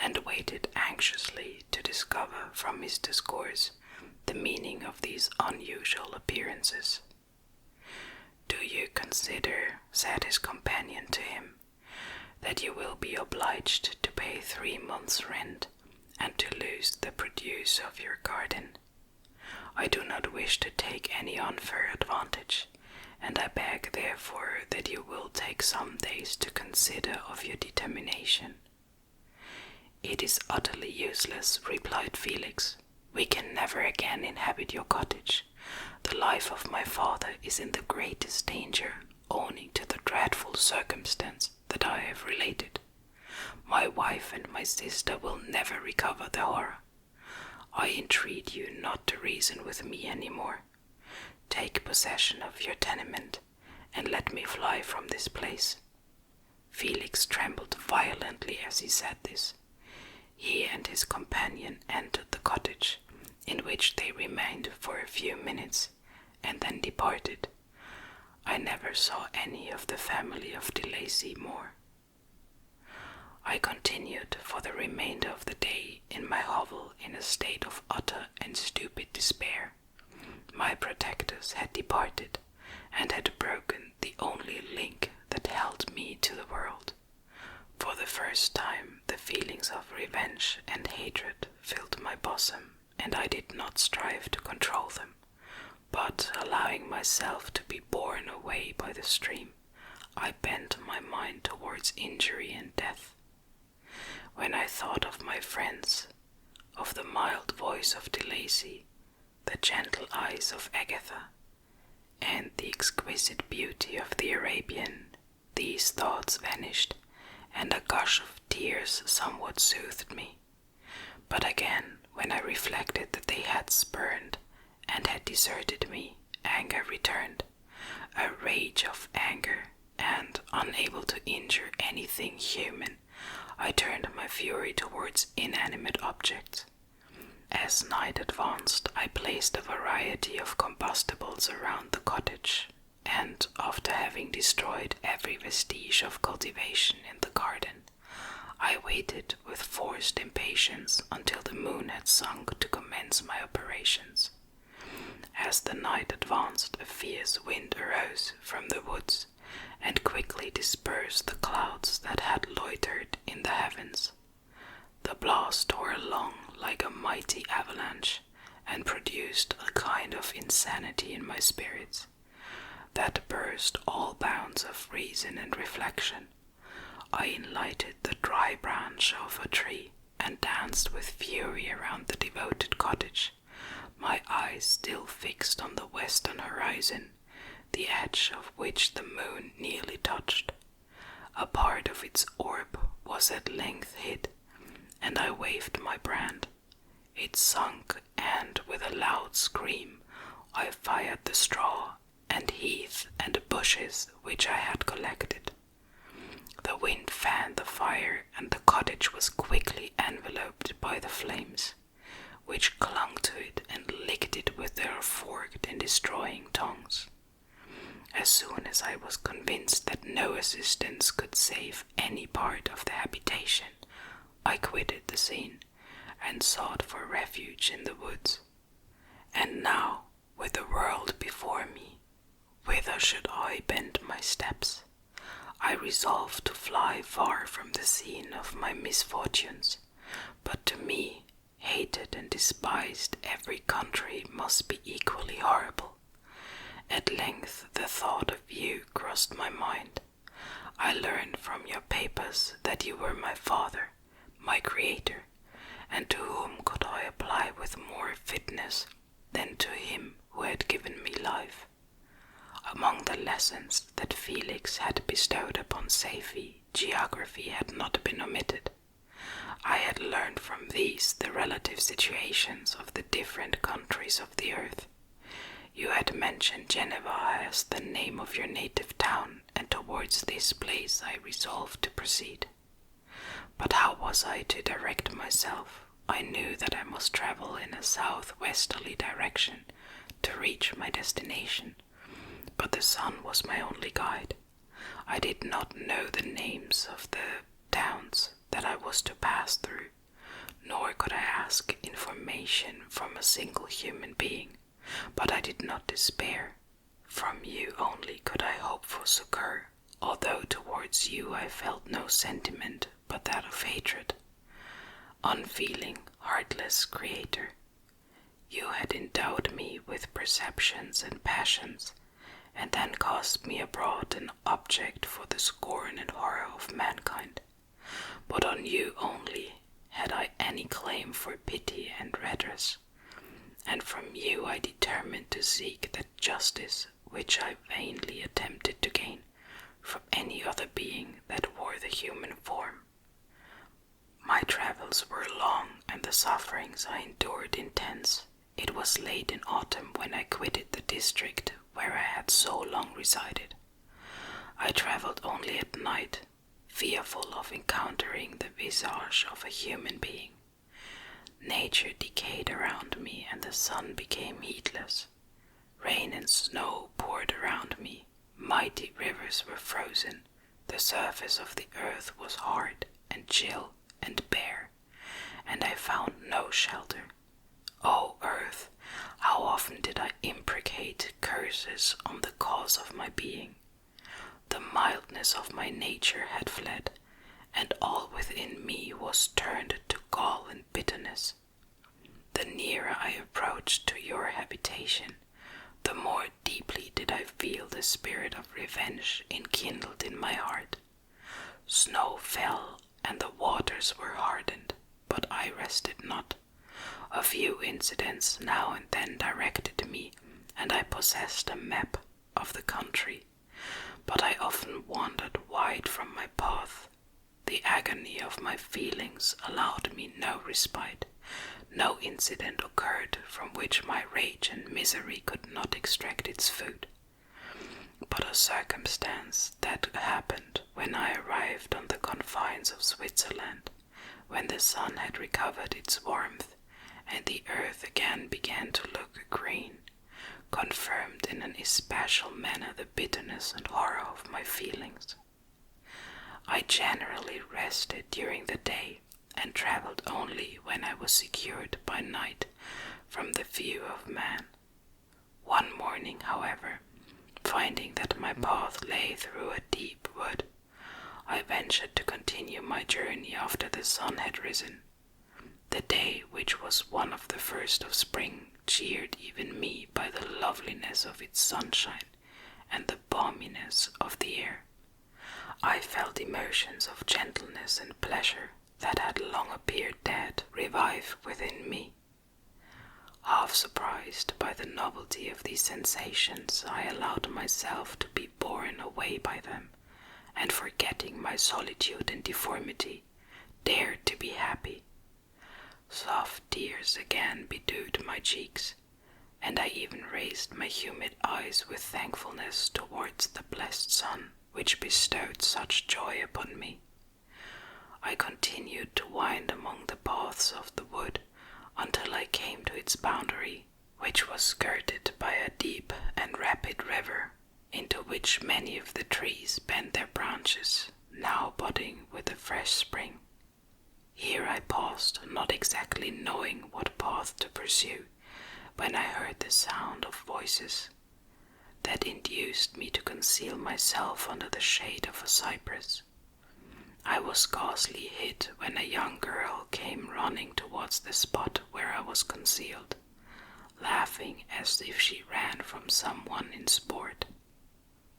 and waited anxiously to discover from his discourse the meaning of these unusual appearances. "Do you consider," said his companion to him, "that you will be obliged to pay 3 months' rent, and to lose the produce of your garden? I do not wish to take any unfair advantage, and I beg therefore that you will take some days to consider of your determination." "It is utterly useless," replied Felix. "We can never again inhabit your cottage. The life of my father is in the greatest danger, owing to the dreadful circumstance that I have related. My wife and my sister will never recover the horror. I entreat you not to reason with me any more. Take possession of your tenement, and let me fly from this place." Felix trembled violently as he said this. He and his companion entered the cottage, in which they remained for a few minutes, and then departed. I never saw any of the family of de Lacy more. I continued for the remainder of the day in my hovel in a state of utter and stupid despair. My protectors had departed, and had broken the only link that held me to the world. For the first time the feelings of revenge and hatred filled my bosom, and I did not strive to control them, but, allowing myself to be borne away by the stream, I bent my mind towards injury and death. When I thought of my friends, of the mild voice of de Lacy, the gentle eyes of Agatha, and the exquisite beauty of the Arabian, these thoughts vanished, and a gush of tears somewhat soothed me. But again, when I reflected that they had spurned and had deserted me, anger returned, a rage of anger, and, unable to injure anything human, I turned my fury towards inanimate objects. As night advanced, I placed a variety of combustibles around the cottage, and, after having destroyed every vestige of cultivation in the garden, I waited with forced impatience until the moon had sunk to commence my operations. As the night advanced, a fierce wind arose from the woods, and quickly dispersed the clouds that had loitered in the heavens. The blast tore along like a mighty avalanche, and produced a kind of insanity in my spirits that burst all bounds of reason and reflection. I enlightened the dry branch of a tree, and danced with fury around the devoted cottage, my eyes still fixed on the western horizon, the edge of which the moon nearly touched. A part of its orb was at length hid, and I waved my brand. It sunk, and with a loud scream I fired the straw and heath and bushes which I had collected. The wind fanned the fire, and the cottage was quickly enveloped by the flames, which clung to it and licked it with their fork in destroying I quitted the scene and sought for refuge in the woods. And now, with the world before me, whither should I bend my steps? I resolved to fly far from the scene of my misfortunes, but to me, hated and despised, every country must be equally horrible. At length the thought of you crossed my mind. I learned from your papers that you were my father, my creator, and to whom could I apply with more fitness than to him who had given me life? Among the lessons that Felix had bestowed upon Safie, geography had not been omitted. I had learned from these the relative situations of the different countries of the earth. You had mentioned Geneva as the name of your native town, and towards this place I resolved to proceed. But how was I to direct myself? I knew that I must travel in a southwesterly direction to reach my destination, but the sun was my only guide. I did not know the names of the towns that I was to pass through, nor could I ask information from a single human being, but I did not despair. From you only could I hope for succor, although towards you I felt no sentiment but that of hatred. Unfeeling, heartless creator, you had endowed me with perceptions and passions, and then cast me abroad an object for the scorn and horror of mankind. But on you only had I any claim for pity and redress, and from you I determined to seek that justice which I vainly attempted to gain from any other being that wore the human form. My travels were long, and the sufferings I endured intense. It was late in autumn when I quitted the district where I had so long resided. I traveled only at night, fearful of encountering the visage of a human being. Nature decayed around me, and the sun became heatless. Rain and snow poured around me, mighty rivers were frozen, the surface of the earth was hard and chill and bare, and I found no shelter. O earth, how often did I imprecate curses on the cause of my being? The mildness of my nature had fled, and all within me was turned to gall and bitterness. The nearer I approached to your habitation, the more deeply did I feel the spirit of revenge enkindled in my heart. Snow fell, and the waters were hardened, but I rested not. A few incidents now and then directed me, and I possessed a map of the country, but I often wandered wide from my path. The agony of my feelings allowed me no respite. No incident occurred from which my rage and misery could not extract its food. But a circumstance that happened when I arrived on the confines of Switzerland, when the sun had recovered its warmth, and the earth again began to look green, confirmed in an especial manner the bitterness and horror of my feelings. I generally rested during the day, and traveled only when I was secured by night from the view of man. One morning, however, finding that my path lay through a deep wood, I ventured to continue my journey after the sun had risen. The day, which was one of the first of spring, cheered even me by the loveliness of its sunshine and the balminess of the air. I felt emotions of gentleness and pleasure that had long appeared dead revive within me. Half surprised by the novelty of these sensations, I allowed myself to be borne away by them, and forgetting my solitude and deformity, dared to be happy. Soft tears again bedewed my cheeks, and I even raised my humid eyes with thankfulness towards the blessed sun which bestowed such joy upon me. I continued to wind among the paths of the wood until I came to its boundary, which was skirted by a deep and rapid river, into which many of the trees bent their branches, now budding with the fresh spring. Here I paused, not exactly knowing what path to pursue, when I heard the sound of voices. That induced me to conceal myself under the shade of a cypress. I was scarcely hit when a young girl came running towards the spot where I was concealed, laughing as if she ran from someone in sport.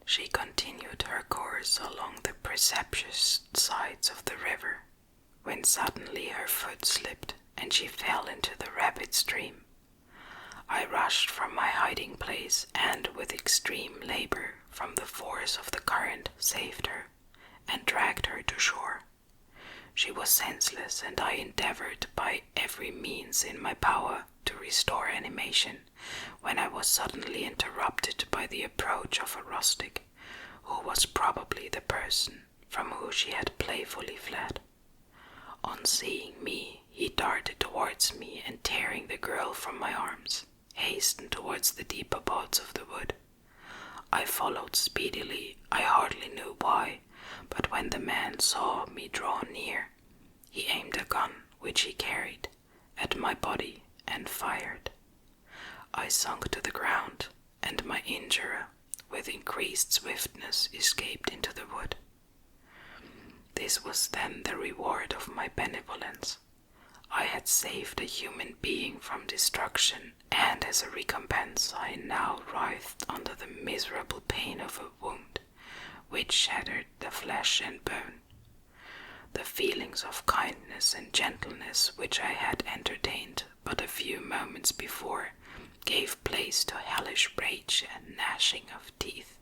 She continued her course along the precipitous sides of the river, when suddenly her foot slipped and she fell into the rapid stream. I rushed from my hiding place and, with extreme labor from the force of the current, saved her and dragged her to shore. She was senseless, and I endeavored by every means in my power to restore animation, when I was suddenly interrupted by the approach of a rustic, who was probably the person from whom she had playfully fled. On seeing me, he darted towards me, and tearing the girl from my arms, hastened towards the deeper parts of the wood. I followed speedily, I hardly knew why, but when the man saw me draw near, he aimed a gun which he carried at my body and fired. I sunk to the ground, and my injurer, with increased swiftness, escaped into the wood. This was then the reward of my benevolence. I had saved a human being from destruction, and as a recompense I now writhed under the miserable pain of a wound, which shattered the flesh and bone. The feelings of kindness and gentleness which I had entertained but a few moments before gave place to hellish rage and gnashing of teeth.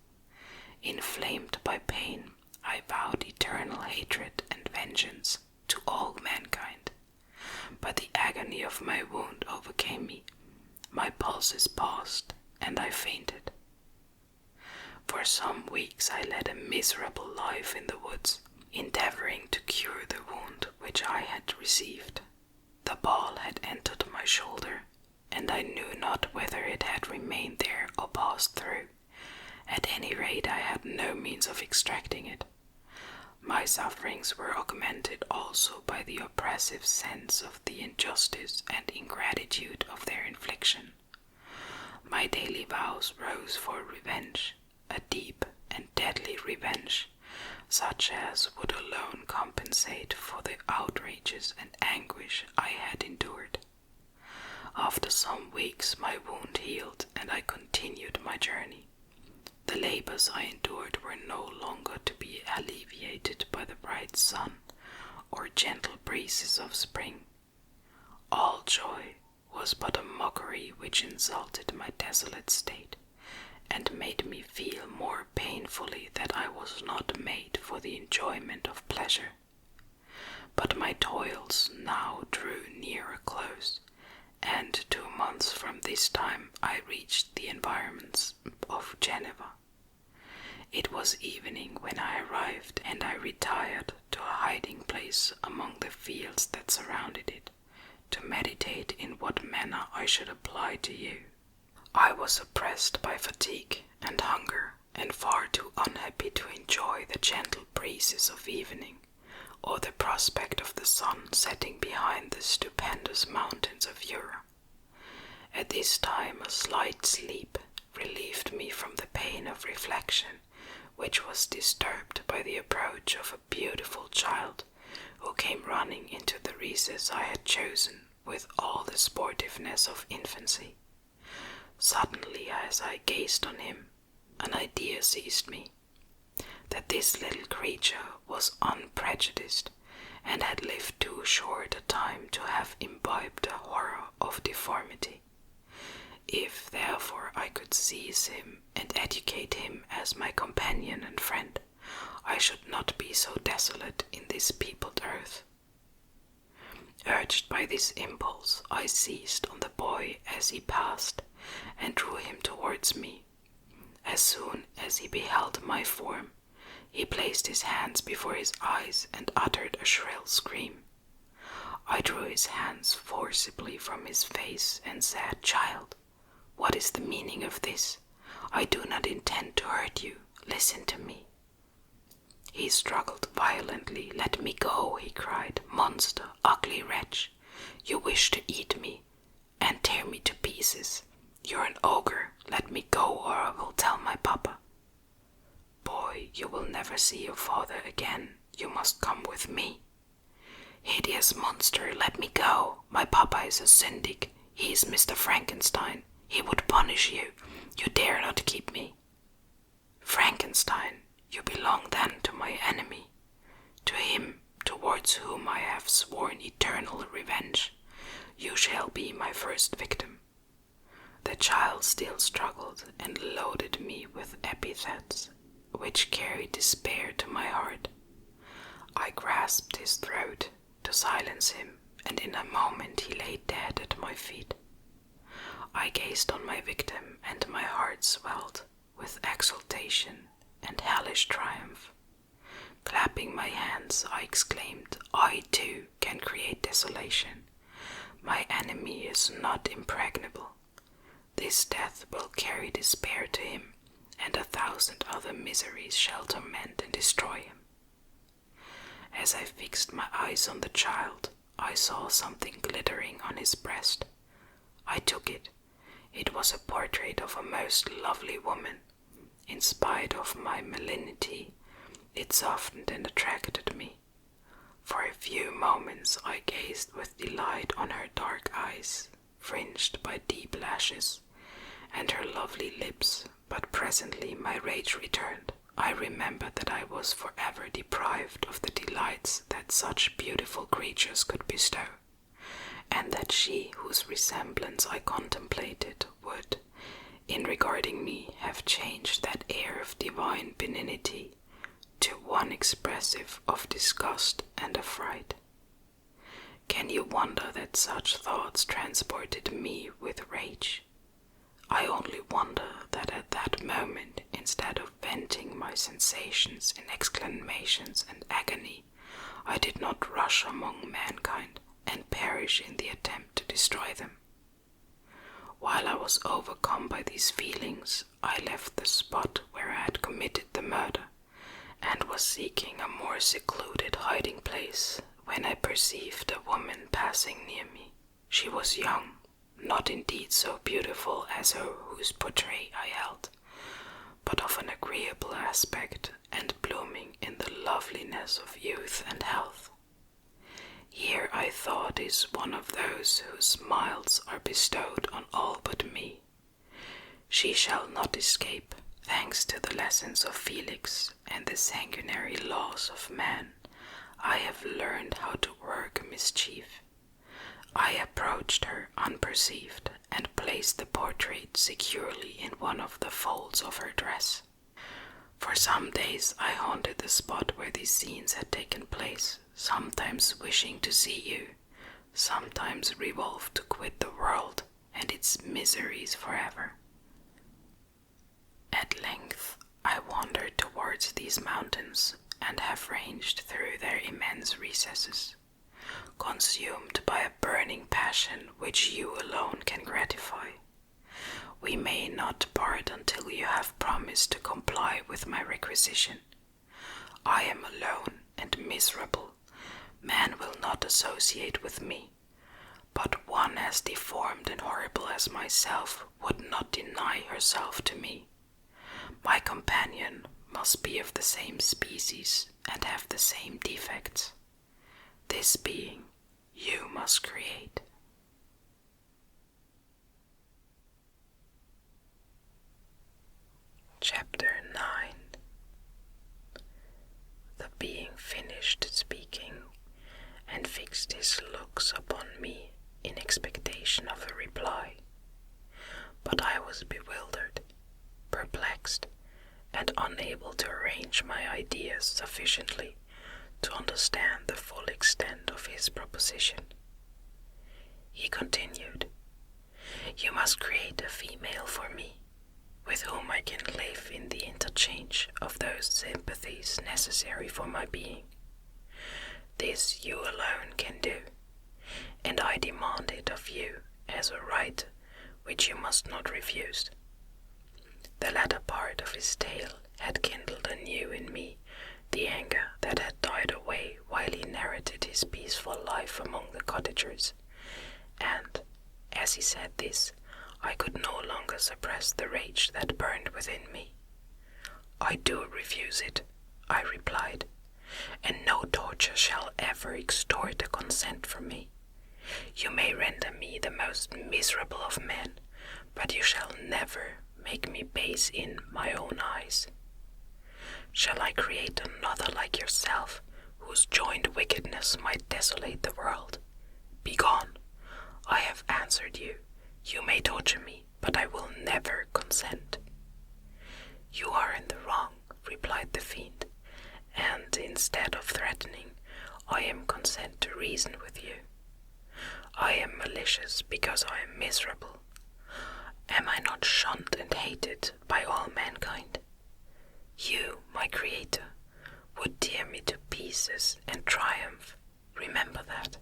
Inflamed by pain, I vowed eternal hatred and vengeance to all mankind. But the agony of my wound overcame me. My pulses paused, and I fainted. For some weeks I led a miserable life in the woods, endeavoring to cure the wound which I had received. The ball had entered my shoulder, and I knew not whether it had remained there or passed through. At any rate, I had no means of extracting it. My sufferings were augmented also by the oppressive sense of the injustice and ingratitude of their infliction. My daily vows rose for revenge, a deep and deadly revenge, such as would alone compensate for the outrages and anguish I had endured. After some weeks my wound healed, and I continued my journey. The labors I endured were no longer to be alleviated by the bright sun or gentle breezes of spring. All joy was but a mockery which insulted my desolate state, and made me feel more painfully that I was not made for the enjoyment of pleasure. But my toils now drew near a close, and 2 months from this time I reached the environments of Geneva. It was evening when I arrived, and I retired to a hiding place among the fields that surrounded it, to meditate in what manner I should apply to you. I was oppressed by fatigue and hunger, and far too unhappy to enjoy the gentle breezes of evening, or the prospect of the sun setting behind the stupendous mountains of Jura. At this time a slight sleep relieved me from the pain of reflection, which was disturbed by the approach of a beautiful child, who came running into the recess I had chosen with all the sportiveness of infancy. Suddenly, as I gazed on him, an idea seized me, that this little creature was unprejudiced, and had lived too short a time to have imbibed the horror of deformity. If, therefore, I could seize him and educate him as my companion and friend, I should not be so desolate in this peopled earth. Urged by this impulse, I seized on the boy as he passed, and drew him towards me. As soon as he beheld my form, he placed his hands before his eyes and uttered a shrill scream. I drew his hands forcibly from his face and said, "Child, what is the meaning of this? I do not intend to hurt you. Listen to me." He struggled violently. "Let me go," he cried. "Monster, You wish to eat me and tear me to pieces. You're an ogre. Let me go or I will tell my papa. Boy, you will never see your father again. You must come with me. Hideous monster, let me go. My papa is a syndic. He is Mr. Frankenstein. He would punish you. You dare not keep me. Frankenstein, you belong then to my enemy, to him towards whom I have sworn eternal revenge. You shall be my first victim. The child still struggled and loaded me with epithets which carried despair to my heart. I grasped his throat to silence him, and in a moment he lay dead at my feet. I gazed on my victim, and my heart swelled with exultation and hellish triumph. Clapping my hands, I exclaimed, I too can create desolation. My enemy is not impregnable. This death will carry despair to him, and 1,000 other miseries shall torment and destroy him. As I fixed my eyes on the child, I saw something glittering on his breast. I took it. It was a portrait of a most lovely woman. In spite of my malignity, it softened and attracted me. For a few moments I gazed with delight on her dark eyes, fringed by deep lashes, and her lovely lips, but presently my rage returned. I remembered that I was forever deprived of the delights that such beautiful creatures could bestow, and that she whose resemblance I contemplated would, in regarding me, have changed that air of divine benignity to one expressive of disgust and affright. Can you wonder that such thoughts transported me with rage? I only wonder that at that moment, instead of venting my sensations in exclamations and agony, I did not rush among mankind and perish in the attempt to destroy them. While I was overcome by these feelings, I left the spot where I had committed the murder, and was seeking a more secluded hiding place when I perceived a woman passing near me. She was young, not indeed so beautiful as her whose portrait I held, but of an agreeable aspect and blooming in the loveliness of youth and health. Here, I thought, is one of those whose smiles are bestowed on all but me. She shall not escape, thanks to the lessons of Felix and the sanguinary laws of man. I have learned how to work mischief. I approached her unperceived and placed the portrait securely in one of the folds of her dress. For some days I haunted the spot where these scenes had taken place, sometimes wishing to see you, sometimes resolved to quit the world and its miseries forever. At length I wandered towards these mountains and have ranged through their immense recesses, consumed by a burning passion which you alone can gratify. We may not part until you have promised to comply with my requisition. I am alone and miserable. Man will not associate with me, but one as deformed and horrible as myself would not deny herself to me. My companion must be of the same species and have the same defects. This being you must create. Chapter 9. The being finished speaking and fixed his looks upon me in expectation of a reply. But I was bewildered, perplexed, and unable to arrange my ideas sufficiently to understand the full extent of his proposition. He continued, "You must create a female for me, with whom I can live in the interchange of those sympathies necessary for my being. This you alone can do, and I demand it of you as a right which you must not refuse." The latter part of his tale had kindled anew in me the anger that had died away while he narrated his peaceful life among the cottagers, and, as he said this, I could no longer suppress the rage that burned within me. "I do refuse it," I replied, "and no torture shall ever extort a consent from me. You may render me the most miserable of men, but you shall never make me base in my own eyes. Shall I create another like yourself, whose joined wickedness might desolate the world? Begone! I have answered you. You may torture me, but I will never consent." "You are in the wrong," replied the fiend, "and instead of threatening, I am content to reason with you. I am malicious because I am miserable. Am I not shunned and hated by all mankind? You, my creator, would tear me to pieces and triumph. Remember that,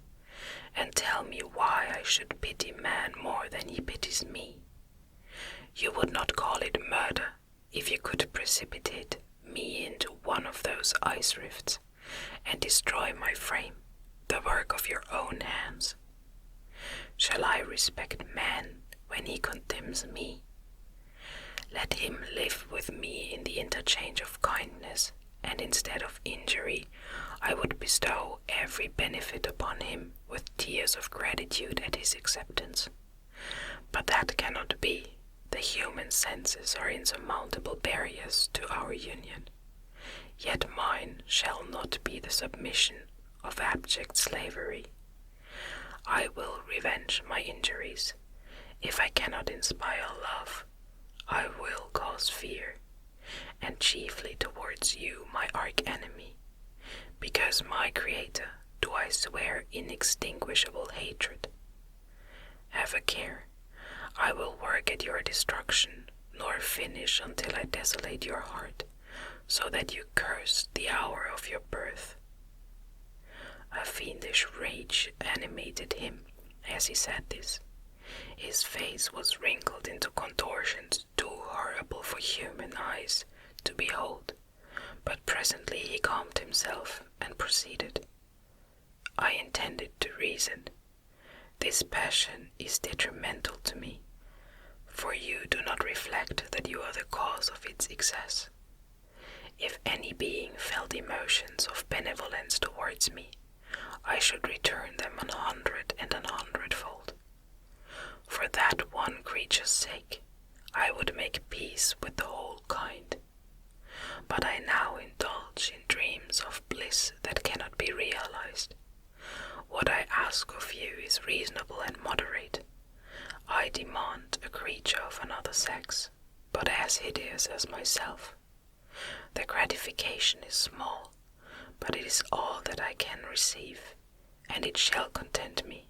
and tell me why I should pity man more than he pities me. You would not call it murder if you could precipitate me into one of those ice rifts and destroy my frame, the work of your own hands. Shall I respect man when he condemns me? Let him live with me in the interchange of kindness, and instead of injury, I would bestow every benefit upon him with tears of gratitude at his acceptance. But that cannot be. The human senses are insurmountable barriers to our union. Yet mine shall not be the submission of abject slavery. I will revenge my injuries. If I cannot inspire love, I will cause fear, and chiefly towards you, my arch-enemy, because my creator do I swear inextinguishable hatred. Have a care. I will work at your destruction, nor finish until I desolate your heart, so that you curse the hour of your birth." A fiendish rage animated him as he said this. His face was wrinkled into contortions too horrible for human eyes to behold, but presently he calmed himself and proceeded. "I intended to reason. This passion is detrimental to me, for you do not reflect that you are the cause of its excess. If any being felt emotions of benevolence towards me, I should return them 100 and 100-fold. For that one creature's sake, I would make peace with the whole kind. But I now indulge in dreams of bliss that cannot be realized. What I ask of you is reasonable and moderate. I demand a creature of another sex, but as hideous as myself. The gratification is small, but it is all that I can receive, and it shall content me.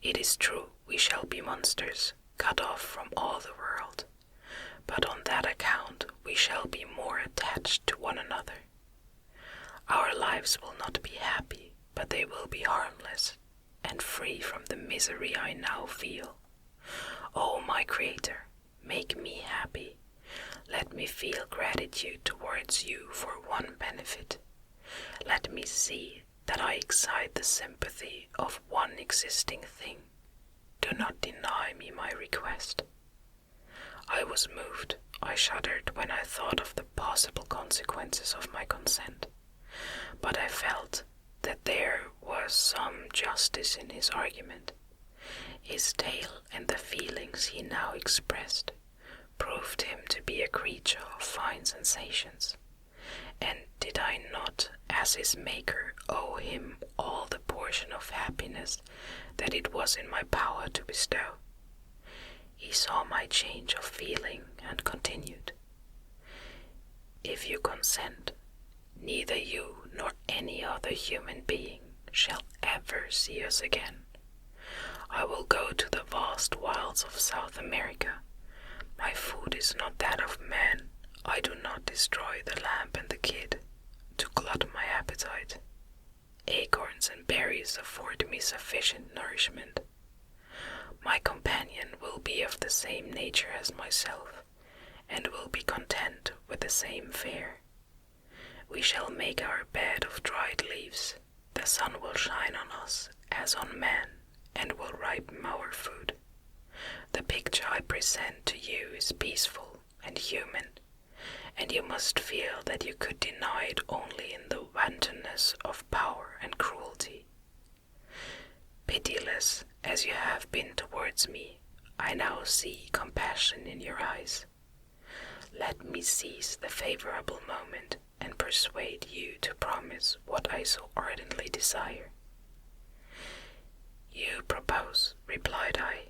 It is true we shall be monsters, cut off from all the world, but on that account we shall be more attached to one another. Our lives will not be happy, but they will be harmless, and free from the misery I now feel. Oh, my Creator, make me happy. Let me feel gratitude towards you for one benefit. Let me see that I excite the sympathy of one existing thing. Do not deny me my request." I was moved. I shuddered when I thought of the possible consequences of my consent, but I felt that there was some justice in his argument. His tale and the feelings he now expressed proved him to be a creature of fine sensations, and did I not, as his maker, owe him all the portion of happiness that it was in my power to bestow? He saw my change of feeling and continued, "If you consent, neither you nor any other human being shall ever see us again. I will go to the vast wilds of South America. My food is not that of man. I do not destroy the lamb and the kid to glut my appetite. Acorns and berries afford me sufficient nourishment. My companion will be of the same nature as myself, and will be content with the same fare. We shall make our bed of dried leaves. The sun will shine on us as on man, and will ripen our food. The picture I present to you is peaceful and human, and you must feel that you could deny it only in the wantonness of power and cruelty. Pitiless as you have been towards me, I now see compassion in your eyes. Let me seize the favorable moment and persuade you to promise what I so ardently desire. You propose, replied I,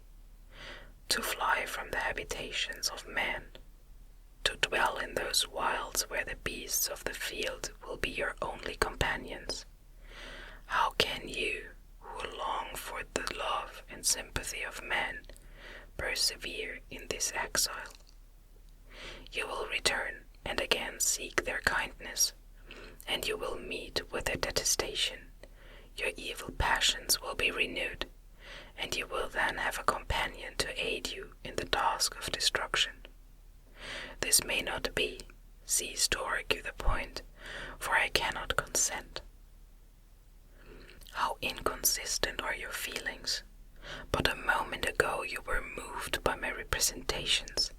to fly from the habitations of man, to dwell in those wilds where the beasts of the field will be your only companions. How can you, who long for the love and sympathy of men, persevere in this exile? You will return and again seek their kindness, and you will meet with their detestation. Your evil passions will be renewed, and you will then have a companion to aid you in the task of destruction. This may not be. Cease to argue the point, for I cannot consent. How inconsistent are your feelings! But a moment ago you were moved by my representations,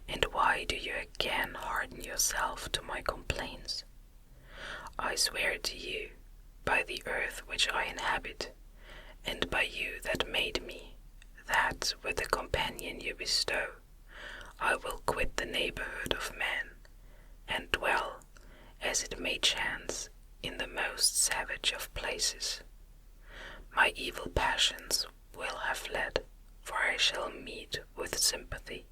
and why do you again harden yourself to my complaints? I swear to you, by the earth which I inhabit, and by you that made me, that with the companion you bestow, I will quit the neighborhood of man, and dwell, as it may chance, in the most savage of places. My evil passions will have fled, for I shall meet with sympathy.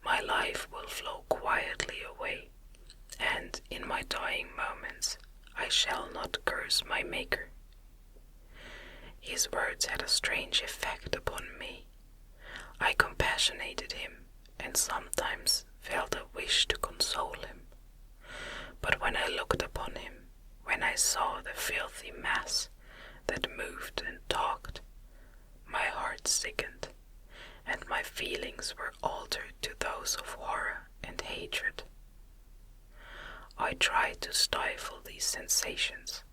My life will flow quietly away, and in my dying moments I shall not curse my Maker. His words had a strange effect upon me. I compassionated him, and sometimes felt a wish to console him. But when I looked upon him, when I saw the filthy mass that moved and talked, my heart sickened, and my feelings were altered to those of horror and hatred. I tried to stifle these sensations.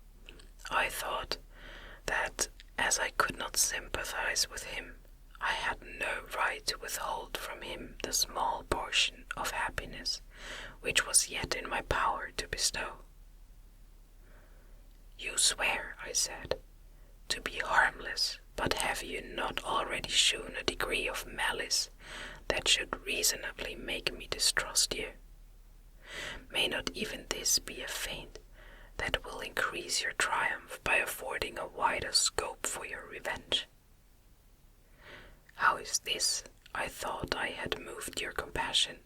I thought that, as I could not sympathize with him, I had no right to withhold from him the small portion of happiness which was yet in my power to bestow. You swear, I said, to be harmless, but have you not already shewn a degree of malice that should reasonably make me distrust you? May not even this be a feint that will increase your triumph by affording a wider scope for your revenge? How is this? I thought I had moved your compassion,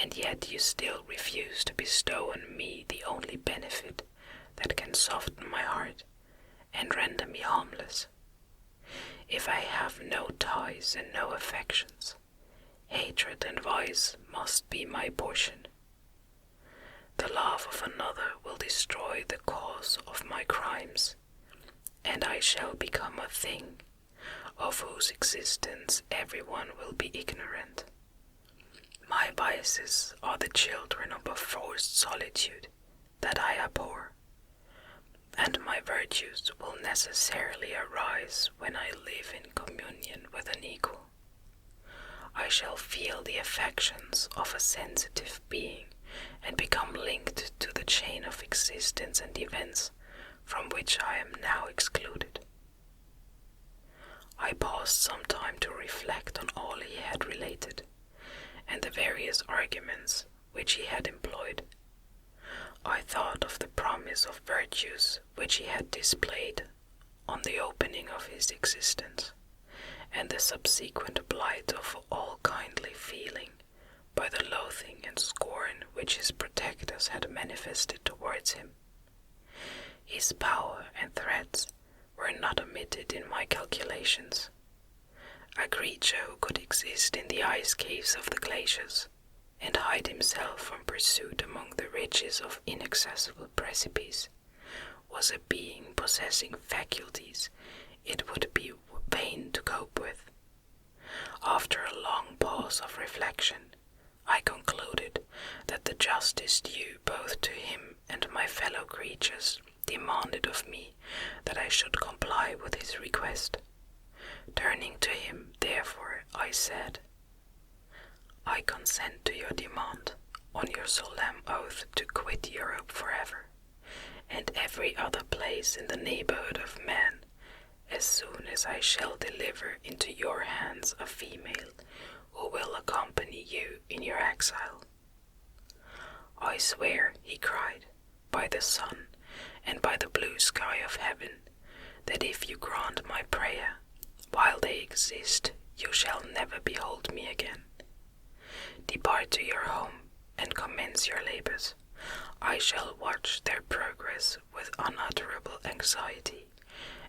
and yet you still refuse to bestow on me the only benefit that can soften my heart and render me harmless. If I have no ties and no affections, hatred and vice must be my portion. The love of another will destroy the cause of my crimes, and I shall become a thing of whose existence everyone will be ignorant. My vices are the children of a forced solitude that I abhor, and my virtues will necessarily arise when I live in communion with an equal. I shall feel the affections of a sensitive being and become linked to the chain of existence and events from which I am now excluded. I paused some time to reflect on all he had related, and the various arguments which he had employed. I thought of the promise of virtues which he had displayed on the opening of his existence, and the subsequent blight of all kindly feeling by the loathing and scorn which his protectors had manifested towards him. His power and threats were not omitted in my calculations. A creature who could exist in the ice caves of the glaciers, and hide himself from pursuit among the ridges of inaccessible precipices, was a being possessing faculties it would be vain to cope with. After a long pause of reflection, I concluded that the justice due both to him and my fellow creatures demanded of me that I should comply with his request, Turning to him, therefore, I said, I consent to your demand, on your solemn oath to quit Europe forever, and every other place in the neighborhood of man, as soon as I shall deliver into your hands a female who will accompany you in your exile. I swear, he cried, by the sun and by the blue sky of heaven, that if you grant my prayer, while they exist, you shall never behold me again. Depart to your home and commence your labors. I shall watch their progress with unutterable anxiety,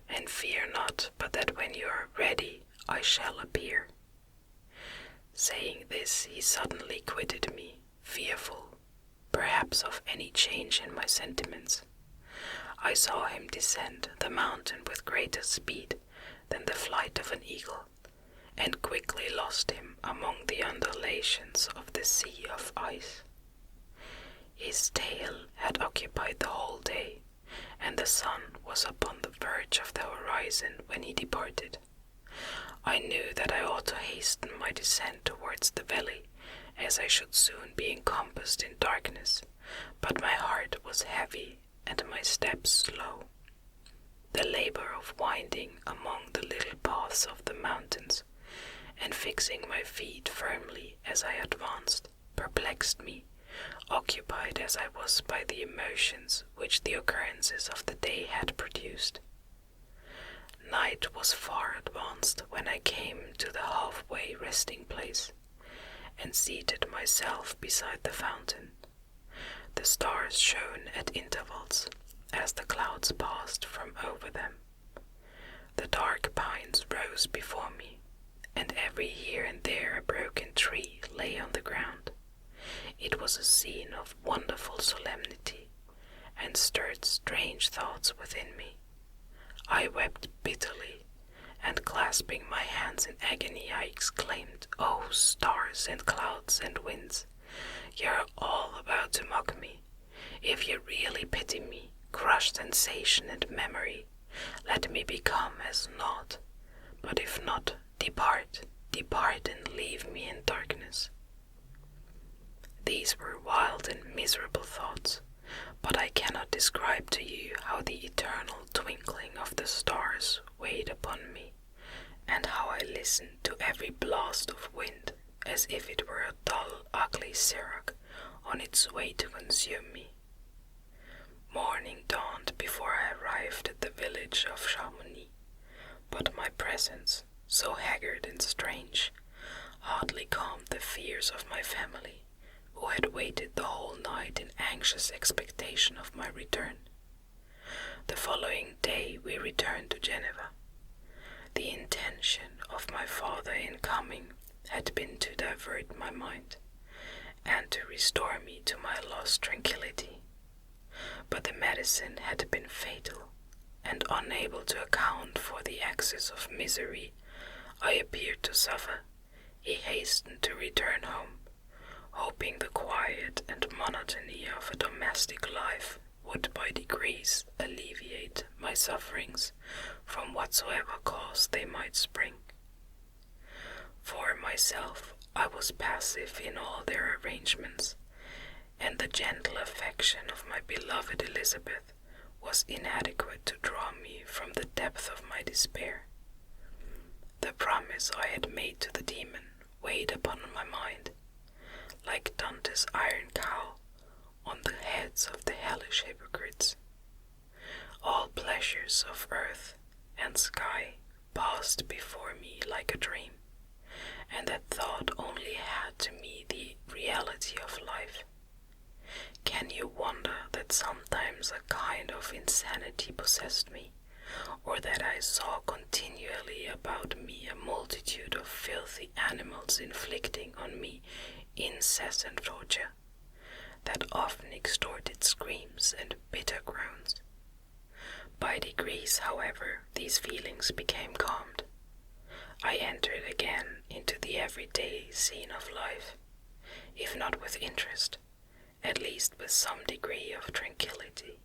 and fear not but that when you are ready I shall appear. Saying this, he suddenly quitted me, fearful, perhaps, of any change in my sentiments. I saw him descend the mountain with greater speed than the flight of an eagle, and quickly lost him among the undulations of the sea of ice. His tail had occupied the whole day, and the sun was upon the verge of the horizon when he departed. I knew that I ought to hasten my descent towards the valley, as I should soon be encompassed in darkness, but my heart was heavy and my steps slow. The labor of winding among the little paths of the mountains, and fixing my feet firmly as I advanced, perplexed me, occupied as I was by the emotions which the occurrences of the day had produced. Night was far advanced when I came to the halfway resting place, and seated myself beside the fountain. The stars shone at intervals, as the clouds passed from over them. The dark pines rose before me, and every here and there a broken tree lay on the ground. It was a scene of wonderful solemnity, and stirred strange thoughts within me. I wept bitterly, and clasping my hands in agony, I exclaimed, "Oh, stars and clouds and winds, you are all about to mock me. If you really pity me, crush sensation and memory. Let me become as naught. But if not, depart, depart and leave me in darkness." These were wild and miserable thoughts, but I cannot describe to you how the eternal twinkling of the stars weighed upon me, and how I listened to every blast of wind as if it were a dull, ugly siroc on its way to consume me. Morning dawned before I arrived at the village of Chamonix, but my presence, so haggard and strange, hardly calmed the fears of my family, who had waited the whole night in anxious expectation of my return. The following day we returned to Geneva. The intention of my father in coming had been to divert my mind, and to restore me to my lost tranquillity. But the medicine had been fatal, and unable to account for the excess of misery I appeared to suffer, he hastened to return home, hoping the quiet and monotony of a domestic life would by degrees alleviate my sufferings from whatsoever cause they might spring. For myself, I was passive in all their arrangements, and the gentle affection of my beloved Elizabeth was inadequate to draw me from the depth of my despair. The promise I had made to the demon weighed upon my mind, like Dante's iron cowl on the heads of the hellish hypocrites. All pleasures of earth and sky passed before me like a dream, and that thought only had to me the reality of life. Can you wonder that sometimes a kind of insanity possessed me, or that I saw continually about me a multitude of filthy animals inflicting on me incessant torture, that often extorted screams and bitter groans? By degrees, however, these feelings became calmed. I entered again into the everyday scene of life, if not with interest, at least with some degree of tranquillity.